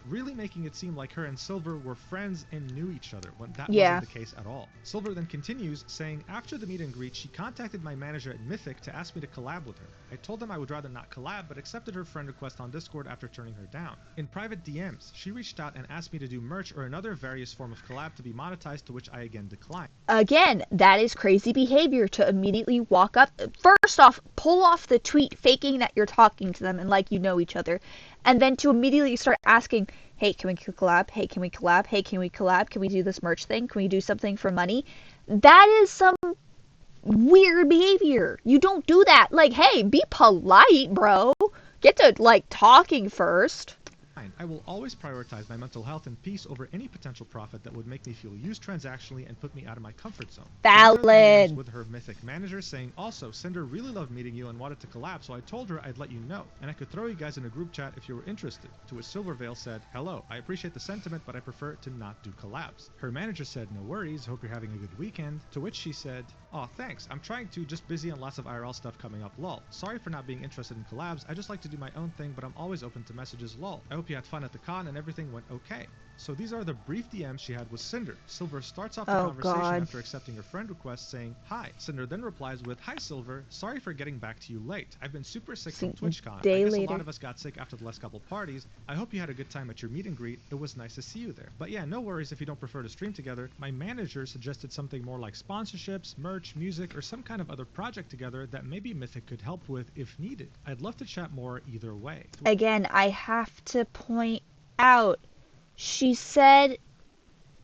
Really making it seem like her and Silver were friends and knew each other, when that Yeah. wasn't the case at all. Silver then continues, saying, "After the meet and greet, she contacted my manager at Mythic to ask me to collab with her. I told them I would rather not collab, but accepted her friend request on Discord after turning her down. In private DMs, she reached out and asked me to do merch or another various form of collab to be monetized, to which I again declined." Again, that is crazy behavior to immediately walk up. First off, pull off the tweet faking that you're talking to them and like you know each other. And then to immediately start asking, hey, can we collab? Hey, can we collab? Hey, can we collab? Can we do this merch thing? Can we do something for money? That is some weird behavior. You don't do that. Like, hey, be polite, bro. Get to, like, talking first. I will always prioritize my mental health and peace over any potential profit that would make me feel used transactionally and put me out of my comfort zone. Valid. With her Mythic manager saying, "Also, Cinder really loved meeting you and wanted to collab, so I told her I'd let you know, and I could throw you guys in a group chat if you were interested." To which Silverveil said, "Hello, I appreciate the sentiment, but I prefer to not do collabs." Her manager said, "No worries, hope you're having a good weekend." To which she said, "Aw, thanks, I'm trying to, just busy on lots of IRL stuff coming up, lol. Sorry for not being interested in collabs, I just like to do my own thing, but I'm always open to messages, lol. I hope you had fun at the con and everything went okay." So these are the brief DMs she had with Cinder. Silver starts off the conversation after accepting her friend request saying, "Hi." Cinder then replies with, "Hi Silver, sorry for getting back to you late. I've been super sick from TwitchCon. I guess a lot of us got sick after the last couple parties. I hope you had a good time at your meet and greet. It was nice to see you there. But yeah, no worries if you don't prefer to stream together. My manager suggested something more like sponsorships, merch, music, or some kind of other project together that maybe Mythic could help with if needed. I'd love to chat more either way." Again, I have to point out, she said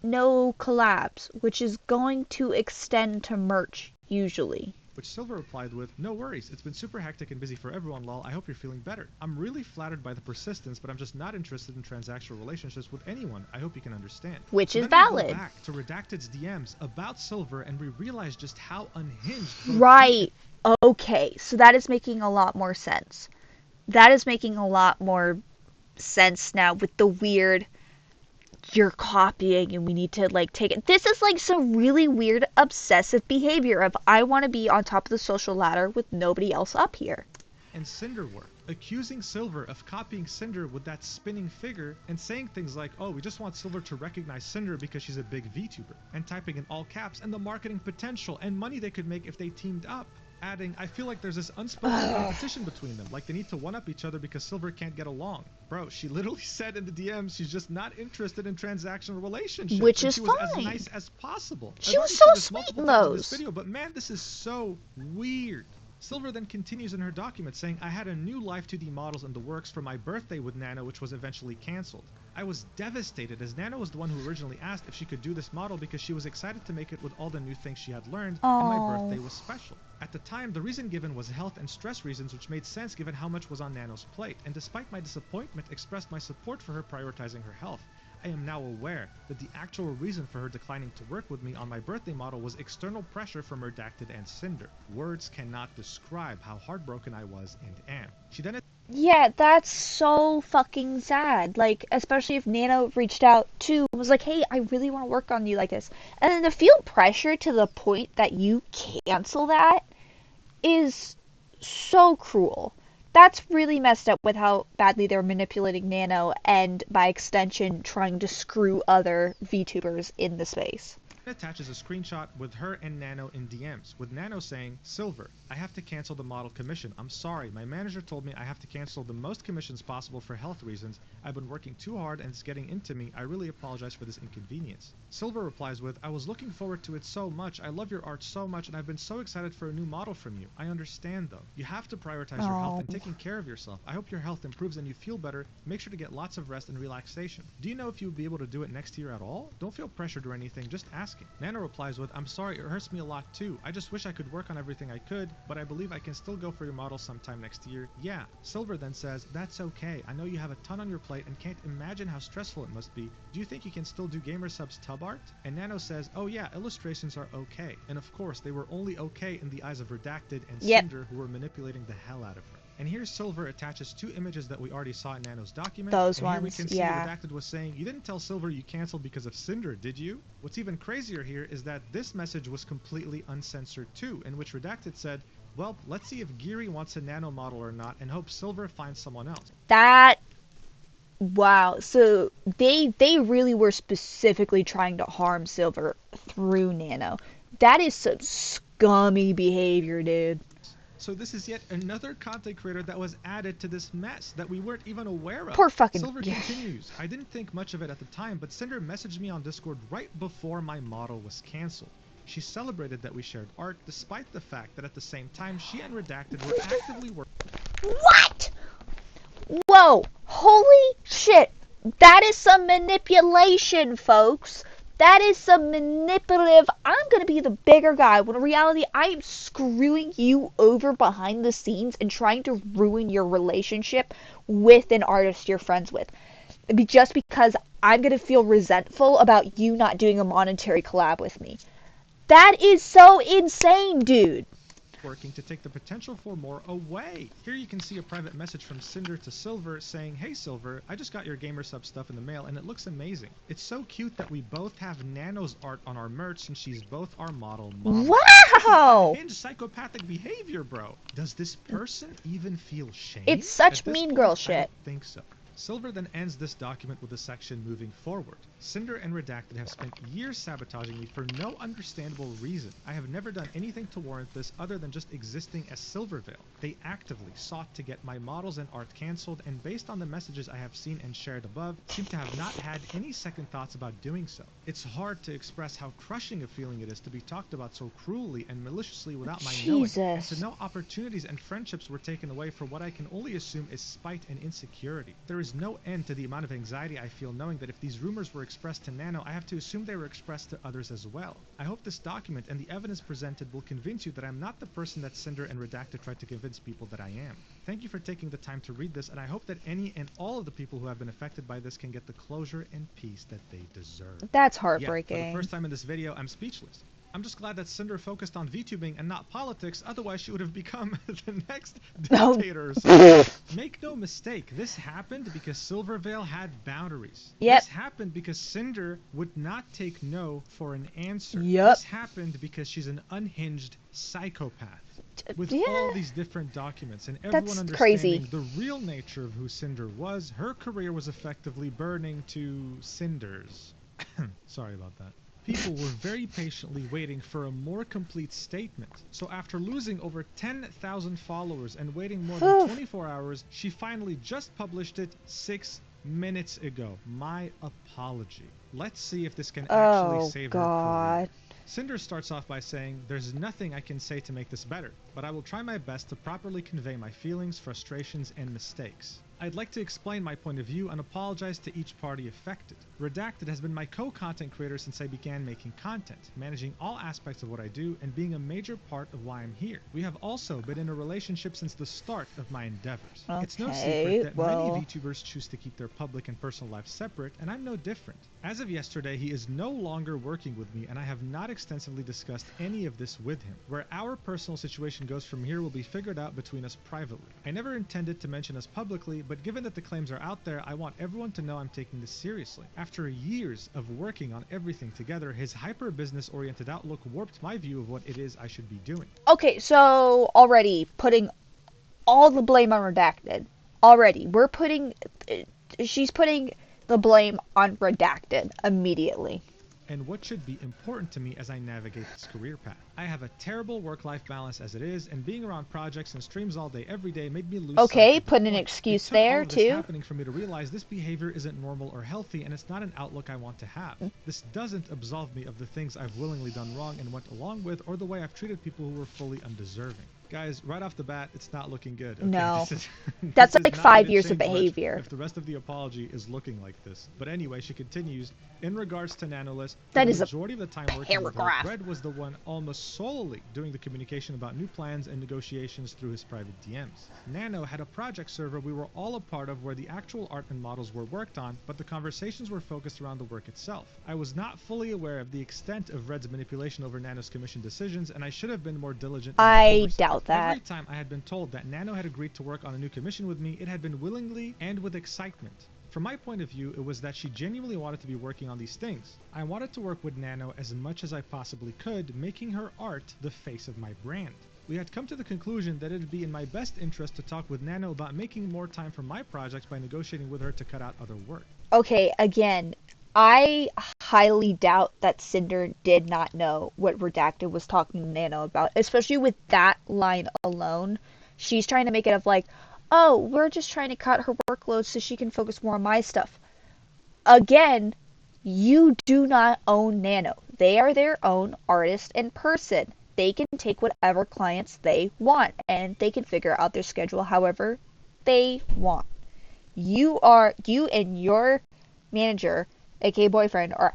no collabs, which is going to extend to merch usually. Which Silver replied with, "No worries, it's been super hectic and busy for everyone, lol. I hope you're feeling better. I'm really flattered by the persistence, but I'm just not interested in transactional relationships with anyone. I hope you can understand." Which so is then valid. We go back to Redacted's DMs about Silver, and we realize just how unhinged. Right. Okay, so that is making a lot more sense. That is making a lot more sense now with the weird, you're copying and we need to like take it. This is like some really weird obsessive behavior of, I want to be on top of the social ladder with nobody else up here. And Cinder were accusing Silver of copying Cinder with that spinning figure and saying things like, "Oh, we just want Silver to recognize Cinder because she's a big VTuber," and typing in all caps, and the marketing potential and money they could make if they teamed up. Adding, "I feel like there's this unspoken competition between them, like they need to one-up each other because Silver can't get along." Bro, she literally said in the DMs she's just not interested in transactional relationships. Which is she was fine. as nice as possible. She was so sweet in those. This video, but man, this is so weird. Silver then continues in her document saying, I had a new Live 2D models in the works for my birthday with Nano, which was eventually cancelled. I was devastated as Nano was the one who originally asked if she could do this model because she was excited to make it with all the new things she had learned, and my birthday was special. At the time, the reason given was health and stress reasons, which made sense given how much was on Nano's plate, and despite my disappointment, expressed my support for her prioritizing her health. I am now aware that the actual reason for her declining to work with me on my birthday model was external pressure from Redacted and Sinder. Words cannot describe how heartbroken I was and am. She then... Yeah, that's so fucking sad. Like, especially if Nano reached out too and was like, hey, I really want to work on you like this. And then to feel pressure to the point that you cancel that is so cruel. That's really messed up with how badly they're manipulating Nano and, by extension, trying to screw other VTubers in the space. Attaches a screenshot with her and Nano in DMs, with Nano saying, Silver, I have to cancel the model commission. I'm sorry, my manager told me I have to cancel the most commissions possible for health reasons. I've been working too hard and it's getting into me. I really apologize for this inconvenience. Silver replies with, I was looking forward to it so much. I love your art so much and I've been so excited for a new model from you. I understand though. You have to prioritize your health and taking care of yourself. I hope your health improves and you feel better. Make sure to get lots of rest and relaxation. Do you know if you'll be able to do it next year at all? Don't feel pressured or anything, just ask. Nano replies with, I'm sorry, it hurts me a lot too. I just wish I could work on everything I could, but I believe I can still go for your model sometime next year. Yeah. Silver then says, that's okay. I know you have a ton on your plate and can't imagine how stressful it must be. Do you think you can still do gamer subs tub art? And Nano says, oh yeah, illustrations are okay. And of course, they were only okay in the eyes of Redacted and Sinder, who were manipulating the hell out of her. And here Silver attaches two images that we already saw in Nano's document. Those and ones, here we can see Redacted was saying, you didn't tell Silver you canceled because of Sinder, did you? What's even crazier here is that this message was completely uncensored too, in which Redacted said, well, let's see if Geary wants a Nano model or not and hope Silver finds someone else. Wow, so they really were specifically trying to harm Silver through Nano. That is some scummy behavior, dude. So this is yet another content creator that was added to this mess that we weren't even aware of. Poor fucking... Silver continues, I didn't think much of it at the time, but Cinder messaged me on Discord right before my model was cancelled. She celebrated that we shared art, despite the fact that at the same time she and Redacted were actively working... What? Whoa, holy shit. That is some manipulation, folks. That is some manipulative, I'm gonna be the bigger guy, when in reality I am screwing you over behind the scenes and trying to ruin your relationship with an artist you're friends with. Just because I'm gonna feel resentful about you not doing a monetary collab with me. That is so insane, dude. Working to take the potential for more away. Here you can see a private message from Cinder to Silver saying, hey Silver, I just got your gamer sub stuff in the mail and it looks amazing. It's so cute that we both have Nano's art on our merch and she's both our model mom. Wow! This is psychopathic behavior, bro. Does this person even feel shame? It's such mean girl shit. I don't think so. Silver then ends this document with a section moving forward. Cinder and Redacted have spent years sabotaging me for no understandable reason. I have never done anything to warrant this other than just existing as Silvervale. They actively sought to get my models and art cancelled, and based on the messages I have seen and shared above, seem to have not had any second thoughts about doing so. It's hard to express how crushing a feeling it is to be talked about so cruelly and maliciously without my knowing, and to know opportunities and friendships were taken away for what I can only assume is spite and insecurity. There is no end to the amount of anxiety I feel knowing that if these rumors were expressed to Nano, I have to assume they were expressed to others as well. I hope this document and the evidence presented will convince you that I'm not the person that Cinder and Redacted tried to convince people that I am. Thank you for taking the time to read this, and I hope that any and all of the people who have been affected by this can get the closure and peace that they deserve. That's heartbreaking. Yeah, for the first time in this video, I'm speechless. I'm just glad that Cinder focused on VTubing and not politics, otherwise she would have become the next dictator or something. Make no mistake, this happened because Silvervale had boundaries. Yep. This happened because Cinder would not take no for an answer. Yep. This happened because she's an unhinged psychopath. With all these different documents and everyone understanding the real nature of who Cinder was, her career was effectively burning to cinders. Sorry about that. People were very patiently waiting for a more complete statement. So after losing over 10,000 followers and waiting more than 24 hours, she finally just published it 6 minutes ago. My apology. Let's see if this can actually save her career. Sinder starts off by saying, "There's nothing I can say to make this better, but I will try my best to properly convey my feelings, frustrations, and mistakes. I'd like to explain my point of view and apologize to each party affected. Redacted has been my co-content creator since I began making content, managing all aspects of what I do, and being a major part of why I'm here. We have also been in a relationship since the start of my endeavors. Okay, it's no secret that many VTubers choose to keep their public and personal lives separate, and I'm no different. As of yesterday, he is no longer working with me, and I have not extensively discussed any of this with him. Where our personal situation goes from here will be figured out between us privately. I never intended to mention us publicly, but given that the claims are out there, I want everyone to know I'm taking this seriously. After years of working on everything together, his hyper-business-oriented outlook warped my view of what it is I should be doing." Okay, so already putting all the blame on Redacted. Already, she's putting the blame on Redacted immediately. "And what should be important to me as I navigate this career path. I have a terrible work-life balance as it is, and being around projects and streams all day every day made me lose Okay, put an point. excuse there, It took all of this too. happening for me to realize this behavior isn't normal or healthy, and it's not an outlook I want to have. This doesn't absolve me of the things I've willingly done wrong and went along with, or the way I've treated people who were fully undeserving." Guys, right off the bat, it's not looking good. Okay? No. That's like 5 years of behavior. If the rest of the apology is looking like this. But anyway, she continues, "In regards to Nanoless, that the is majority of the time working with her, paragraph. Red was the one almost solely doing the communication about new plans and negotiations through his private DMs. Nano had a project server we were all a part of where the actual art and models were worked on, but the conversations were focused around the work itself. I was not fully aware of the extent of Red's manipulation over Nano's commission decisions, and I should have been more diligent." I doubt that. Every time I had been told that Nano had agreed to work on a new commission with me, it had been willingly and with excitement. From my point of view, it was that she genuinely wanted to be working on these things. I wanted to work with Nano as much as I possibly could, making her art the face of my brand. We had come to the conclusion that it would be in my best interest to talk with Nano about making more time for my projects by negotiating with her to cut out other work. Okay, again, I highly doubt that Sinder did not know what Redacted was talking to Nano about, especially with that line alone. She's trying to make it of like, oh, we're just trying to cut her workload so she can focus more on my stuff. Again, you do not own Nano. They are their own artist and person. They can take whatever clients they want, and they can figure out their schedule however they want. You and your manager, aka boyfriend, are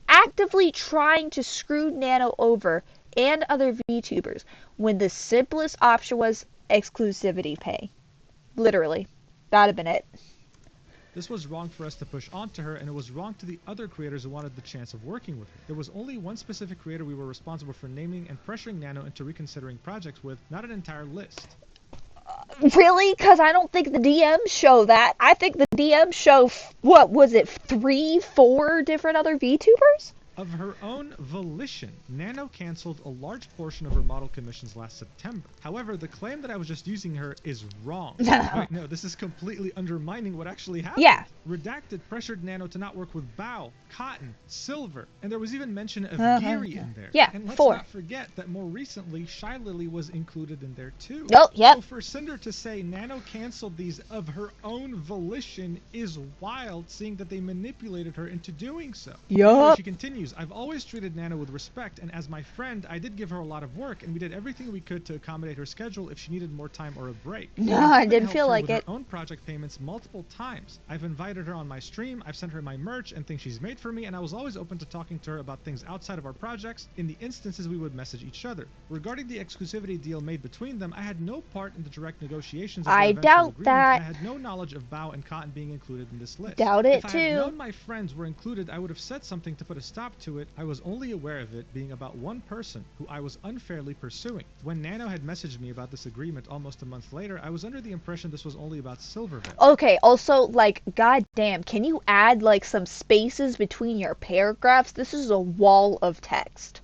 actively trying to screw Nano over and other VTubers when the simplest option was exclusivity pay. Literally. That'd have been it. This was wrong for us to push onto her, and it was wrong to the other creators who wanted the chance of working with her. There was only one specific creator we were responsible for naming and pressuring Nano into reconsidering projects with, not an entire list. Really? Because I don't think the DMs show that. I think the DMs show, what was it, 3, 4 different other VTubers? Of her own volition, Nano canceled a large portion of her model commissions last September. However, the claim that I was just using her is wrong. Wait, no, this is completely undermining what actually happened. Yeah. Redacted pressured Nano to not work with Bao, Cotton, Silver, and there was even mention of Geary in there. Yeah, and let's 4. not forget that more recently, Shy Lily was included in there too. Oh, yep. So for Cinder to say Nano canceled these of her own volition is wild, seeing that they manipulated her into doing so. Yup. Anyway, she continues, "I've always treated Nano with respect, and as my friend, I did give her a lot of work, and we did everything we could to accommodate her schedule if she needed more time or a break. No, I didn't helped feel her like with it. her own project payments multiple times. I've invited her on my stream, I've sent her my merch and things she's made for me, and I was always open to talking to her about things outside of our projects in the instances we would message each other. Regarding the exclusivity deal made between them, I had no part in the direct negotiations of their I eventual doubt agreement. that. I had no knowledge of Bao and Cotton being included in this list. Doubt it If I had too. known my friends were included, I would have said something to put a stop to it. I was only aware of it being about one person who I was unfairly pursuing. When Nano had messaged me about this agreement almost a month later, I was under the impression this was only about Silverveil. Okay, also, like, goddamn, can you add, like, some spaces between your paragraphs? This is a wall of text.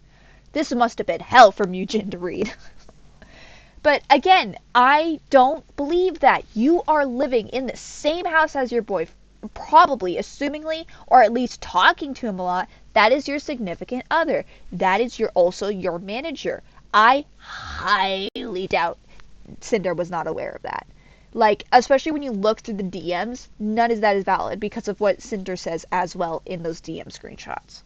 This must have been hell for Mujin to read. But again, I don't believe that. You are living in the same house as your boyfriend, probably, assumingly, or at least talking to him a lot. That is your significant other. That is also your manager. I highly doubt Cinder was not aware of that. Like, especially when you look through the DMs, none of that is valid because of what Cinder says as well in those DM screenshots.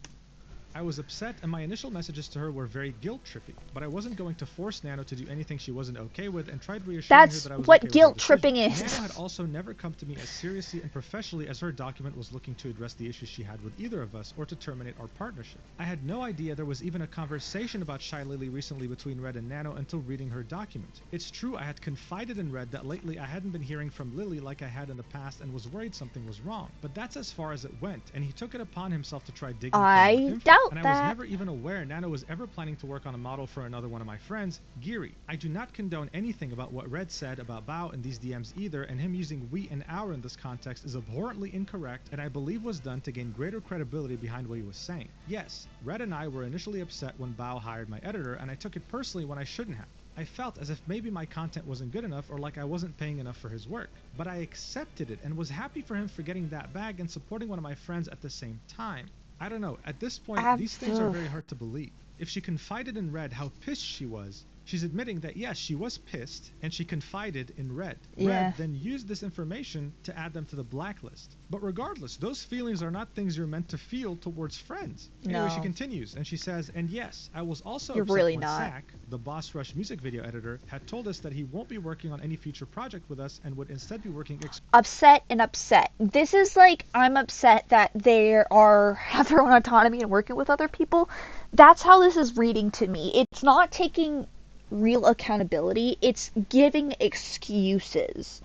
I was upset, and my initial messages to her were very guilt-tripping, but I wasn't going to force Nano to do anything she wasn't okay with, and tried reassuring her that I was okay with her decision. That's what guilt-tripping is. Nano had also never come to me as seriously and professionally as her document was looking to address the issues she had with either of us or to terminate our partnership. I had no idea there was even a conversation about Shy Lily recently between Red and Nano until reading her document. It's true I had confided in Red that lately I hadn't been hearing from Lily like I had in the past and was worried something was wrong, but that's as far as it went, and he took it upon himself to try digging for more info. And I was never even aware Nano was ever planning to work on a model for another one of my friends, Geary. I do not condone anything about what Red said about Bao in these DMs either, and him using we and our in this context is abhorrently incorrect and I believe was done to gain greater credibility behind what he was saying. Yes, Red and I were initially upset when Bao hired my editor, and I took it personally when I shouldn't have. I felt as if maybe my content wasn't good enough or like I wasn't paying enough for his work. But I accepted it and was happy for him for getting that bag and supporting one of my friends at the same time. I don't know, at this point, these things are very hard to believe. If she confided in Red how pissed she was, she's admitting that yes, she was pissed, and she confided in Red. Red then used this information to add them to the blacklist. But regardless, those feelings are not things you're meant to feel towards friends. Anyway, she continues, and she says, and yes, I was also upset when Zach, the Boss Rush music video editor, had told us that he won't be working on any future project with us and would instead be working upset. This is like, I'm upset that they have their own autonomy and working with other people. That's how this is reading to me. It's not taking real accountability, it's giving excuses.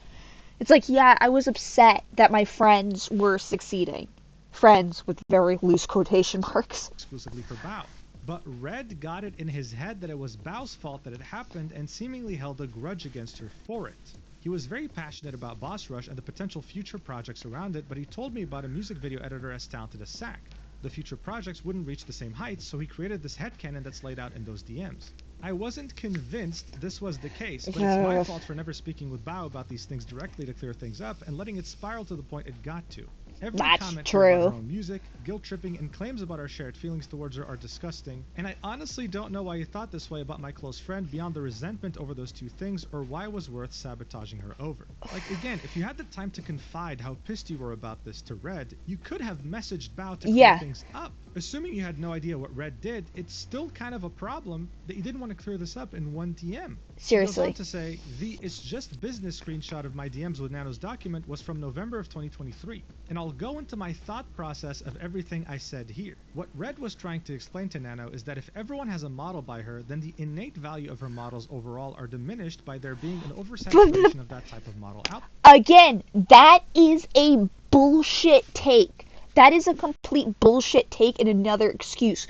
It's like, yeah, I was upset that my friends were succeeding. Friends with very loose quotation marks. Exclusively for Bao. But Red got it in his head that it was Bao's fault that it happened and seemingly held a grudge against her for it. He was very passionate about Boss Rush and the potential future projects around it, but he told me about a music video editor as talented as Zach. The future projects wouldn't reach the same heights, so he created this headcanon that's laid out in those DMs. I wasn't convinced this was the case, but it's my fault for never speaking with Bao about these things directly to clear things up and letting it spiral to the point it got to. Every comment about her own music, guilt-tripping, and claims about our shared feelings towards her are disgusting, and I honestly don't know why you thought this way about my close friend beyond the resentment over those two things, or why it was worth sabotaging her over. Like, again, if you had the time to confide how pissed you were about this to Red, you could have messaged Bao to clear things up. Assuming you had no idea what Red did, it's still kind of a problem that you didn't want to clear this up in one DM. Seriously. She goes on to say, the "it's just business" screenshot of my DMs with Nano's document was from November of 2023, and I'll go into my thought process of everything I said here. What Red was trying to explain to Nano is that if everyone has a model by her, then the innate value of her models overall are diminished by there being an oversaturation of that type of model out. Again, that is a bullshit take. That is a complete bullshit take and another excuse.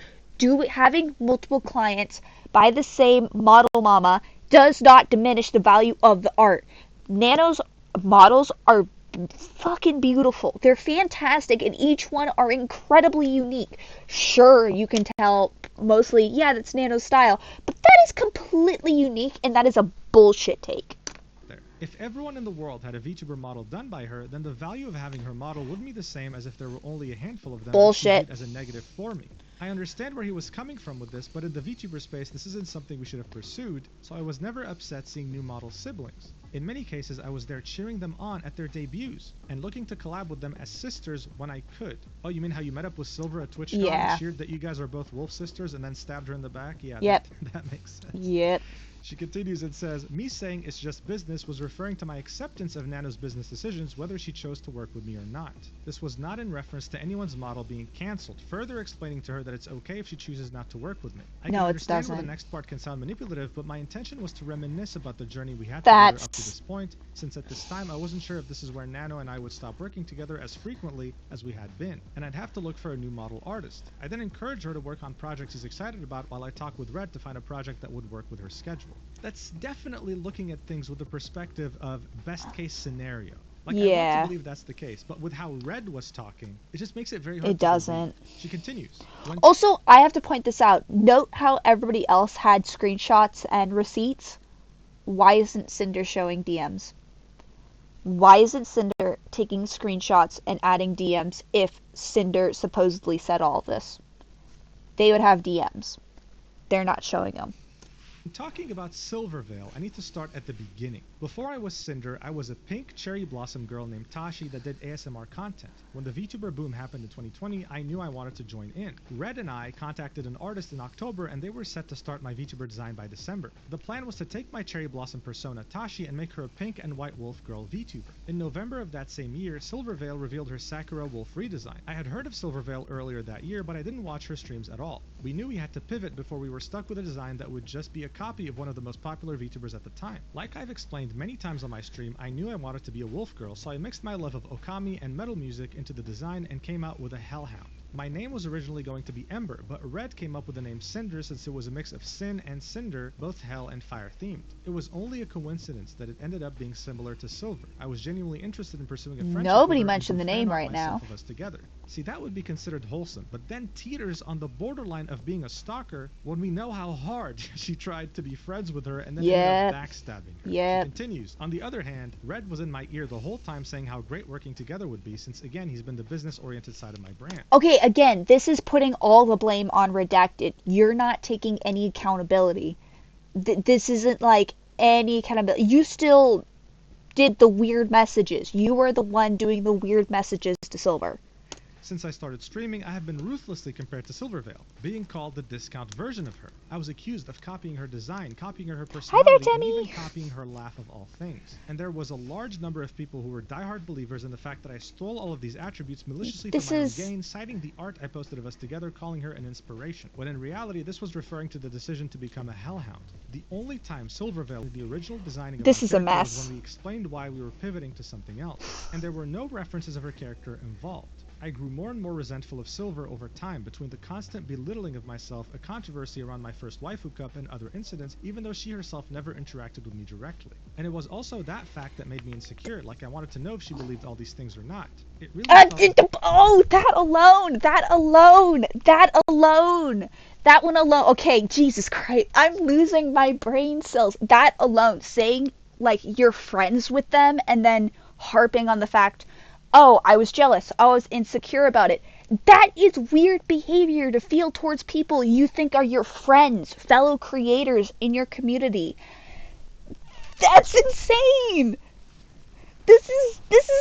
Having multiple clients by the same model mama does not diminish the value of the art. Nano's models are fucking beautiful. They're fantastic, and each one are incredibly unique. Sure, you can tell mostly, yeah, that's Nano's style, but that is completely unique, and that is a bullshit take. If everyone in the world had a Vtuber model done by her, then the value of having her model wouldn't be the same as if there were only a handful of them. Bullshit. As a negative for me. I understand where he was coming from with this, but in the Vtuber space, this isn't something we should have pursued, so I was never upset seeing new model siblings. In many cases, I was there cheering them on at their debuts, and looking to collab with them as sisters when I could. Oh, you mean how you met up with Silver at TwitchCon and cheered that you guys are both wolf sisters and then stabbed her in the back? Yeah, that makes sense. Yep. She continues and says, me saying it's just business was referring to my acceptance of Nano's business decisions, whether she chose to work with me or not. This was not in reference to anyone's model being cancelled, further explaining to her that it's okay if she chooses not to work with me. I can understand where the next part can sound manipulative, but my intention was to reminisce about the journey we had together up to this point, since at this time I wasn't sure if this is where Nano and I would stop working together as frequently as we had been, and I'd have to look for a new model artist. I then encouraged her to work on projects she's excited about while I talk with Red to find a project that would work with her schedule. That's definitely looking at things with the perspective of best case scenario. Like, I want to believe that's the case, but with how Red was talking, it just makes it very hard to believe. She continues. Also, I have to point this out. Note how everybody else had screenshots and receipts. Why isn't Sinder showing DMs? Why isn't Sinder taking screenshots and adding DMs if Sinder supposedly said all this? They would have DMs. They're not showing them. Talking about Silvervale, I need to start at the beginning. Before I was Sinder, I was a pink cherry blossom girl named Tashi that did ASMR content. When the Vtuber boom happened in 2020, I knew I wanted to join in. Red and I contacted an artist in October and they were set to start my Vtuber design by December. The plan was to take my cherry blossom persona Tashi and make her a pink and white wolf girl Vtuber. In November of that same year, Silvervale revealed her Sakura wolf redesign. I had heard of Silvervale earlier that year, but I didn't watch her streams at all. We knew we had to pivot before we were stuck with a design that would just be a copy of one of the most popular VTubers at the time. Like I've explained many times on my stream, I knew I wanted to be a wolf girl, so I mixed my love of Okami and metal music into the design and came out with a hellhound. My name was originally going to be Ember, but Red came up with the name Cinder since it was a mix of Sin and Cinder, both hell and fire themed. It was only a coincidence that it ended up being similar to Silver. I was genuinely interested in pursuing a friendship. Nobody mentioned the name right now. Of us together. See, that would be considered wholesome, but then teeters on the borderline of being a stalker when we know how hard she tried to be friends with her and then ended up backstabbing her. She continues. On the other hand, Red was in my ear the whole time saying how great working together would be since, again, he's been the business-oriented side of my brand. Okay, again, this is putting all the blame on Redacted. You're not taking any accountability. This isn't like any accountability. You still did the weird messages. You were the one doing the weird messages to Silver. Since I started streaming, I have been ruthlessly compared to Silvervale, being called the discount version of her. I was accused of copying her design, copying her personality, and even copying her laugh of all things. And there was a large number of people who were diehard believers in the fact that I stole all of these attributes maliciously for my own gain, citing the art I posted of us together, calling her an inspiration. When in reality, this was referring to the decision to become a hellhound. The only time Silvervale did the original designing of this is a mess was when we explained why we were pivoting to something else, and there were no references of her character involved. I grew more and more resentful of Silver over time between the constant belittling of myself, a controversy around my first waifu cup, and other incidents, even though she herself never interacted with me directly. And it was also that fact that made me insecure, like I wanted to know if she believed all these things or not. It really that one alone. Okay, Jesus Christ, I'm losing my brain cells. That alone, saying like you're friends with them and then harping on the fact, oh, I was jealous, I was insecure about it. That is weird behavior to feel towards people you think are your friends, fellow creators in your community. That's insane! This is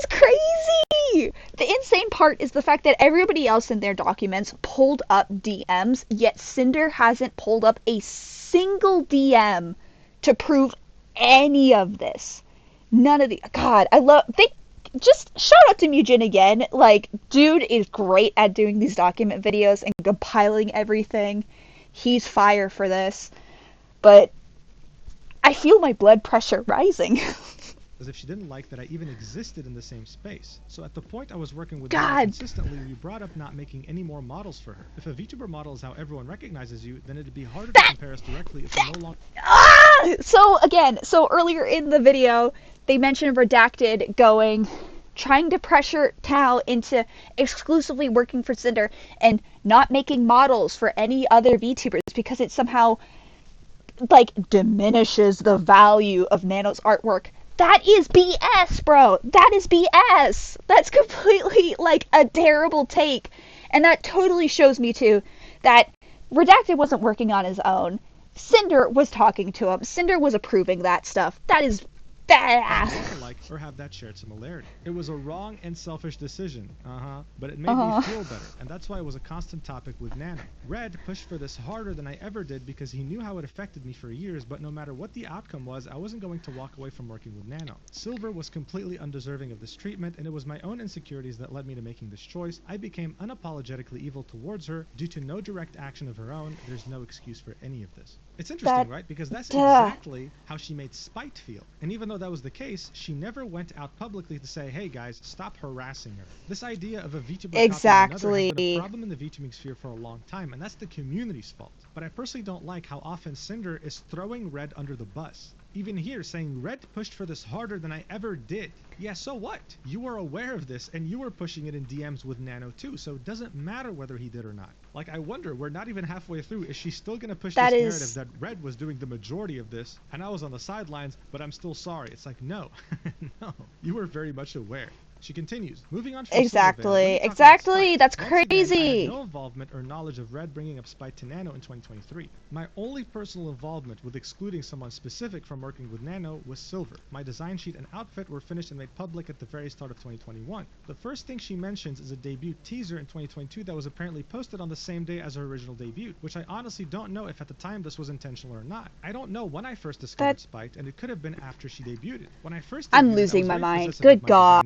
crazy! The insane part is the fact that everybody else in their documents pulled up DMs, yet Cinder hasn't pulled up a single DM to prove any of this. None of the... God, just shout out to Mujin again. Like, dude is great at doing these document videos and compiling everything. He's fire for this. But I feel my blood pressure rising. As if she didn't like that I even existed in the same space. So at the point I was working with her consistently, we brought up not making any more models for her. If a VTuber model is how everyone recognizes you, then it'd be harder to compare us directly if we no longer... So earlier in the video, they mentioned Redacted trying to pressure Tao into exclusively working for Cinder and not making models for any other VTubers because it somehow, like, diminishes the value of Nano's artwork. That is BS, bro. That is BS. That's completely, like, a terrible take. And that totally shows me, too, that Redacted wasn't working on his own. Cinder was talking to him. Cinder was approving that stuff. That is badass. Like or have that shared similarity. It was a wrong and selfish decision, but it made me feel better, and that's why it was a constant topic with Nano. Red pushed for this harder than I ever did because he knew how it affected me for years, but no matter what the outcome was, I wasn't going to walk away from working with Nano. Silver was completely undeserving of this treatment, and it was my own insecurities that led me to making this choice. I became unapologetically evil towards her due to no direct action of her own. There's no excuse for any of this. It's interesting, right? Because that's exactly how she made Spite feel. And even though that was the case, she never went out publicly to say, hey guys, stop harassing her. This idea of a VTuber has been a problem in the VTubing sphere for a long time, and that's the community's fault. But I personally don't like how often Cinder is throwing Red under the bus. Even here, saying Red pushed for this harder than I ever did. Yeah, so what? You were aware of this, and you were pushing it in DMs with Nano too, so it doesn't matter whether he did or not. Like, I wonder, we're not even halfway through. Is she still gonna push this narrative that Red was doing the majority of this, and I was on the sidelines, but I'm still sorry? It's like, no. No. You were very much aware. She continues, moving on from Exactly. Exactly. That's crazy. Again, I had no involvement or knowledge of Red bringing up Spite to Nano in 2023. My only personal involvement with excluding someone specific from working with Nano was Silver. My design sheet and outfit were finished and made public at the very start of 2021. The first thing she mentions is a debut teaser in 2022 that was apparently posted on the same day as her original debut, which I honestly don't know if at the time this was intentional or not. I don't know when I first discovered Spite, and it could have been after she debuted it. When I first debuted, I'm losing my mind. Good God.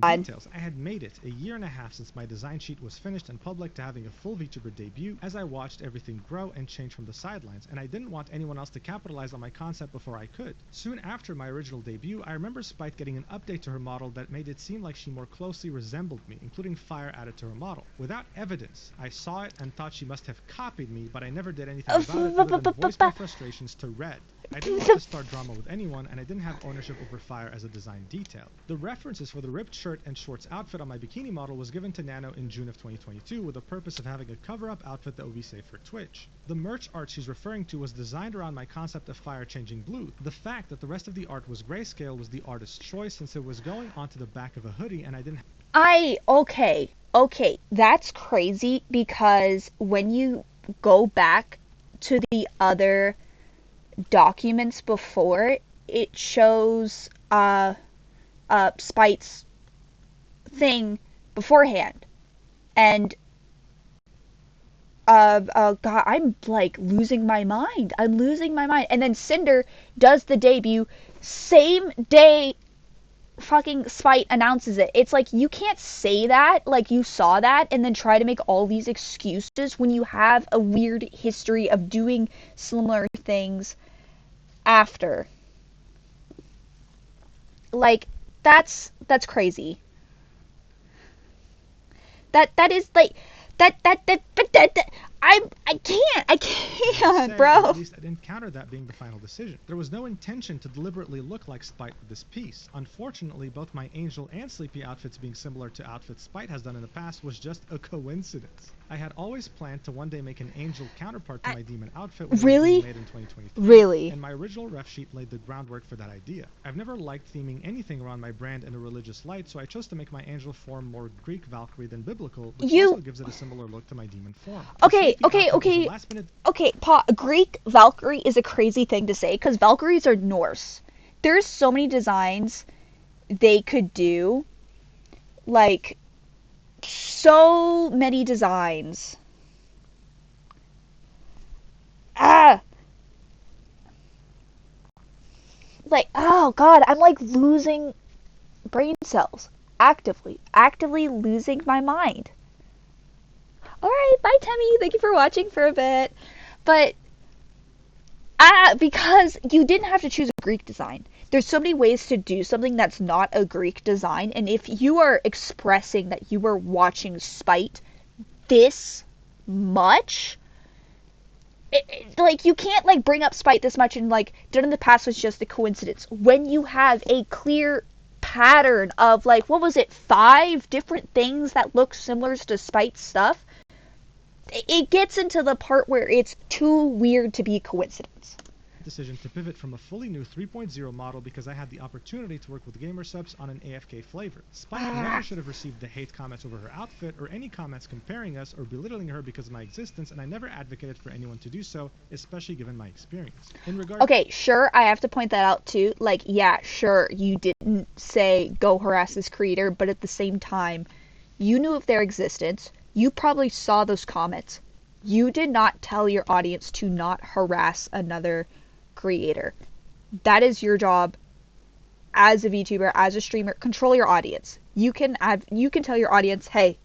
I had made it a year and a half since my design sheet was finished and public to having a full VTuber debut as I watched everything grow and change from the sidelines, and I didn't want anyone else to capitalize on my concept before I could. Soon after my original debut, I remember Spite getting an update to her model that made it seem like she more closely resembled me, including fire added to her model. Without evidence, I saw it and thought she must have copied me, but I never did anything about it other than voice my frustrations to Red. I didn't want to start drama with anyone, and I didn't have ownership over fire as a design detail. The references for the ripped shirt and shorts outfit on my bikini model was given to Nano in June of 2022 with the purpose of having a cover-up outfit that would be safe for Twitch. The merch art she's referring to was designed around my concept of fire changing blue. The fact that the rest of the art was grayscale was the artist's choice since it was going onto the back of a hoodie and I didn't Okay, that's crazy because when you go back to the other documents before, it shows Spite's thing beforehand, and God, I'm like losing my mind. I'm losing my mind. And then Sinder does the debut same day fucking Spite announces it. It's like you can't say that like you saw that and then try to make all these excuses when you have a weird history of doing similar things after. Like that's crazy. That is like that I can't, bro. At least I didn't counter that being the final decision. There was no intention to deliberately look like Spite with this piece. Unfortunately, both my Angel and Sleepy outfits being similar to outfits Spite has done in the past was just a coincidence. I had always planned to one day make an Angel counterpart to my Demon outfit when it was being made in 2023. Really? And my original ref sheet laid the groundwork for that idea. I've never liked theming anything around my brand in a religious light, so I chose to make my Angel form more Greek Valkyrie than biblical, which also gives it a similar look to my Demon form. Okay, Greek Valkyrie is a crazy thing to say because Valkyries are Norse. There's so many designs they could do, like so many designs. Like, oh God, I'm like losing brain cells. Actively losing my mind. Alright, bye Temmie, thank you for watching for a bit. But, because you didn't have to choose a Greek design. There's so many ways to do something that's not a Greek design, and if you are expressing that you were watching Spite this much, like, you can't, like, bring up Spite this much and, like, done in the past was just a coincidence. When you have a clear pattern of, like, what was it, 5 different things that look similar to Spite stuff, it gets into the part where it's too weird to be a coincidence. Decision to pivot from a fully new 3.0 model because I had the opportunity to work with gamer subs on an AFK flavor. Spike never should have received the hate comments over her outfit or any comments comparing us or belittling her because of my existence, and I never advocated for anyone to do so, especially given my experience. Okay, sure, I have to point that out too. Like, yeah, sure, you didn't say go harass this creator, but at the same time, you knew of their existence. You probably saw those comments. You did not tell your audience to not harass another creator. That is your job as a VTuber, as a streamer. Control your audience. You can tell your audience, hey,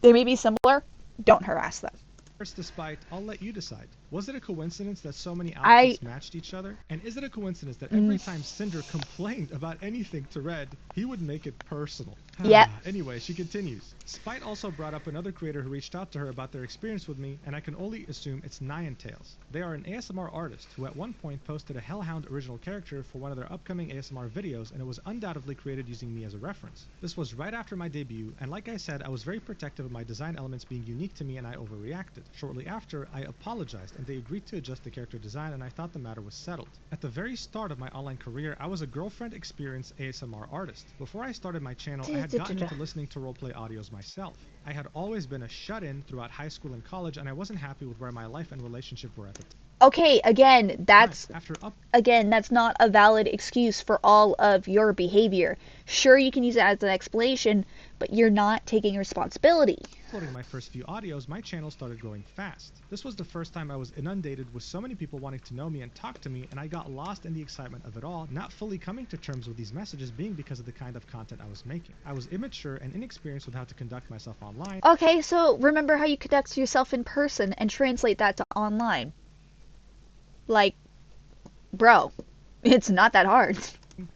they may be similar, don't harass them. First, despite, I'll let you decide. Was it a coincidence that so many outfits matched each other? And is it a coincidence that every time Cinder complained about anything to Red, he would make it personal? Yep. Anyway, she continues. Spite also brought up another creator who reached out to her about their experience with me, and I can only assume it's Niantails. They are an ASMR artist who at one point posted a Hellhound original character for one of their upcoming ASMR videos, and it was undoubtedly created using me as a reference. This was right after my debut, and like I said, I was very protective of my design elements being unique to me and I overreacted. Shortly after, I apologized and they agreed to adjust the character design and I thought the matter was settled. At the very start of my online career, I was a girlfriend experienced ASMR artist. Before I started my channel, I had gotten into listening to roleplay audios myself. I had always been a shut-in throughout high school and college and I wasn't happy with where my life and relationship were at the time. Okay, again, that's not a valid excuse for all of your behavior. Sure, you can use it as an explanation, but you're not taking responsibility. Uploading my first few audios, my channel started growing fast. This was the first time I was inundated with so many people wanting to know me and talk to me, and I got lost in the excitement of it all, not fully coming to terms with these messages being because of the kind of content I was making. I was immature and inexperienced with how to conduct myself online. Okay, so remember how you conduct yourself in person and translate that to online. Like, bro, it's not that hard.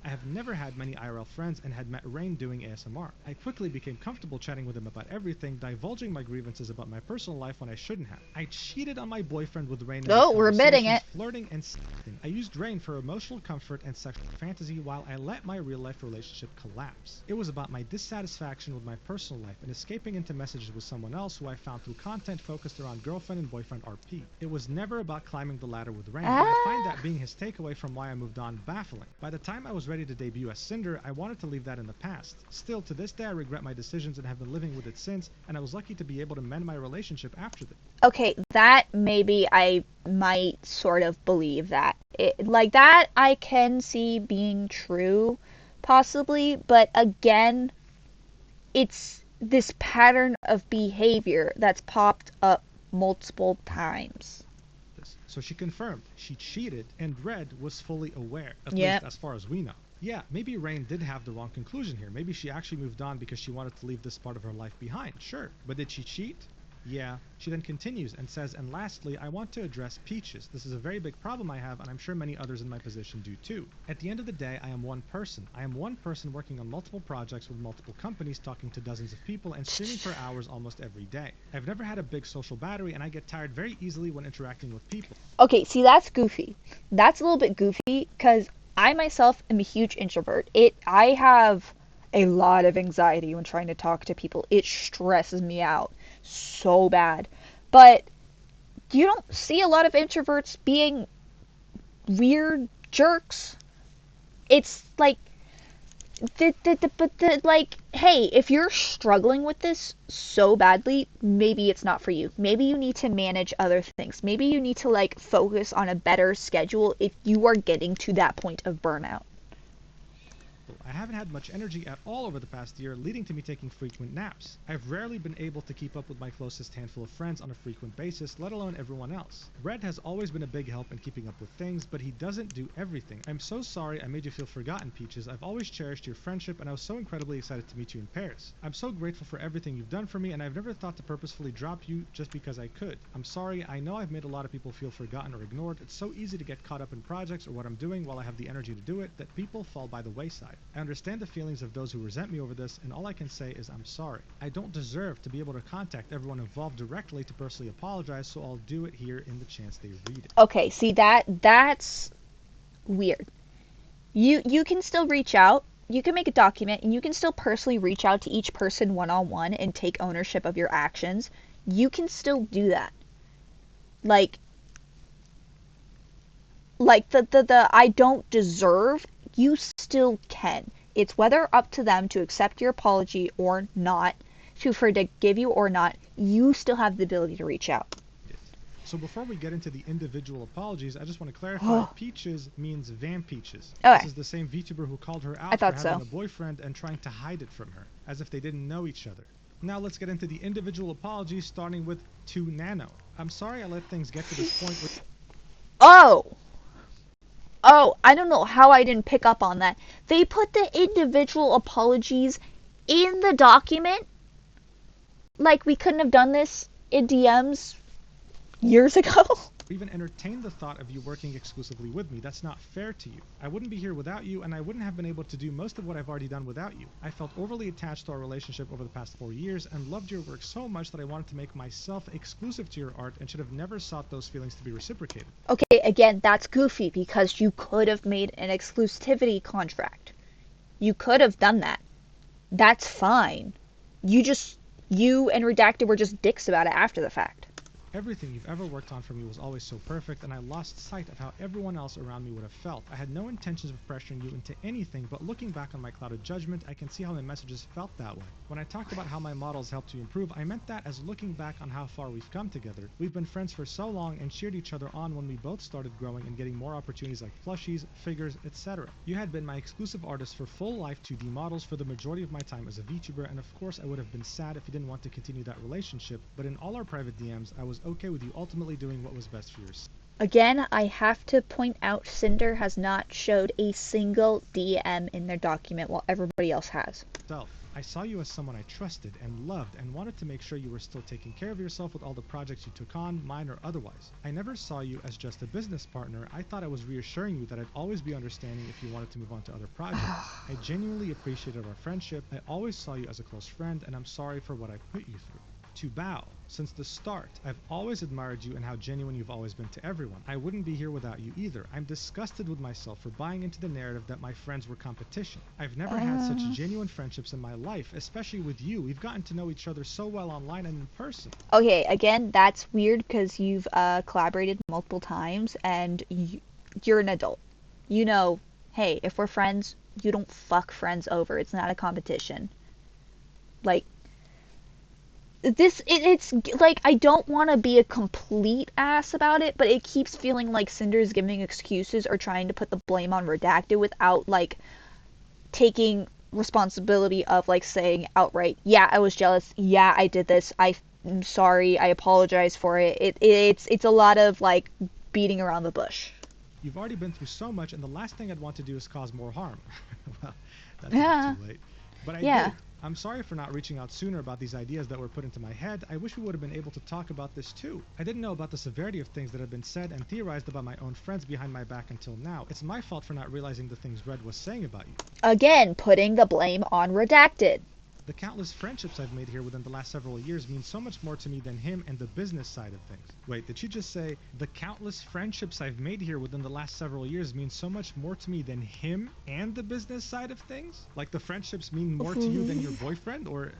I have never had many IRL friends and had met Rain doing ASMR. I quickly became comfortable chatting with him about everything, divulging my grievances about my personal life when I shouldn't have. I cheated on my boyfriend with Rain. Oh, we're admitting it. Flirting and stalking. I used Rain for emotional comfort and sexual fantasy while I let my real-life relationship collapse. It was about my dissatisfaction with my personal life and escaping into messages with someone else who I found through content focused around girlfriend and boyfriend RP. It was never about climbing the ladder with Rain, and I find that being his takeaway from why I moved on baffling. By the time I was ready to debut as Cinder, I wanted to leave that in the past. Still, to this day, I regret my decisions and have been living with it since, and I was lucky to be able to mend my relationship after that. Okay, that maybe I might sort of believe that. Like that I can see being true, possibly, but again, it's this pattern of behavior that's popped up multiple times. So she confirmed she cheated, and Red was fully aware, at least as far as we know. Yeah, maybe Rain did have the wrong conclusion here. Maybe she actually moved on because she wanted to leave this part of her life behind. Sure. But did she cheat? Yeah. She then continues and says, and lastly, I want to address Peaches. This is a very big problem I have, and I'm sure many others in my position do too. At the end of the day, I am one person. I am one person working on multiple projects with multiple companies, talking to dozens of people, and streaming for hours almost every day. I've never had a big social battery, and I get tired very easily when interacting with people. Okay, see, that's goofy. That's a little bit goofy, because I myself am a huge introvert. I have a lot of anxiety when trying to talk to people. It stresses me out so bad. But you don't see a lot of introverts being weird jerks. It's like, like, hey, if you're struggling with this so badly, maybe it's not for you. Maybe you need to manage other things. Maybe you need to, like, focus on a better schedule if you are getting to that point of burnout. I haven't had much energy at all over the past year, leading to me taking frequent naps. I've rarely been able to keep up with my closest handful of friends on a frequent basis, let alone everyone else. Red has always been a big help in keeping up with things, but he doesn't do everything. I'm so sorry I made you feel forgotten, Peaches. I've always cherished your friendship, and I was so incredibly excited to meet you in Paris. I'm so grateful for everything you've done for me, and I've never thought to purposefully drop you just because I could. I'm sorry, I know I've made a lot of people feel forgotten or ignored. It's so easy to get caught up in projects or what I'm doing while I have the energy to do it that people fall by the wayside. I understand the feelings of those who resent me over this, and all I can say is I'm sorry. I don't deserve to be able to contact everyone involved directly to personally apologize, so I'll do it here in the chance they read it. Okay, see, that's weird. You can still reach out. You can make a document, and you can still personally reach out to each person one-on-one and take ownership of your actions. You can still do that. Like the I don't deserve, you still can. It's whether up to them to accept your apology or not, to forgive you or not. You still have the ability to reach out. So before we get into the individual apologies, I just want to clarify, Peaches means Van Peaches. Okay. This is the same VTuber who called her out for having a boyfriend and trying to hide it from her, as if they didn't know each other. Now let's get into the individual apologies, starting with to Nano. I'm sorry I let things get to this point with... Oh, I don't know how I didn't pick up on that. They put the individual apologies in the document? Like we couldn't have done this in DMs years ago? Even entertain the thought of you working exclusively with me. That's not fair to you. I wouldn't be here without you, and I wouldn't have been able to do most of what I've already done without you. I felt overly attached to our relationship over the past 4 years and loved your work so much that I wanted to make myself exclusive to your art and should have never sought those feelings to be reciprocated. Okay, again, that's goofy because you could have made an exclusivity contract. You could have done that. That's fine. You and Redacted were just dicks about it after the fact. Everything you've ever worked on for me was always so perfect, and I lost sight of how everyone else around me would have felt. I had no intentions of pressuring you into anything, but looking back on my clouded judgment, I can see how my messages felt that way. When I talked about how my models helped you improve, I meant that as looking back on how far we've come together. We've been friends for so long and cheered each other on when we both started growing and getting more opportunities like plushies, figures, etc. You had been my exclusive artist for full life 2D models for the majority of my time as a VTuber, and of course I would have been sad if you didn't want to continue that relationship, but in all our private DMs, I was okay with you ultimately doing what was best for yourself. Again, I have to point out Sinder has not showed a single DM in their document while everybody else has. I saw you as someone I trusted and loved and wanted to make sure you were still taking care of yourself with all the projects you took on, mine or otherwise. I never saw you as just a business partner. I thought I was reassuring you that I'd always be understanding if you wanted to move on to other projects. I genuinely appreciated our friendship. I always saw you as a close friend, and I'm sorry for what I put you through. To Bao, since the start, I've always admired you and how genuine you've always been to everyone. I wouldn't be here without you either. I'm disgusted with myself for buying into the narrative that my friends were competition. I've never had such genuine friendships in my life, especially with you. We've gotten to know each other so well online and in person. Okay, again, that's weird because you've collaborated multiple times and you're an adult. You know, hey, if we're friends, you don't fuck friends over. It's not a competition. Like, it's like, I don't want to be a complete ass about it, but it keeps feeling like Cinder's giving excuses or trying to put the blame on Redacted without, like, taking responsibility of, like, saying outright, yeah, I was jealous, yeah, I did this, I'm sorry, I apologize for it. It's a lot of, like, beating around the bush. You've already been through so much, and the last thing I'd want to do is cause more harm. Well, that's a bit too late. But I did. I'm sorry for not reaching out sooner about these ideas that were put into my head. I wish we would have been able to talk about this too. I didn't know about the severity of things that had been said and theorized about my own friends behind my back until now. It's my fault for not realizing the things Red was saying about you. Again, putting the blame on Redacted. The countless friendships I've made here within the last several years mean so much more to me than him and the business side of things. Wait, did she just say, the countless friendships I've made here within the last several years mean so much more to me than him and the business side of things? Like the friendships mean more to you than your boyfriend? Or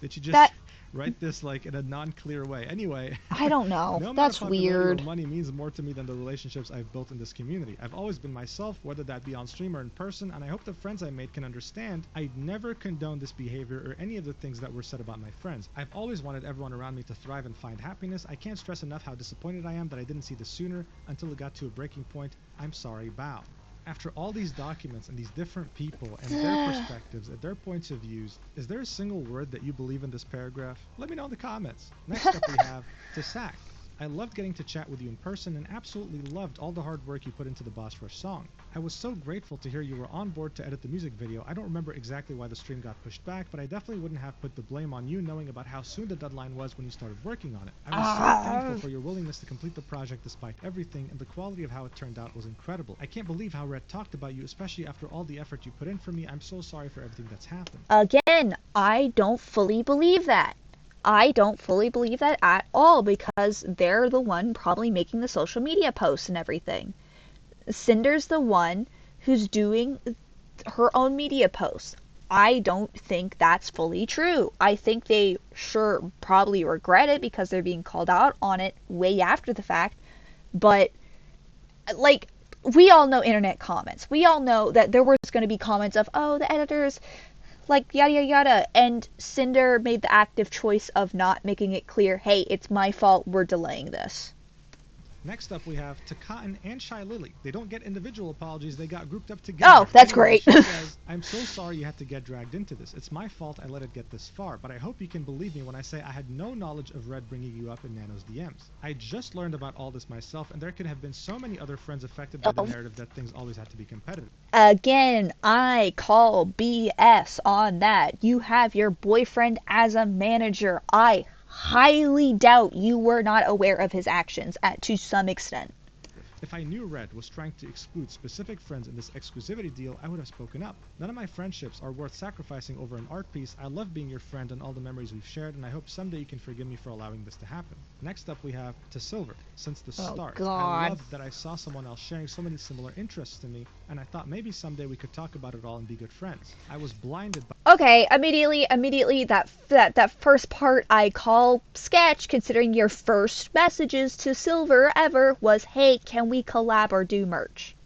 did she just write this like in a non-clear way? Anyway, I don't know. No That's weird. Money means more to me than the relationships I've built in this community. I've always been myself, whether that be on stream or in person, and I hope the friends I made can understand I'd never condone this behavior or any of the things that were said about my friends. I've always wanted everyone around me to thrive and find happiness. I can't stress enough how disappointed I am that I didn't see this sooner until it got to a breaking point. I'm sorry, Bao. After all these documents and these different people and their perspectives and their points of views, is there a single word that you believe in this paragraph? Let me know in the comments. Next up we have Tasak. I loved getting to chat with you in person and absolutely loved all the hard work you put into the Boss Rush song. I was so grateful to hear you were on board to edit the music video. I don't remember exactly why the stream got pushed back, but I definitely wouldn't have put the blame on you knowing about how soon the deadline was when you started working on it. I was so thankful for your willingness to complete the project despite everything, and the quality of how it turned out was incredible. I can't believe how Red talked about you, especially after all the effort you put in for me. I'm so sorry for everything that's happened. Again, I don't fully believe that. I don't fully believe that at all because they're the one probably making the social media posts and everything. Cinder's the one who's doing her own media posts. I don't think that's fully true. I think they sure probably regret it because they're being called out on it way after the fact. But, like, we all know internet comments. We all know that there was going to be comments of, oh, the editors, like, yada yada yada, and Sinder made the active choice of not making it clear, hey, it's my fault, we're delaying this. Next up we have Takaten and Shy Lily. They don't get individual apologies, they got grouped up together. Oh, that's great. She says, I'm so sorry you had to get dragged into this. It's my fault I let it get this far, but I hope you can believe me when I say I had no knowledge of Red bringing you up in Nano's DMs. I just learned about all this myself, and there could have been so many other friends affected by the narrative that things always had to be competitive. Again, I call BS on that. You have your boyfriend as a manager. I highly doubt you were not aware of his actions to some extent. If I knew Red was trying to exclude specific friends in this exclusivity deal, I would have spoken up. None of my friendships are worth sacrificing over an art piece. I love being your friend and all the memories we've shared, and I hope someday you can forgive me for allowing this to happen. Next up we have to Silver. Since the start, I loved that I saw someone else sharing so many similar interests to me, and I thought maybe someday we could talk about it all and be good friends. I was blinded by— Okay, immediately that first part I call sketch, considering your first messages to Silver ever was, hey, can we collab or do merch?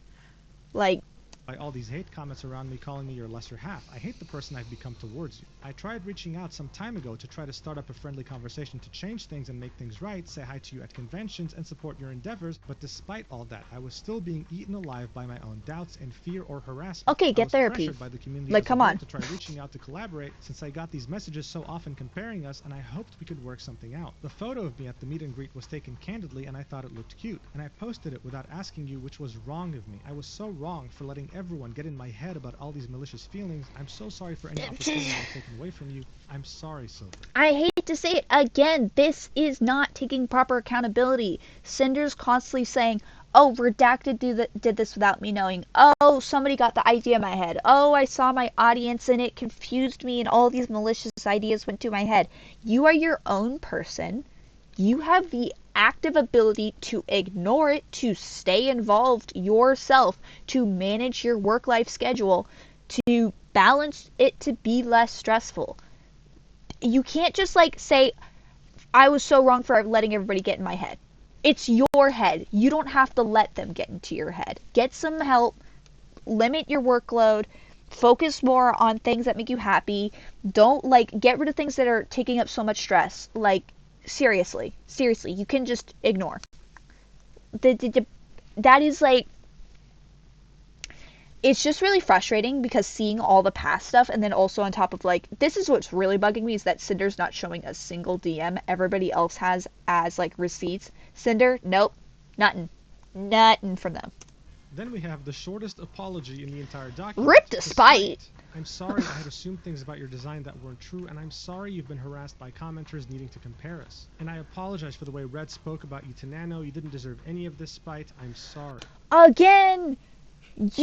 Like, by all these hate comments around me calling me your lesser half. I hate the person I've become towards you. I tried reaching out some time ago to try to start up a friendly conversation to change things and make things right, say hi to you at conventions and support your endeavors, but despite all that, I was still being eaten alive by my own doubts and fear or harassment. Okay, get therapy. By the community like, come on. To try reaching out to collaborate since I got these messages so often comparing us, and I hoped we could work something out. The photo of me at the meet and greet was taken candidly and I thought it looked cute, and I posted it without asking you, which was wrong of me. I was so wrong for letting everyone get in my head about all these malicious feelings. I'm so sorry for any opportunity taken away from you. I'm sorry, Silver. I hate to say it again, this is not taking proper accountability. Cinder's constantly saying, oh, Redacted did this without me knowing. Oh, somebody got the idea in my head. Oh, I saw my audience and it confused me and all these malicious ideas went to my head. You are your own person. You have the active ability to ignore it, to stay involved yourself, to manage your work-life schedule, to balance it to be less stressful. You can't just like say, I was so wrong for letting everybody get in my head. It's your head. You don't have to let them get into your head. Get some help, limit your workload, focus more on things that make you happy. Don't like get rid of things that are taking up so much stress. Like, seriously, you can just ignore. That is like, it's just really frustrating because seeing all the past stuff, and then also on top of like, this is what's really bugging me is that Cinder's not showing a single DM everybody else has as like receipts. Cinder, nope, nothing from them. Then we have the shortest apology in the entire document. Rip despite. I'm sorry I had assumed things about your design that weren't true, and I'm sorry you've been harassed by commenters needing to compare us. And I apologize for the way Red spoke about you to Nano. You didn't deserve any of this spite. I'm sorry. Again, it's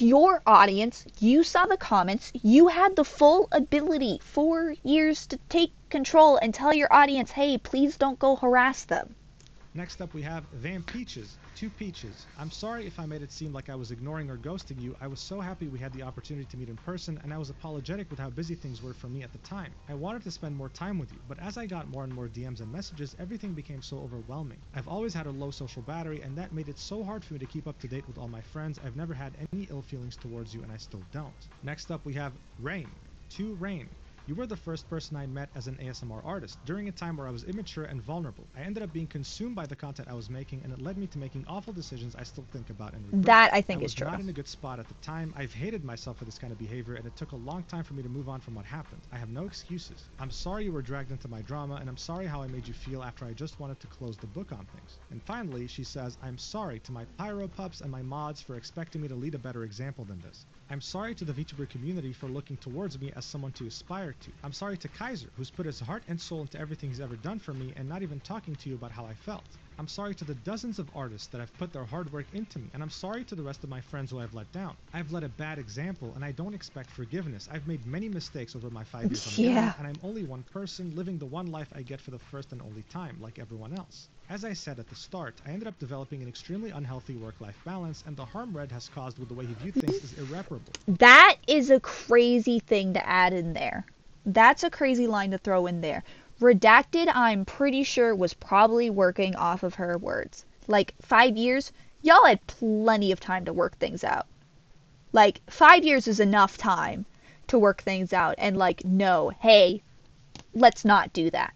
your audience. You saw the comments. You had the full ability 4 years to take control and tell your audience, hey, please don't go harass them. Next up we have Van Peaches. 2 Peaches. I'm sorry if I made it seem like I was ignoring or ghosting you. I was so happy we had the opportunity to meet in person, and I was apologetic with how busy things were for me at the time. I wanted to spend more time with you, but as I got more and more DMs and messages, everything became so overwhelming. I've always had a low social battery, and that made it so hard for me to keep up to date with all my friends. I've never had any ill feelings towards you, and I still don't. Next up we have Rain. 2 Rain. You were the first person I met as an ASMR artist, during a time where I was immature and vulnerable. I ended up being consumed by the content I was making, and it led me to making awful decisions I still think about and regret. That I think is true. I was not in a good spot at the time. I've hated myself for this kind of behavior, and it took a long time for me to move on from what happened. I have no excuses. I'm sorry you were dragged into my drama, and I'm sorry how I made you feel after I just wanted to close the book on things. And finally, she says, I'm sorry to my pyro pups and my mods for expecting me to lead a better example than this. I'm sorry to the Vtuber community for looking towards me as someone to aspire to. I'm sorry to Kaiser, who's put his heart and soul into everything he's ever done for me and not even talking to you about how I felt. I'm sorry to the dozens of artists that have put their hard work into me, and I'm sorry to the rest of my friends who I've let down. I've led a bad example, and I don't expect forgiveness. I've made many mistakes over my 5 years on the internet, and I'm only one person living the one life I get for the first and only time, like everyone else. As I said at the start, I ended up developing an extremely unhealthy work-life balance, and the harm Red has caused with the way he viewed things is irreparable. That is a crazy thing to add in there. That's a crazy line to throw in there. Redacted, I'm pretty sure, was probably working off of her words. Like, 5 years, y'all had plenty of time to work things out. Like, 5 years is enough time to work things out and, like, no, hey, let's not do that.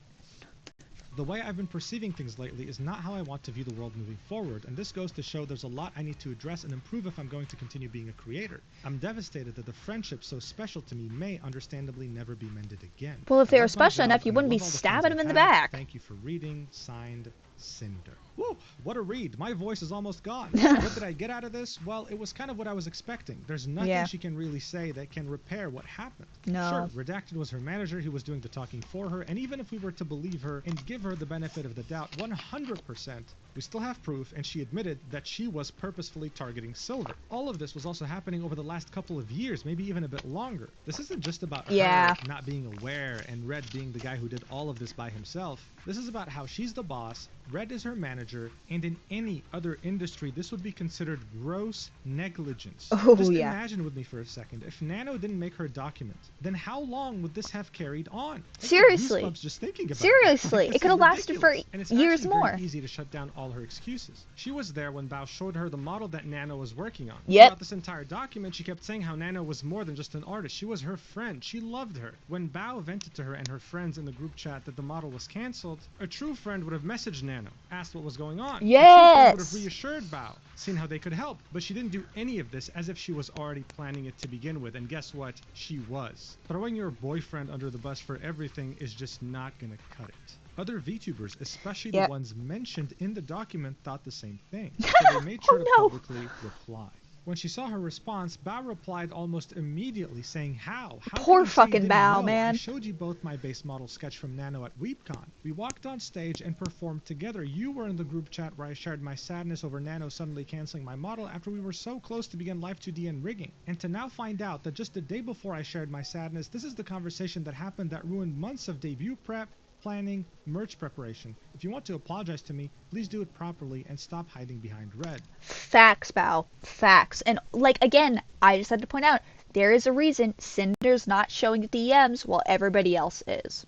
The way I've been perceiving things lately is not how I want to view the world moving forward, and this goes to show there's a lot I need to address and improve if I'm going to continue being a creator. I'm devastated that the friendship so special to me may, understandably, never be mended again. Well, if they were special enough, you wouldn't be stabbing them in the back. Thank you for reading. Signed, Cinder. Woo, what a read. My voice is almost gone. What did I get out of this? Well, it was kind of what I was expecting. There's nothing she can really say that can repair what happened. No. Sure, Redacted was her manager. He was doing the talking for her. And even if we were to believe her and give her the benefit of the doubt 100%, we still have proof, and she admitted that she was purposefully targeting Silver. All of this was also happening over the last couple of years, maybe even a bit longer. This isn't just about her not being aware and Red being the guy who did all of this by himself. This is about how she's the boss, Red is her manager, and in any other industry, this would be considered gross negligence. Just imagine with me for a second, if Nano didn't make her document, then how long would this have carried on? Seriously. Just thinking about Seriously, it could have lasted for years more. Very easy to shut down all her excuses. She was there when Bao showed her the model that Nano was working on. Throughout this entire document, she kept saying how Nano was more than just an artist. She was her friend. She loved her. When Bao vented to her and her friends in the group chat that the model was cancelled, a true friend would have messaged Nano, asked what was going on. A true friend would have reassured Bao, seen how they could help. But she didn't do any of this, as if she was already planning it to begin with. And guess what? She was. Throwing your boyfriend under the bus for everything is just not gonna cut it. Other VTubers, especially the ones mentioned in the document, thought the same thing. So they made sure to publicly reply. When she saw her response, Bao replied almost immediately, saying, How Poor fucking Bao, man. I showed you both my base model sketch from Nano at WeepCon. We walked on stage and performed together. You were in the group chat where I shared my sadness over Nano suddenly canceling my model after we were so close to begin Live 2D and rigging. And to now find out that just the day before I shared my sadness, this is the conversation that happened that ruined months of debut prep, planning, merch preparation. If you want to apologize to me, please do it properly and stop hiding behind Red. Facts, Bao. Facts. And like, again, I just had to point out, there is a reason Cinder's not showing DMs while everybody else is.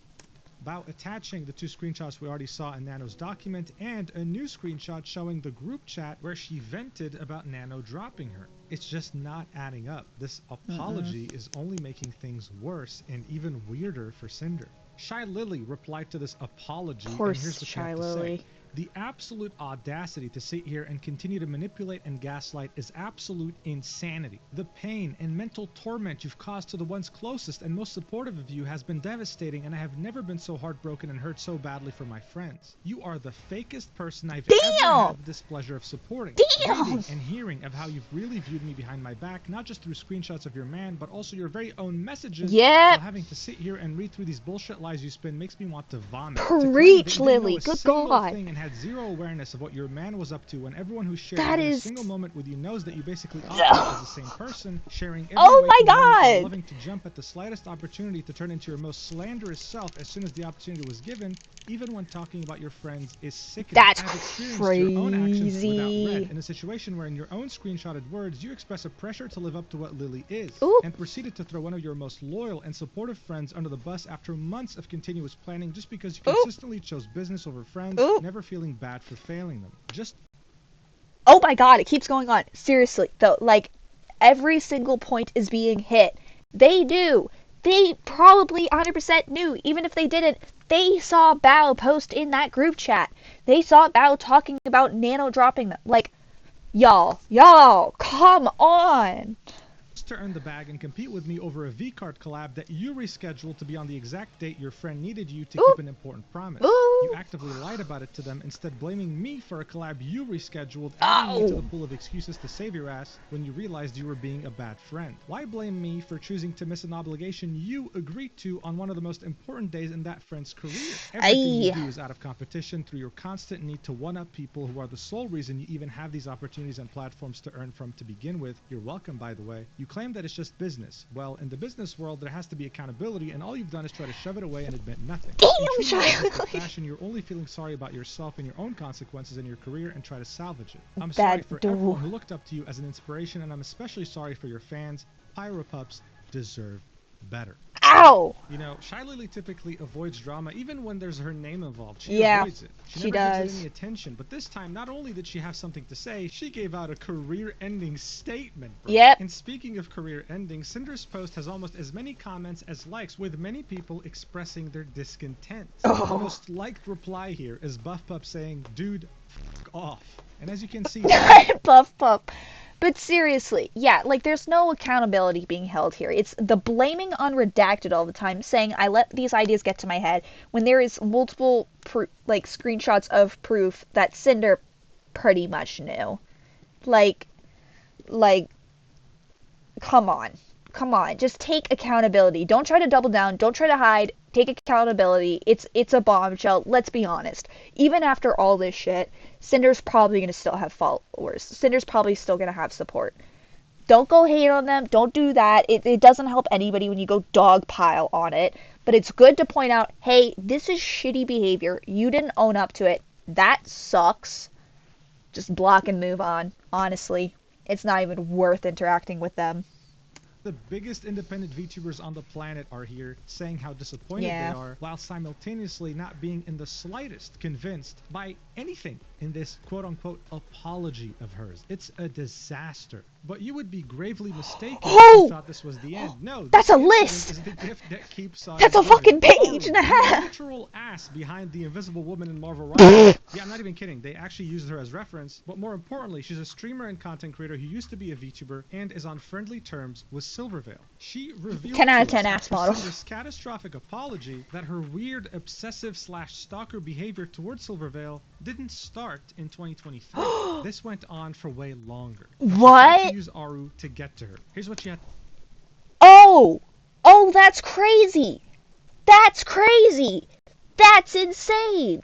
Bao attaching the two screenshots we already saw in Nano's document and a new screenshot showing the group chat where she vented about Nano dropping her. It's just not adding up. This apology is only making things worse and even weirder for Cinder. Shy Lily replied to this apology, and here's what she had to say. The absolute audacity to sit here and continue to manipulate and gaslight is absolute insanity. The pain and mental torment you've caused to the ones closest and most supportive of you has been devastating, and I have never been so heartbroken and hurt so badly for my friends. You are the fakest person I've ever had the displeasure of supporting. Reading and hearing of how you've really viewed me behind my back, not just through screenshots of your man, but also your very own messages. While having to sit here and read through these bullshit lies you spin makes me want to vomit. Preach, Lily. Good God. Had zero awareness of what your man was up to when everyone who shared a single moment with you knows that you basically operate as the same person, sharing every loving to jump at the slightest opportunity to turn into your most slanderous self as soon as the opportunity was given, even when talking about your friends is sickening. That's I've experienced crazy. Your own actions without Red in a situation where in your own screenshotted words you express a pressure to live up to what Lily is, and proceeded to throw one of your most loyal and supportive friends under the bus after months of continuous planning just because you consistently chose business over friends, never feeling bad for failing them. Oh my God, it keeps going on. Seriously, though, like, every single point is being hit. They knew. They probably 100% knew. Even if they didn't, they saw Bao post in that group chat. They saw Bao talking about Nano dropping them. Like, y'all, come on. To earn the bag and compete with me over a V-Card collab that you rescheduled to be on the exact date your friend needed you to keep an important promise. You actively lied about it to them, instead blaming me for a collab you rescheduled, adding me to the pool of excuses to save your ass when you realized you were being a bad friend. Why blame me for choosing to miss an obligation you agreed to on one of the most important days in that friend's career? Everything you do is out of competition through your constant need to one-up people who are the sole reason you even have these opportunities and platforms to earn from to begin with. You're welcome, by the way. You claim that it's just business. Well, in the business world, there has to be accountability, and all you've done is try to shove it away and admit nothing. Fashion, you're only feeling sorry about yourself and your own consequences in your career and try to salvage it. I'm sorry for everyone who looked up to you as an inspiration, and I'm especially sorry for your fans. Pyropups deserve better. Ow! You know, Shy Lily typically avoids drama even when there's her name involved. She avoids it. She never gives it any attention. But this time, not only did she have something to say, she gave out a career-ending statement. And speaking of career-ending, Cinder's post has almost as many comments as likes, with many people expressing their discontent. The most liked reply here is Buff Pup saying, "Dude, f*** off." And as you can see, Buff Pup. But seriously, yeah, like there's no accountability being held here. It's the blaming on Redacted all the time, saying I let these ideas get to my head when there is multiple like screenshots of proof that Sinder pretty much knew. Like, like, come on. Come on. Just take accountability. Don't try to double down. Don't try to hide. Take accountability. It's a bombshell. Let's be honest. Even after all this shit, Cinder's probably going to still have followers. Cinder's probably still going to have support. Don't go hate on them. Don't do that. It doesn't help anybody when you go dogpile on it. But it's good to point out, hey, this is shitty behavior. You didn't own up to it. That sucks. Just block and move on. Honestly, it's not even worth interacting with them. The biggest independent VTubers on the planet are here saying how disappointed they are, while simultaneously not being in the slightest convinced by anything in this quote-unquote apology of hers. It's a disaster. But you would be gravely mistaken if you thought this was the end. No, that's a list. Is the gift that keeps on That's a fucking page and a half. The literal ass behind the Invisible Woman in Marvel Rivals. Yeah, I'm not even kidding. They actually used her as reference. But more importantly, she's a streamer and content creator who used to be a VTuber and is on friendly terms with Silvervale. She revealed 10 out of 10 ass model. This catastrophic apology that her weird obsessive/stalker behavior towards Silvervale didn't start in 2023. This went on for way longer. What? She tried to use ARUUU to get to her. Here's what she had. Oh, that's crazy. That's crazy. That's insane.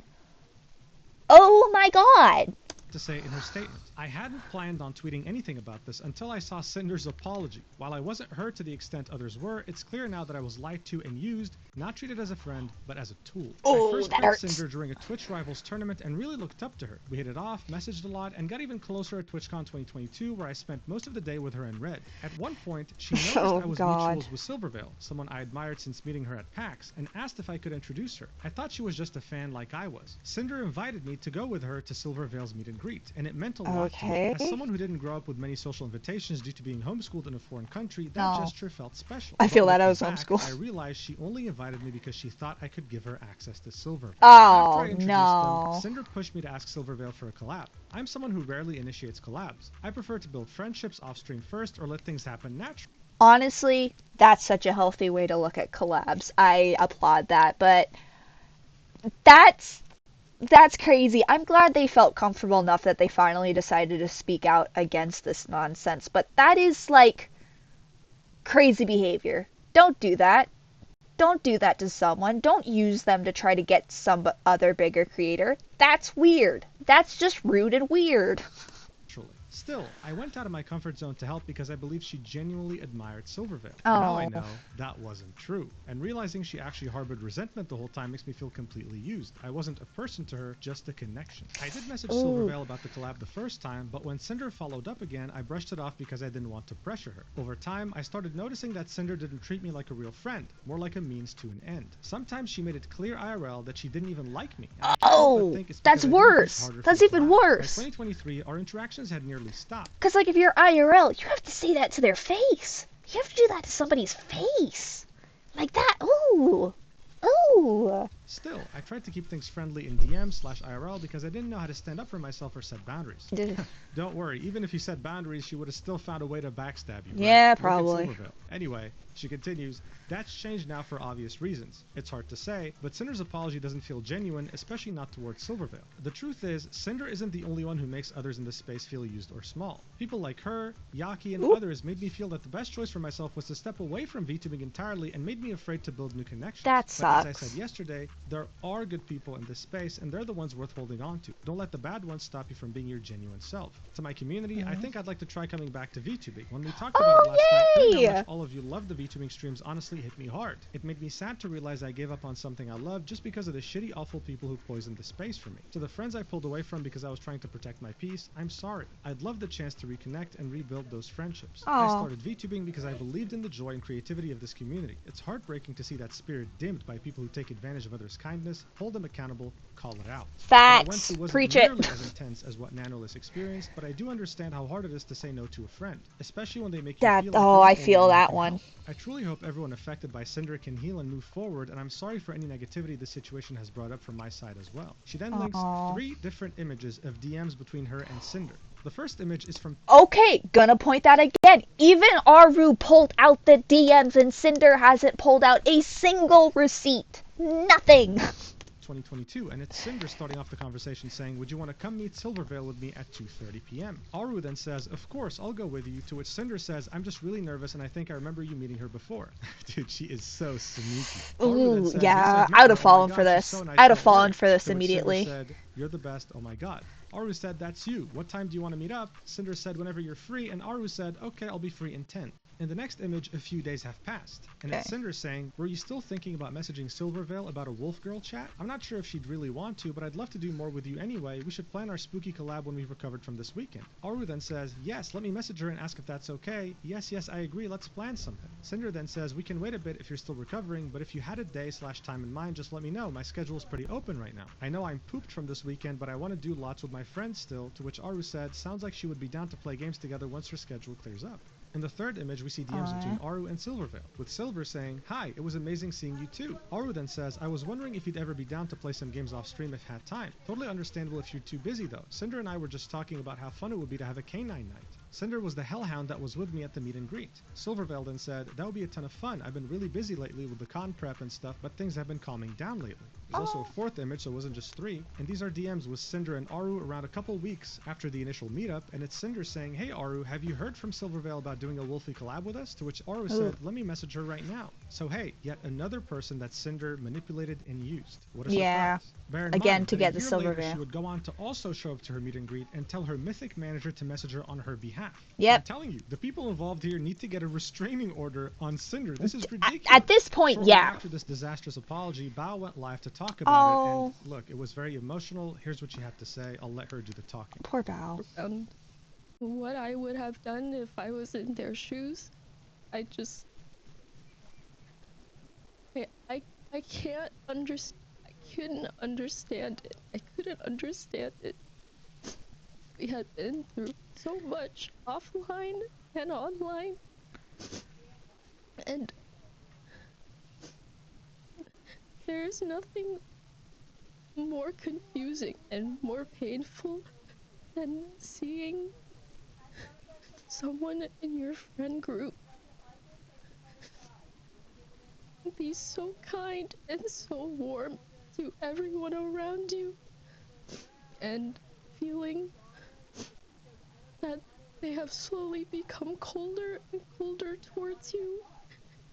Oh my god. To say in her statement. I hadn't planned on tweeting anything about this until I saw Cinder's apology. While I wasn't hurt to the extent others were, it's clear now that I was lied to and used, not treated as a friend, but as a tool. Oh, I first that met hurts. Cinder during a Twitch Rivals tournament and really looked up to her. We hit it off, messaged a lot, and got even closer at TwitchCon 2022, where I spent most of the day with her and Red. At one point, she noticed I was mutuals with Silvervale, someone I admired since meeting her at PAX, and asked if I could introduce her. I thought she was just a fan like I was. Cinder invited me to go with her to Silvervale's meet and greet, and it meant a lot to me. As someone who didn't grow up with many social invitations due to being homeschooled in a foreign country, that gesture felt special. I feel that I was homeschooled. I realized she only invited me because she thought I could give her access to Silvervale. Oh, After I introduced them, Cinder pushed me to ask Silvervale for a collab. I'm someone who rarely initiates collabs. I prefer to build friendships off stream first or let things happen naturally. Honestly, that's such a healthy way to look at collabs. I applaud that, but that's crazy. I'm glad they felt comfortable enough that they finally decided to speak out against this nonsense, but that is like crazy behavior. Don't do that. Don't do that to someone. Don't use them to try to get some other bigger creator. That's weird. That's just rude and weird. Still, I went out of my comfort zone to help because I believed she genuinely admired Silvervale. Oh. Now I know that wasn't true. And realizing she actually harbored resentment the whole time makes me feel completely used. I wasn't a person to her, just a connection. I did message Silvervale about the collab the first time, but when Cinder followed up again, I brushed it off because I didn't want to pressure her. Over time, I started noticing that Cinder didn't treat me like a real friend, more like a means to an end. Sometimes she made it clear IRL that she didn't even like me. Oh, that's worse. That's even worse. By 2023, our interactions had nearly stopped. Because, like, if you're IRL, you have to say that to their face. You have to do that to somebody's face. Like that. Ooh. Ooh. Still, I tried to keep things friendly in DM/IRL because I didn't know how to stand up for myself or set boundaries. Don't worry, even if you set boundaries, she would have still found a way to backstab you. Yeah, right? probably. Anyway, she continues, that's changed now for obvious reasons. It's hard to say, but Cinder's apology doesn't feel genuine, especially not towards Silvervale. The truth is, Cinder isn't the only one who makes others in this space feel used or small. People like her, Yaki, and others made me feel that the best choice for myself was to step away from VTubing entirely and made me afraid to build new connections. That sucks. But as I said yesterday, there are good people in this space, and they're the ones worth holding on to. Don't let the bad ones stop you from being your genuine self. To my community, I think I'd like to try coming back to VTubing. When we talked about it last night, hearing how much all of you love the VTubing streams honestly hit me hard. It made me sad to realize I gave up on something I love just because of the shitty, awful people who poisoned the space for me. To the friends I pulled away from because I was trying to protect my peace, I'm sorry. I'd love the chance to reconnect and rebuild those friendships. I started VTubing because I believed in the joy and creativity of this community. It's heartbreaking to see that spirit dimmed by people who take advantage of others' kindness, hold them accountable, call it out. Facts. Preach it. Nearly as intense as what Nanoless experienced, but I do understand how hard it is to say no to a friend, especially when they make you feel like I feel that one. I truly hope everyone affected by Cinder can heal and move forward, and I'm sorry for any negativity this situation has brought up from my side as well. She then links 3 different images of DMs between her and Cinder. The first image is from... Okay, gonna point that again. Even ARUUU pulled out the DMs and Sinder hasn't pulled out a single receipt. Nothing. 2022, and it's Simber starting off the conversation saying, would you want to come meet Silvervale with me at 2:30 p.m.? ARUUU then says, of course, I'll go with you, to which Sinder says, I'm just really nervous and I think I remember you meeting her before. Dude, she is so sneaky. Ooh, says, yeah, yes, I would have oh fallen God, for this. so nice I would have to fallen hear. for this To which immediately. Sinder said, you're the best, oh my God. ARUUU said, that's you. What time do you want to meet up? Sinder said, whenever you're free, and ARUUU said, okay, I'll be free in 10. In the next image, a few days have passed, and it's Cinder saying, were you still thinking about messaging Silvervale about a wolf girl chat? I'm not sure if she'd really want to, but I'd love to do more with you anyway. We should plan our spooky collab when we've recovered from this weekend. ARUUU then says, yes, let me message her and ask if that's okay. Yes, I agree, let's plan something. Cinder then says, we can wait a bit if you're still recovering, but if you had a day/time in mind, just let me know. My schedule is pretty open right now. I know I'm pooped from this weekend, but I want to do lots with my friends still, to which ARUUU said, sounds like she would be down to play games together once her schedule clears up. In the third image, we see DMs between ARUUU and Silvervale, with Silver saying, hi, it was amazing seeing you too. ARUUU then says, I was wondering if you'd ever be down to play some games off stream if had time. Totally understandable if you're too busy though. Cinder and I were just talking about how fun it would be to have a canine night. Cinder was the hellhound that was with me at the meet and greet. Silvervale then said, that would be a ton of fun. I've been really busy lately with the con prep and stuff, but things have been calming down lately. There's also a fourth image, so it wasn't just three, and these are DMs with Cinder and ARUUU around a couple weeks after the initial meetup, and it's Cinder saying, hey ARUUU, have you heard from Silvervale about doing a Wolfie collab with us? To which ARUUU said, let me message her right now. So hey, yet another person that Cinder manipulated and used. What a surprise. Yeah. Bear in Again, mind to that get a the year Silvervale. later, she would go on to also show up to her meet and greet and tell her mythic manager to message her on her behalf. Yep. I'm telling you, the people involved here need to get a restraining order on Cinder. This is ridiculous. At this point, Shortly yeah. after this disastrous apology, Bao went live to talk about it, and look, it was very emotional. Here's what she had to say. I'll let her do the talking. Poor Bao. What I would have done if I was in their shoes, I just... I can't understand. I couldn't understand it. I couldn't understand it. We had been through so much offline and online, and there's nothing more confusing and more painful than seeing someone in your friend group be so kind and so warm to everyone around you, and feeling that they have slowly become colder and colder towards you,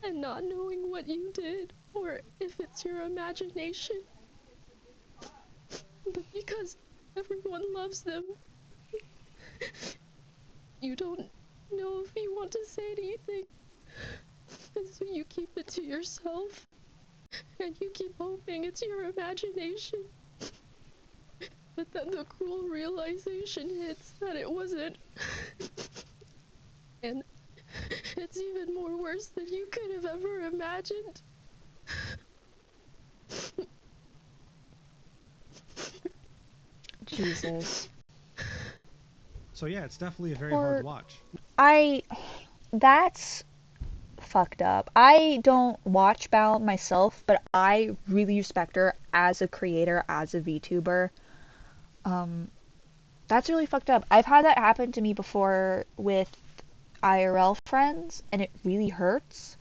and not knowing what you did or if it's your imagination. But because everyone loves them, you don't know if you want to say anything, and so you keep it to yourself, and you keep hoping it's your imagination. But then the cruel realization hits that it wasn't. And it's even more worse than you could have ever imagined. Jesus. So yeah, it's definitely a very hard watch. That's fucked up. I don't watch Bao myself, but I really respect her as a creator, as a VTuber. That's really fucked up. I've had that happen to me before with IRL friends, and it really hurts.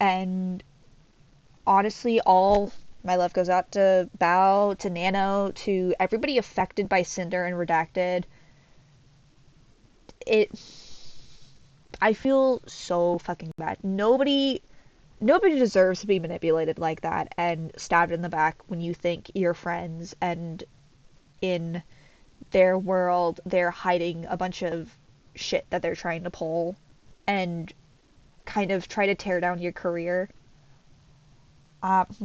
And honestly, all my love goes out to Bao, to Nano, to everybody affected by Sinder and Redacted. I feel so fucking bad. Nobody deserves to be manipulated like that and stabbed in the back when you think you're friends, and in their world they're hiding a bunch of shit that they're trying to pull and kind of try to tear down your career. Yeah.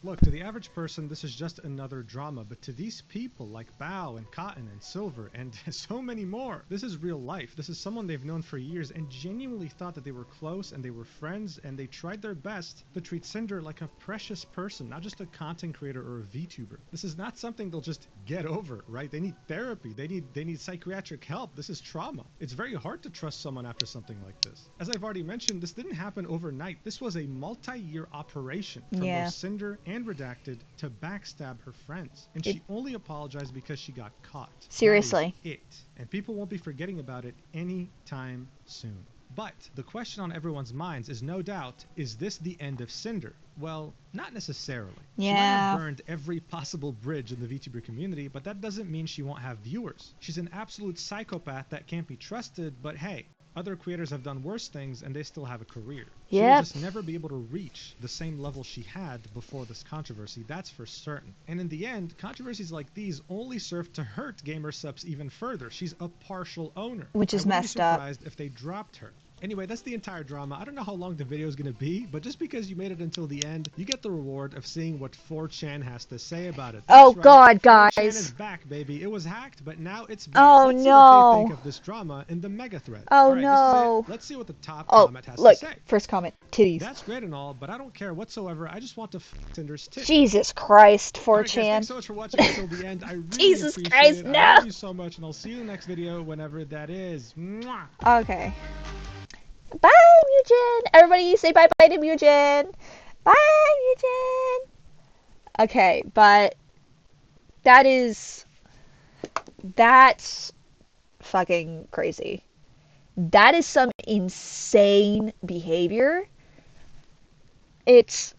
Look, to the average person, this is just another drama, but to these people like Bao and Cotton and Silver and so many more, this is real life. This is someone they've known for years and genuinely thought that they were close and they were friends, and they tried their best to treat Cinder like a precious person, not just a content creator or a VTuber. This is not something they'll just get over, right? They need therapy. They need psychiatric help. This is trauma. It's very hard to trust someone after something like this. As I've already mentioned, this didn't happen overnight. This was a multi-year operation from both Cinder and Redacted to backstab her friends. And she only apologized because she got caught. Seriously. That is it. And people won't be forgetting about it anytime soon. But the question on everyone's minds is no doubt, is this the end of Sinder? Well, not necessarily. Yeah. She might have burned every possible bridge in the Vtuber community, but that doesn't mean she won't have viewers. She's an absolute psychopath that can't be trusted, but hey, other creators have done worse things and they still have a career. She will just never be able to reach the same level she had before this controversy, that's for certain. And in the end, controversies like these only serve to hurt gamer subs even further. She's a partial owner. Which is messed up. I wouldn't be surprised if they dropped her. Anyway, that's the entire drama. I don't know how long the video is going to be, but just because you made it until the end, you get the reward of seeing what 4chan has to say about it. That's right. God, guys. 4chan is back, baby. It was hacked, but now it's back. Oh, Let's see no. what they think of this drama in the mega thread. Oh, right, no. Let's see what the top comment has look, to say. First comment, titties. That's great and all, but I don't care whatsoever. I just want to Cinder's tits. Jesus Christ, 4chan. Alright, guys, thanks so much for watching until the end. I really Jesus appreciate Christ, it. no. I love you so much, and I'll see you in the next video whenever that is. Mwah. Okay. Bye, Mujin. Everybody say bye-bye to Mujin. Bye, Mujin. Okay, but that's fucking crazy. That is some insane behavior. It's